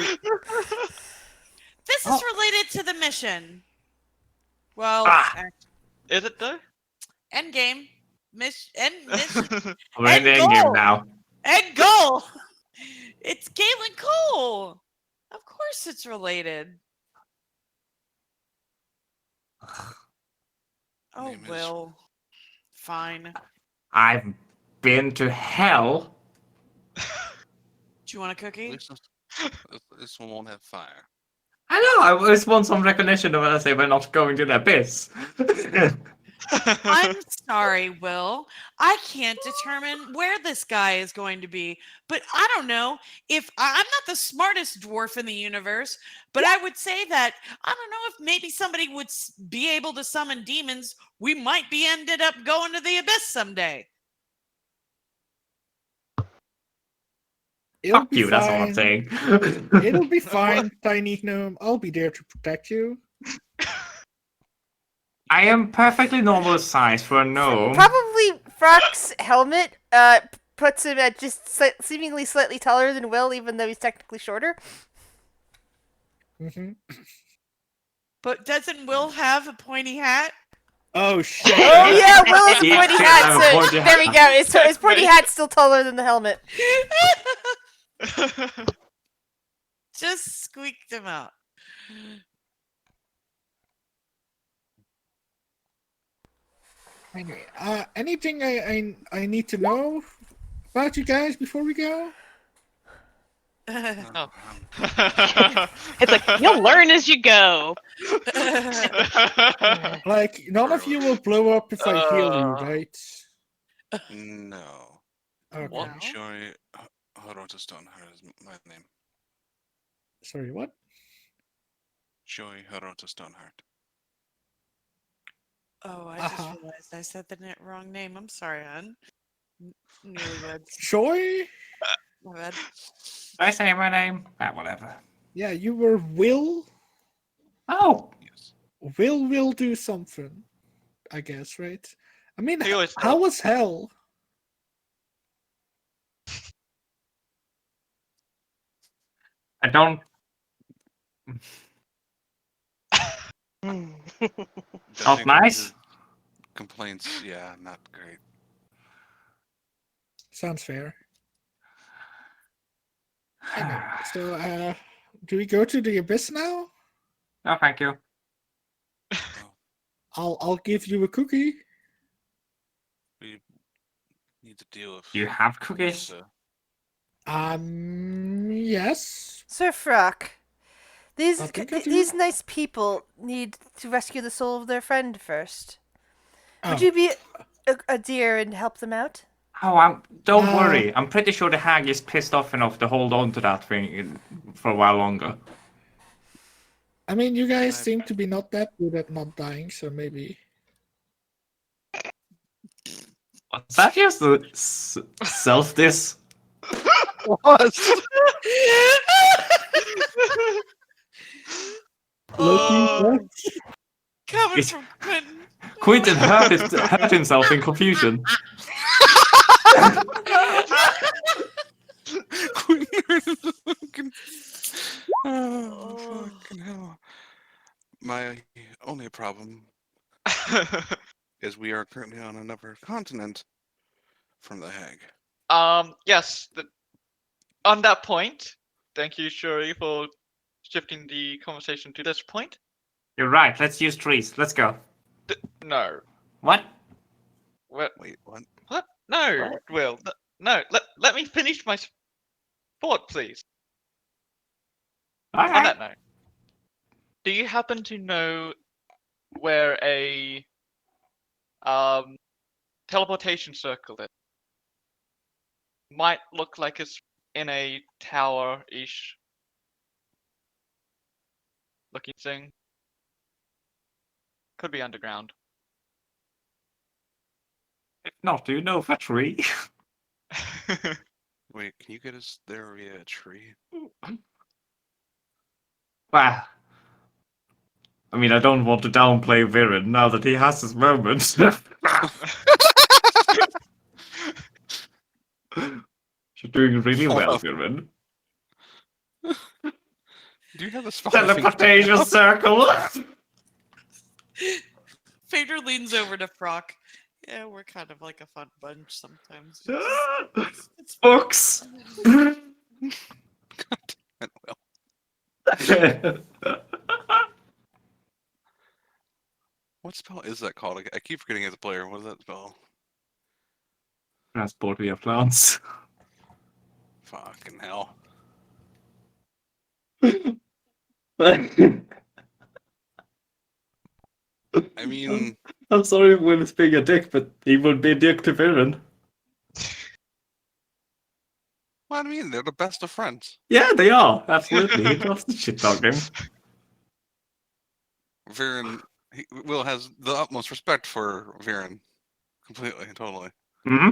This is related to the mission. Well, Is it though? end game. Mission. We're in the And end game goal. now. End goal! It's Galen Cole. Of course it's related. Oh, Name is- Will. Fine. I've been to hell. Do you want a At cookie? least this one won't have fire. I know, I just want some recognition of when I say we're not going to the abyss. I'm sorry, Will. I can't determine where this guy is going to be. But I don't know if I'm not the smartest dwarf in the universe, but I would say that I don't know if maybe somebody would be able to summon demons. We might be ended up going to the abyss someday. It'll Fuck be you, that's all I'm fine. saying. It'll be fine, tiny gnome. I'll be there to protect you. I am perfectly normal size for a gnome. Probably Frock's helmet puts him at just seemingly slightly taller than Will, even though he's technically shorter. Hmm. But doesn't Will have a pointy hat? Oh shit! Oh yeah, Will has a Yeah, pointy I hat. have a So pointy there we hat. go. His pointy hat's still taller than the helmet. Just squeaked him out. Anyway, anything I need to know about you guys before we go? Oh. It's like you'll learn as you go. Like, none of you will blow up if I heal you, right? No. Okay. No. Shori Horota Stoneheart is my name. Sorry, what? Shori Horota Stoneheart. Oh, I just Uh-huh. realized I said the wrong name. I'm sorry, hon. Newlyweds. Joy? My bad. Did I say my name? Ah, whatever. Yeah, you were Will? Oh, Yes. Will do something, I guess, right? I mean, He always how does. was hell? I don't. Judging from nice? his complaints, yeah, not great. Sounds fair. Anyway, so, do we go to the abyss now? No, thank you. I'll give you a cookie. We need to deal with. You have cookies? Yes. Sir Frock, I think I do. these nice people need to rescue the soul of their friend first. Would Oh, you be a dear and help them out? Oh, don't Uh, worry. I'm pretty sure the hag is pissed off enough to hold on to that thing for a while longer. I mean, you guys I- seem to be not that good at not dying, so maybe. Was that just a self-diss? Was. Oh, Loki, coming It's- from Quentin. Quentin hurt himself in confusion. Oh, fucking hell. My only problem is we are currently on another continent from the hag. Yes. On that point, thank you, Shuri, for shifting the conversation to this point. You're right. Let's use trees. Let's go. No. What? What? Wait, what? What? No, Will. No. Let me finish my thought, please. All On right. that note, do you happen to know where a teleportation circle is? Might look like it's in a tower-ish looking thing. Could be underground. If not, do you know of a tree? Wait, can you get us there via a tree? Well, I mean, I don't want to downplay Viren now that he has his moments. You're doing really well, Viren. Do you have a spot? Teleportation circle. Fader leans over to Frock. Yeah, we're kind of like a fun bunch sometimes. It's Books. God damn it, Will. What spell is that called? I keep forgetting as a player. What is that spell? Transport via plants. Fucking hell. I mean, I'm sorry if Will is being a dick, but he would be a dick to Viren. what I mean, they're the best of friends. Yeah, they are. Absolutely. He loves the shit talking. Viren, Will has the utmost respect for Viren. Completely, totally. Hmm.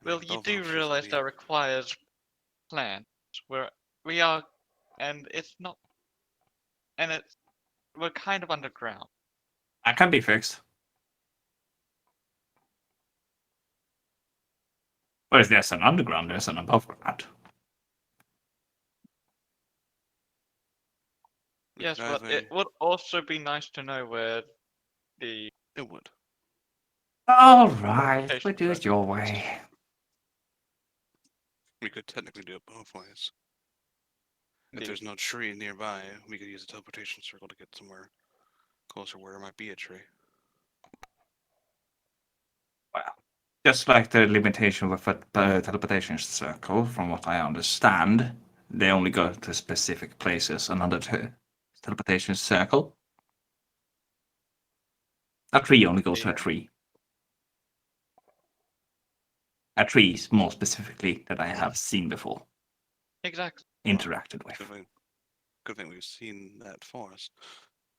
Well, you Both do options realize would be- that requires plans where we are, and it's not, and it's we're kind of underground. That can be fixed. Whereas there's an underground, there's an above ground. Yes, I but think it would also be nice to know where the it would. All right, Teleportation we'll do it circle your is. way. We could technically do it both ways. If Indeed. there's no tree nearby, we could use a teleportation circle to get somewhere closer where there might be a tree. Well, just like the limitation with a teleportation circle, from what I understand, they only go to specific places. Another teleportation circle. A tree only goes to a Yeah. tree. A tree, more specifically, that I have seen before, Exactly. interacted with. Good thing we've seen that forest.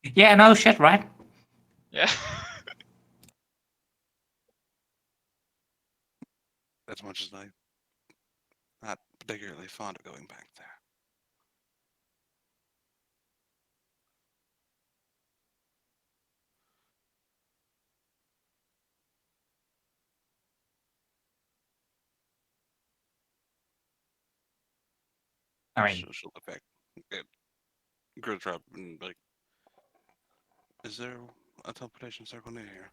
Yeah, no shit, right? Yeah. As much as I'm not particularly fond of going back there. I mean, She'll look back at Gridrop and like, is there a teleportation circle near here?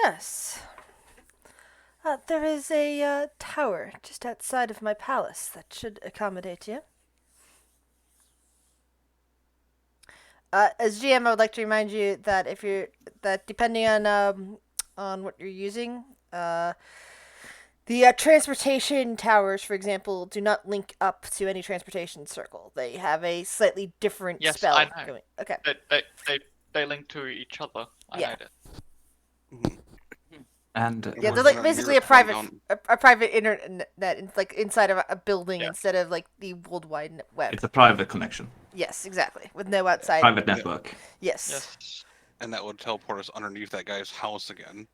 Yes. There is a tower just outside of my palace that should accommodate you. As GM, I would like to remind you that depending on what you're using, the transportation towers, for example, do not link up to any transportation circle. They have a slightly different Yes, spell I know. going. Okay. They link to each other. I Yeah. know that. Mhm. and Yeah, Or they're is it like not basically a nearest one private down- a private internet like inside of a building Yeah. instead of like the worldwide web. it's a private connection, Yes, exactly. With no outside. private network. Yes. Yes. and that would teleport us underneath that guy's house again.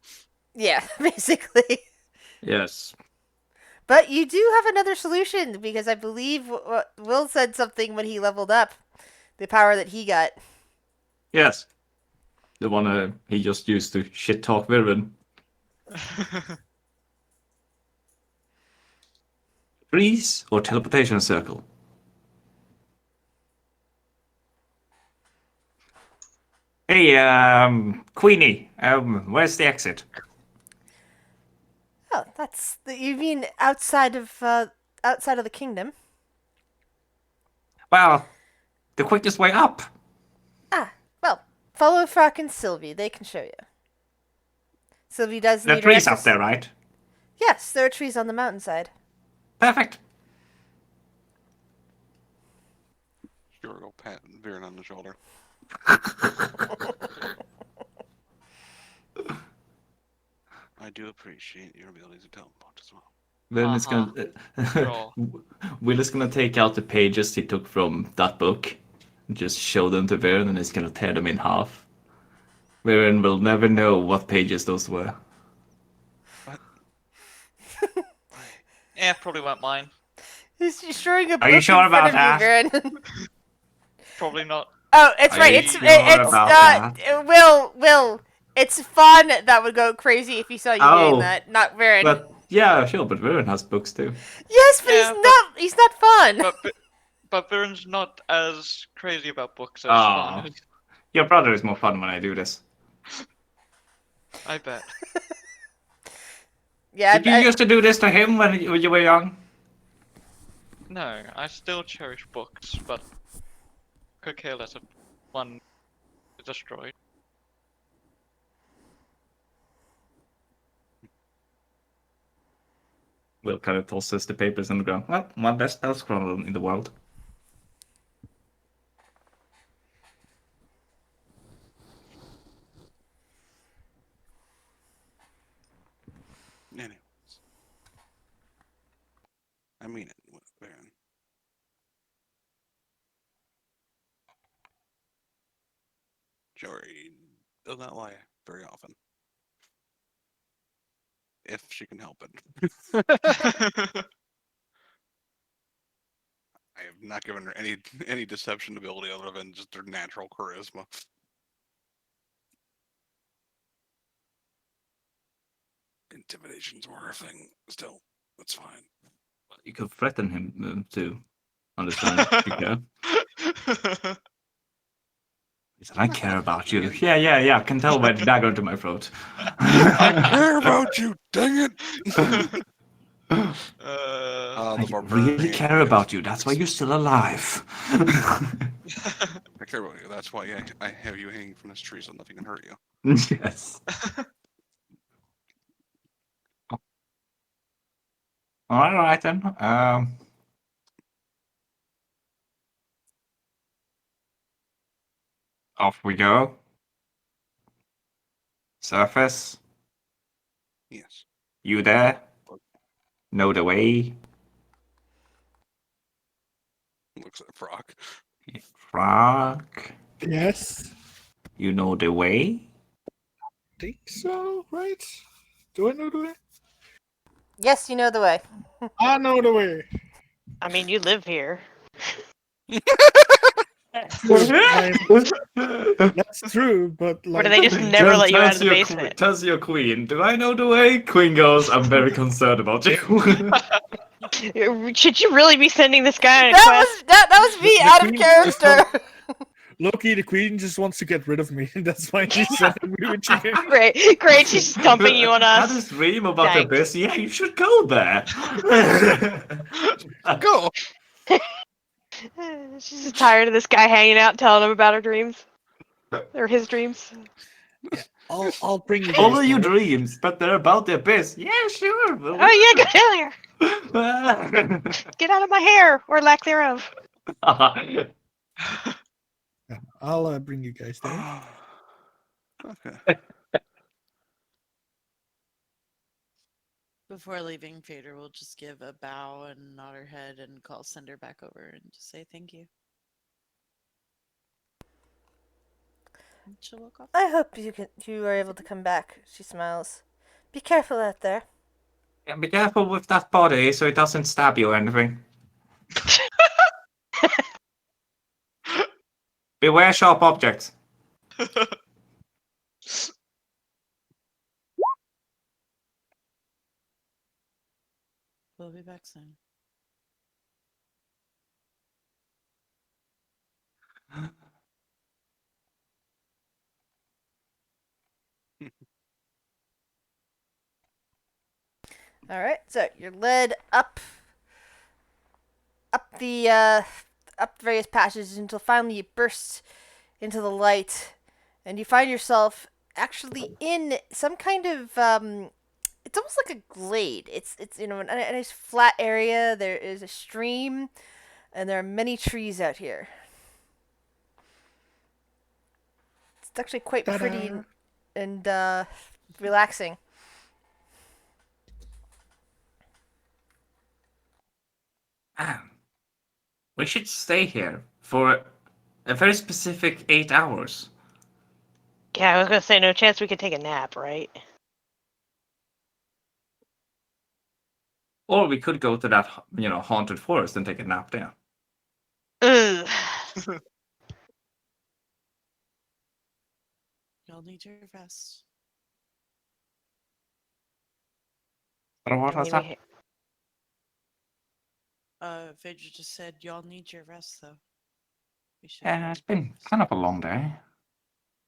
Yeah, basically. Yes. But you do have another solution because I believe Will said something when he leveled up the power that he got. Yes. The one he just used to shit talk Viren. Trees or teleportation circle? Hey, Queenie, where's the exit? Oh, you mean outside of the kingdom? Well, the quickest way up. Ah, well, follow Frock and Sylvie. They can show you. Sylvie does The need trees access. up there, right? Yes, there are trees on the mountainside. Perfect. Sure, go pat Viren on the shoulder. I do appreciate your ability to teleport as well. Then it's gonna. Sure. Will is gonna take out the pages he took from that book, and just show them to Viren, and he's gonna tear them in half. Viren will never know what pages those were. Yeah, probably won't mind. He's showing a Are book you in sure front about of you, that? Varen. Probably not. Oh, it's Are right. you It's sure it's about Will. It's fun that would go crazy if he saw you doing Oh, that. Not Varen. But yeah, sure, but Viren has books too. Yes, but Yeah, he's not fun. But Viren's not as crazy about books as Aw. fun. Your brother is more fun when I do this. I bet. Yeah, Did you used to do this to him when you were young? No, I still cherish books, but could care less if one is destroyed. Will kind of tosses the papers on the ground. Well, one best spell scroll in the world. Anyways, I mean it, Baron. Jory does not lie very often, if she can help it. I have not given her any deception ability other than just her natural charisma. Intimidation's more her thing. Still, that's fine. You could threaten him too. Understand? Yeah. He said, I care about you. Yeah. I can tell by the dagger into my throat. I care about you, dang it! uh, I The really care barbarian about is- you. That's why you're still alive. I care about you. That's why I have you hanging from this tree so nothing can hurt you. Yes. All right then. Off we go. Surface, Yes. you there? Know the way? Looks like Frock. Frog, Yes. you know the way? Think so, right? Do I know the way? yes, you know the way. I know the way. I mean, you live here. That's true, but Or do like, they just never Then let you out of tells the your basement? tells your queen, do I know the way? Queen goes, I'm very concerned about you. Should you really be sending this guy on a That quest? was that was me The out of queen just character. Loki, the queen just wants to get rid of me. That's why she's sending me with you. Great. She's just dumping you on Had us. this dream about Thanks. Abyss. Yeah, you should go there. Go! She's just tired of this guy hanging out, telling him about her dreams. Or his dreams. I'll bring you All guys of your there. dreams, but they're about the Abyss. Yeah, sure. Oh yeah, get out of here! Get out of my hair, or lack thereof. Yeah, I'll bring you guys there. Okay. Before leaving, Fader will just give a bow and nod her head and call Cinder back over and just say thank you. And she'll walk off. I hope you are able to come back. She smiles. Be careful out there. Yeah, be careful with that body so it doesn't stab you or anything. Beware sharp objects. We'll be back soon. All right, so you're led up the up various passages until finally you burst into the light, and you find yourself actually in some kind of it's almost like a glade. It's a nice flat area. There is a stream, and there are many trees out here. It's actually quite pretty Ta-da. and relaxing. Man, we should stay here for a very specific 8 hours. Yeah, I was gonna say, no chance we could take a nap, right? Or we could go to that, haunted forest and take a nap there. Ugh. Y'all need your rest. But what I was mean, that? Phaedra just said y'all need your rest though. We should Yeah, it's been kind of a long day.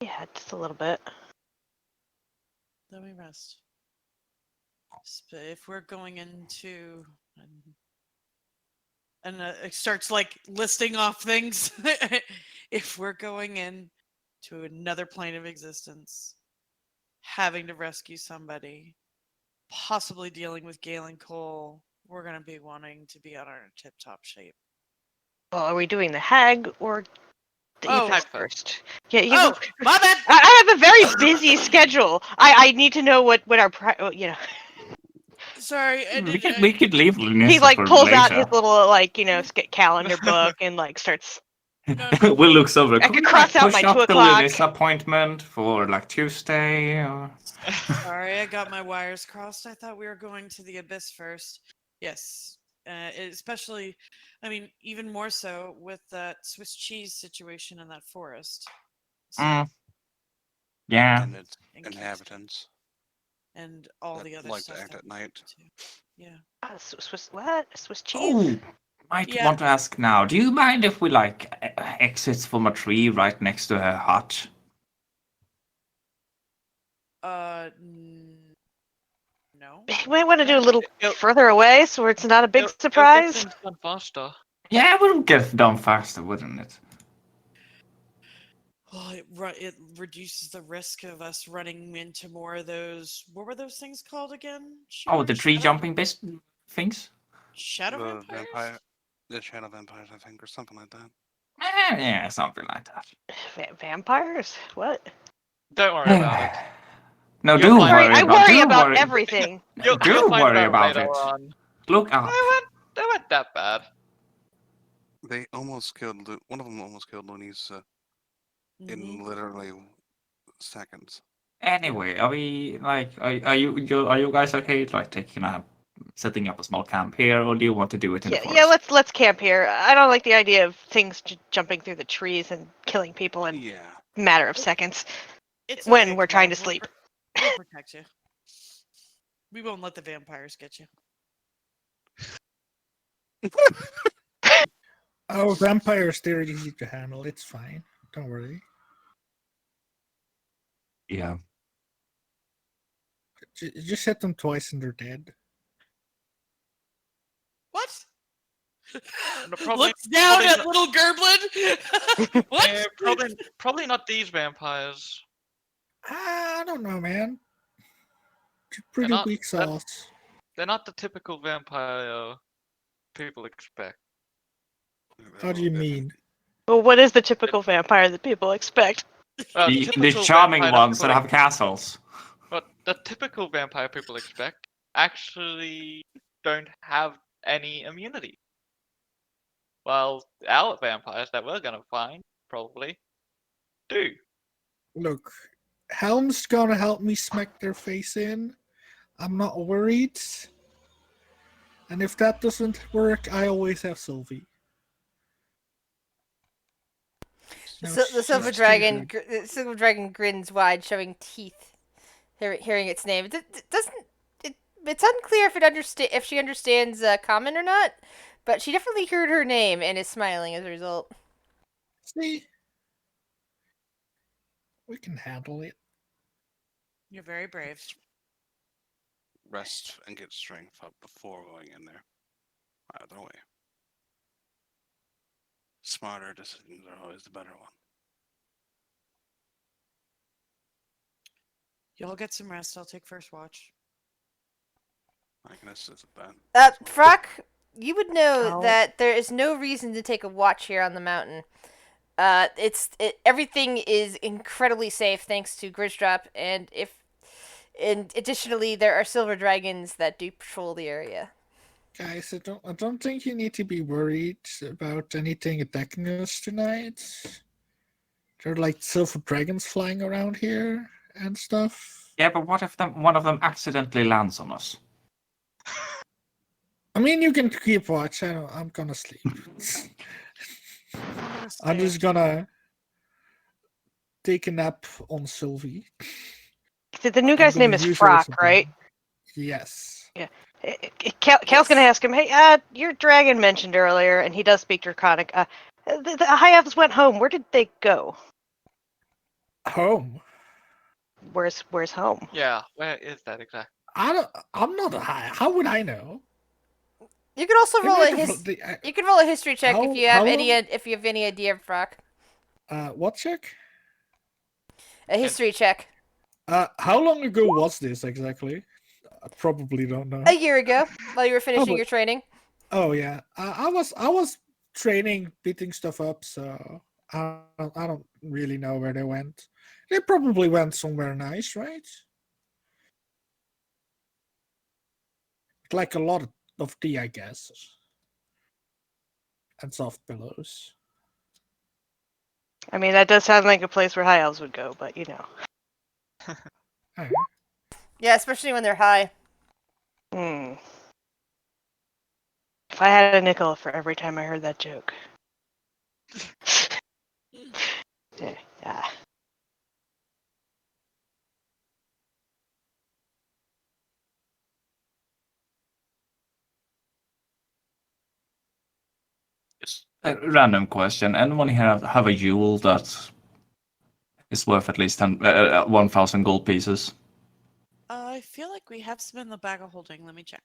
yeah, just a little bit. Let me rest. if we're going into and it starts like listing off things. If we're going in to another plane of existence, having to rescue somebody, possibly dealing with Galen Cole, we're gonna be wanting to be on our tip-top shape. Well, are we doing the hag or the Oh. Aethys Hag first? Yeah, Oh, my bad. I have a very busy schedule. I need to know what our Sorry, I We did. could leave he Lunessa like for pulls out his later. little calendar book and like starts. No. We'll look over. I Can could we cross like out push my up 2 the o'clock. Lunessa appointment for like Tuesday? Or... Sorry, I got my wires crossed. I thought we were going to the abyss first. Yes, especially, I mean, even more so with that Swiss cheese situation in that forest. So, Yeah. And its in case- inhabitants and all that the other like stuff to act that at we night. do too. Yeah. Swiss what? Swiss cheese? Oh, might Yeah. want to ask now. Do you mind if we like exits from a tree right next to her hut? No. You might want to do a No, little it'll- further away so it's not a big It'll get surprise. things done faster. Yeah, it would get done faster, wouldn't it? Well, it reduces the risk of us running into more of those. What were those things called again? Oh, the tree Shadow- jumping things? Shadow The vampires. the shadow vampires, I think, or something like that. Yeah, something like that. Vampires? What? Don't worry about it. No, You'll do find worry out. I about. worry Do about worry. everything. You'll Do find worry out about later it. on. Look up. They weren't that bad. They almost killed one of them. Almost killed Lunisa Mhm. in literally seconds. Anyway, are we like? Are you guys okay? Like setting up a small camp here, or do you want to do it in the forest? Yeah, let's camp here. I don't like the idea of things jumping through the trees and killing people in Yeah. a matter of seconds It's when okay, we're Cole. trying to sleep. We'll protect you. We won't let the vampires get you. Oh, vampires, they're easy to handle. It's fine. Don't worry. Yeah. Just hit them twice and they're dead. What? No, probably- Looks down probably at not- little Gerblin. What? Probably not these vampires. I don't know, man. Pretty not- weak that- sauce. They're not the typical vampire people expect. How do you mean? Well, what is the typical vampire that people expect? The typical charming vampire ones that people have castles. But the typical vampire people expect actually don't have any immunity. While our vampires that we're gonna find probably do. Look, Helm's gonna help me smack their face in. I'm not worried. And if that doesn't work, I always have Sylvie. No, The silver she's dragon, too the silver dragon grins wide, showing teeth. Hearing its name, it's unclear if she understands common or not, but she definitely heard her name and is smiling as a result. See, we can handle it. You're very brave. Rest and get strength up before going in there. Either way. Smarter decisions are always the better one. Y'all get some rest. I'll take first watch. I can assist with that. Frock, you would know Ow. that there is no reason to take a watch here on the mountain. Everything is incredibly safe thanks to Grisdrop, and additionally there are silver dragons that do patrol the area. Guys, I don't think you need to be worried about anything attacking us tonight. There are like silver dragons flying around here and stuff. Yeah, but what if one of them accidentally lands on us? I mean, you can keep watch. I'm gonna sleep. I'm just gonna take a nap on Sylvie. The new I'm guy's gonna name is use her as Frock, a right? bone. Yes. Cal's gonna ask him, hey, your dragon mentioned earlier, and he does speak Draconic. The High Elves went home. Where did they go? Home. Where's home? Yeah, where is that exactly? I'm not high. How would I know? You could also They roll might a have- they- You could roll a history check if How- you have how any long- if you have any idea, Brock. What check? A history check. How long ago was this exactly? I probably don't know. A year ago, while you were finishing but- your training. Oh yeah, I was training, beating stuff up, so I don't really know where they went. They probably went somewhere nice, right? Like a lot of tea, I guess, and soft pillows. I mean, that does sound like a place where high elves would go, but you know. Eh. Yeah, especially when they're high. Hmm. If I had a nickel for every time I heard that joke. Yeah. Just a random question. Anyone here have a jewel that is worth at least 1,000 gold pieces? I feel like we have some in the bag of holding. Let me check.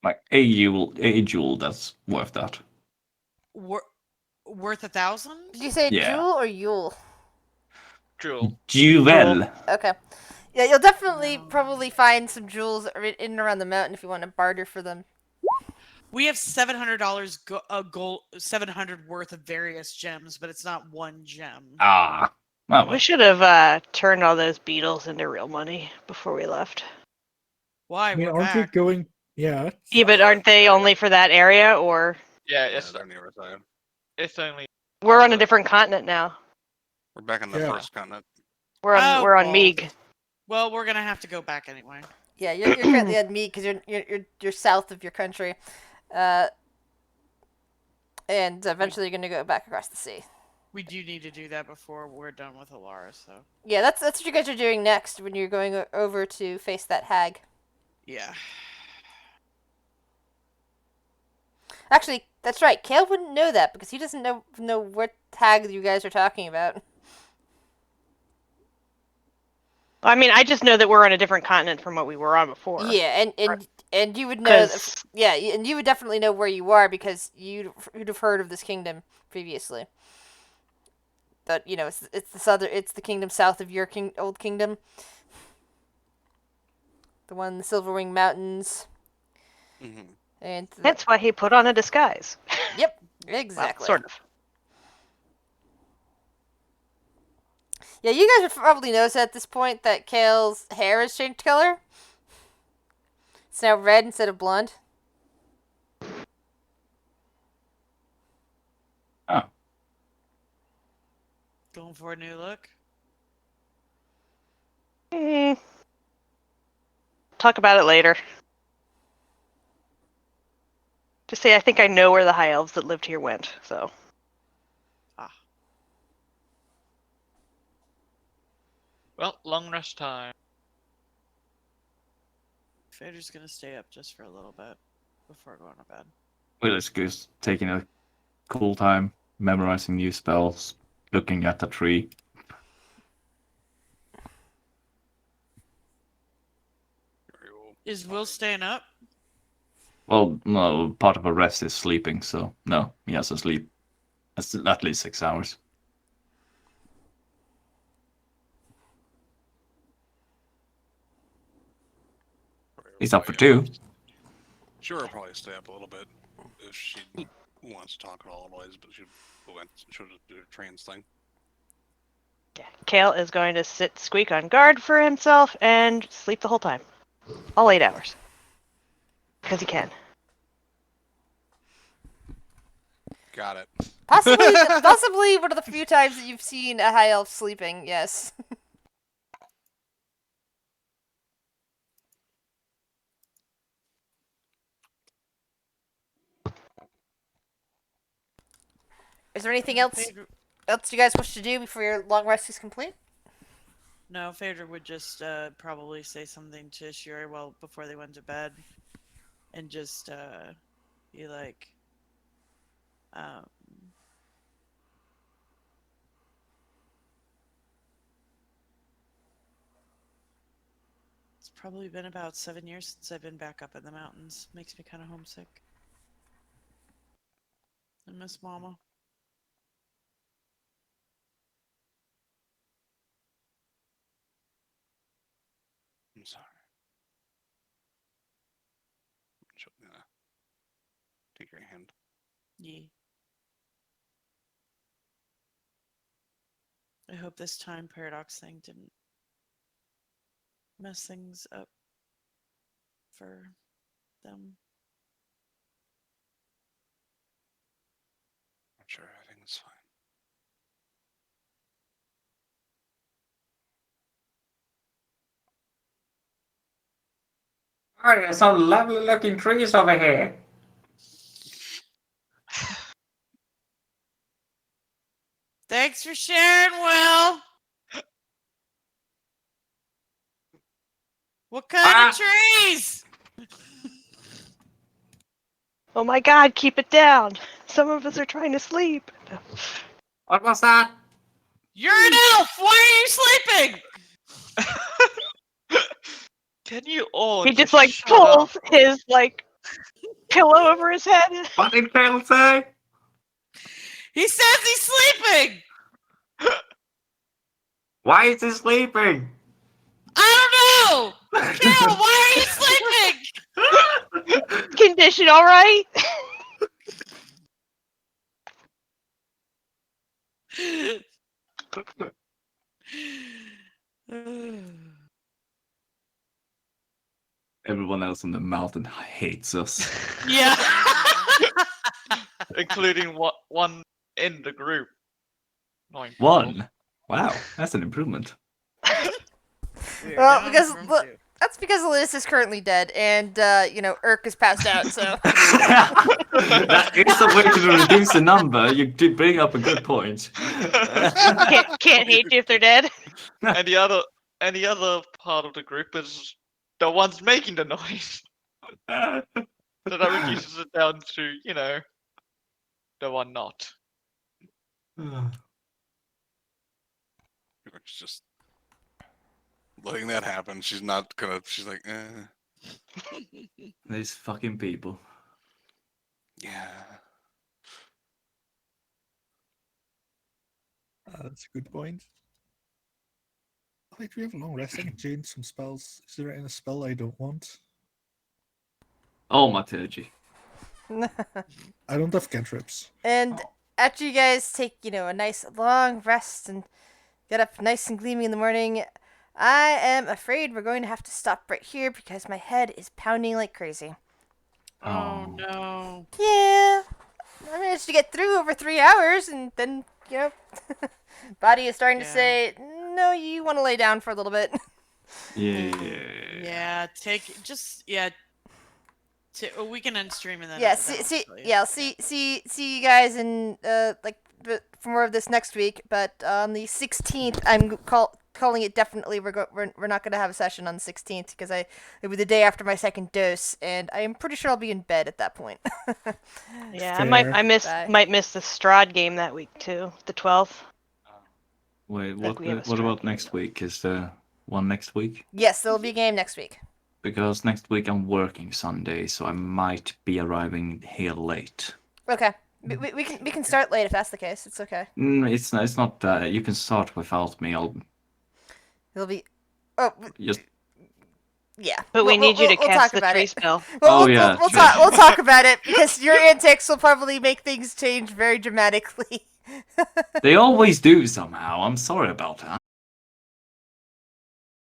Like a jewel that's worth that. Worth 1,000? Did you say Yeah. Jewel or Yule? Jewel. Jewel. Okay. Yeah, you'll definitely No. probably find some jewels in and around the mountain if you want to barter for them. We have $700 gold, 700 worth of various gems, but it's not one gem. Ah. Oh, We well. should have turned all those beetles into real money before we left. Why? I mean, We're aren't back. we going? Yeah. Yeah, but aren't they only for that area, or Yeah, Yeah, it's they're on the other side. it's only we're on a the- different continent now? We're back on the Yeah. first continent. We're on Oh, we're on well. Meeg. Well, we're gonna have to go back anyway. Yeah, you're currently at me because you're south of your country, and eventually you're gonna go back across the sea. We do need to do that before we're done with Alara, so Yeah, that's what you guys are doing next when you're going over to face that hag. yeah. Actually, that's right. Kale wouldn't know that because he doesn't know what hag you guys are talking about. I mean, I just know that we're on a different continent from what we were on before. Yeah, and you would know. Because Yeah, and you would definitely know where you are because you'd have heard of this kingdom previously. But you know, it's the kingdom south of your old kingdom, the one in the Silverwing Mountains, Hmm. and that's why he put on a disguise. yep, Well, exactly. sort of. Yeah, you guys would probably notice at this point that Kale's hair has changed color. It's now red instead of blonde. Oh. Going for a new look. Mm. Talk about it later. Just say I think I know where the high elves that lived here went. So well, long rest time. Fader's gonna stay up just for a little bit before going to bed. Will is just taking a cool time, memorizing new spells, looking at the tree. Is Will staying up? Well, no, part of a rest is sleeping, so no, he has to sleep at least 6 hours. He's up for 2. Sure, will probably stay up a little bit if she wants to talk at all, otherwise, but she'll just do a trans thing. yeah, Kale is going to sit squeak on guard for himself and sleep the whole time, all 8 hours, because he can. Got it. Possibly one of the few times that you've seen a high elf sleeping. Yes. Is there anything else you guys wish to do before your long rest is complete? No, Phaedra would just probably say something to Shuri before they went to bed, and just be like, um, it's probably been about 7 years since I've been back up in the mountains. Makes me kind of homesick. I miss Mama. I'm sorry. Take your hand. Yeah. I hope this time paradox thing didn't mess things up for them. I'm sure everything's fine. Oh, there's some lovely looking trees over here. Thanks for sharing, Will. What kind of trees? Oh my god, keep it down. Some of us are trying to sleep. What was that? You're an elf. Why are you sleeping? Can you all He just just like shut pulls up? his like pillow over his head. What did Phil say? He says he's sleeping. Why is he sleeping? I don't know. Carol, why are you sleeping? Condition all right? Everyone else in the mountain hates us. Yeah. Including one in the group. Annoying people. One. Wow, that's an improvement. Well, because that's because Linus is currently dead, and Urk is passed out. So That is a way to reduce the number. You did bring up a good point. Can't hate you if they're dead. And the other part of the group is the ones making the noise. So that reduces it down to, the one not. It's just letting that happen. She's not gonna. She's like, These fucking people. yeah. That's a good point. Wait, we have a long rest. I can change some spells. Is there any spell I don't want? Oh, Materji. I don't have cantrips. and after you guys take a nice long rest and get up nice and gleaming in the morning, I am afraid we're going to have to stop right here because my head is pounding like crazy. Oh no. Yeah, I managed to get through over 3 hours, and then body is starting to say, no, you want to lay down for a little bit. Yeah. Yeah. We can end stream and then. Yeah, see you guys in for more of this next week. But on the 16th, I'm calling it definitely. We're not gonna have a session on the 16th because it'll be the day after my second dose, and I am pretty sure I'll be in bed at that point. Yeah, Fair. might miss the Strahd game that week too, the 12th. Wait, Like we have a what about strategy. next week? Is there one next week? Yes, there'll be a game next week. Because next week I'm working Sunday, so I might be arriving here late. Okay, we can start late if that's the case. It's okay. It's not that. You can start without me. It'll be. Just. Yeah. But we need you to we'll cast talk the about tree it. spell. We'll Yeah, we'll true. talk about it because your antics will probably make things change very dramatically. They always do somehow. I'm sorry about that.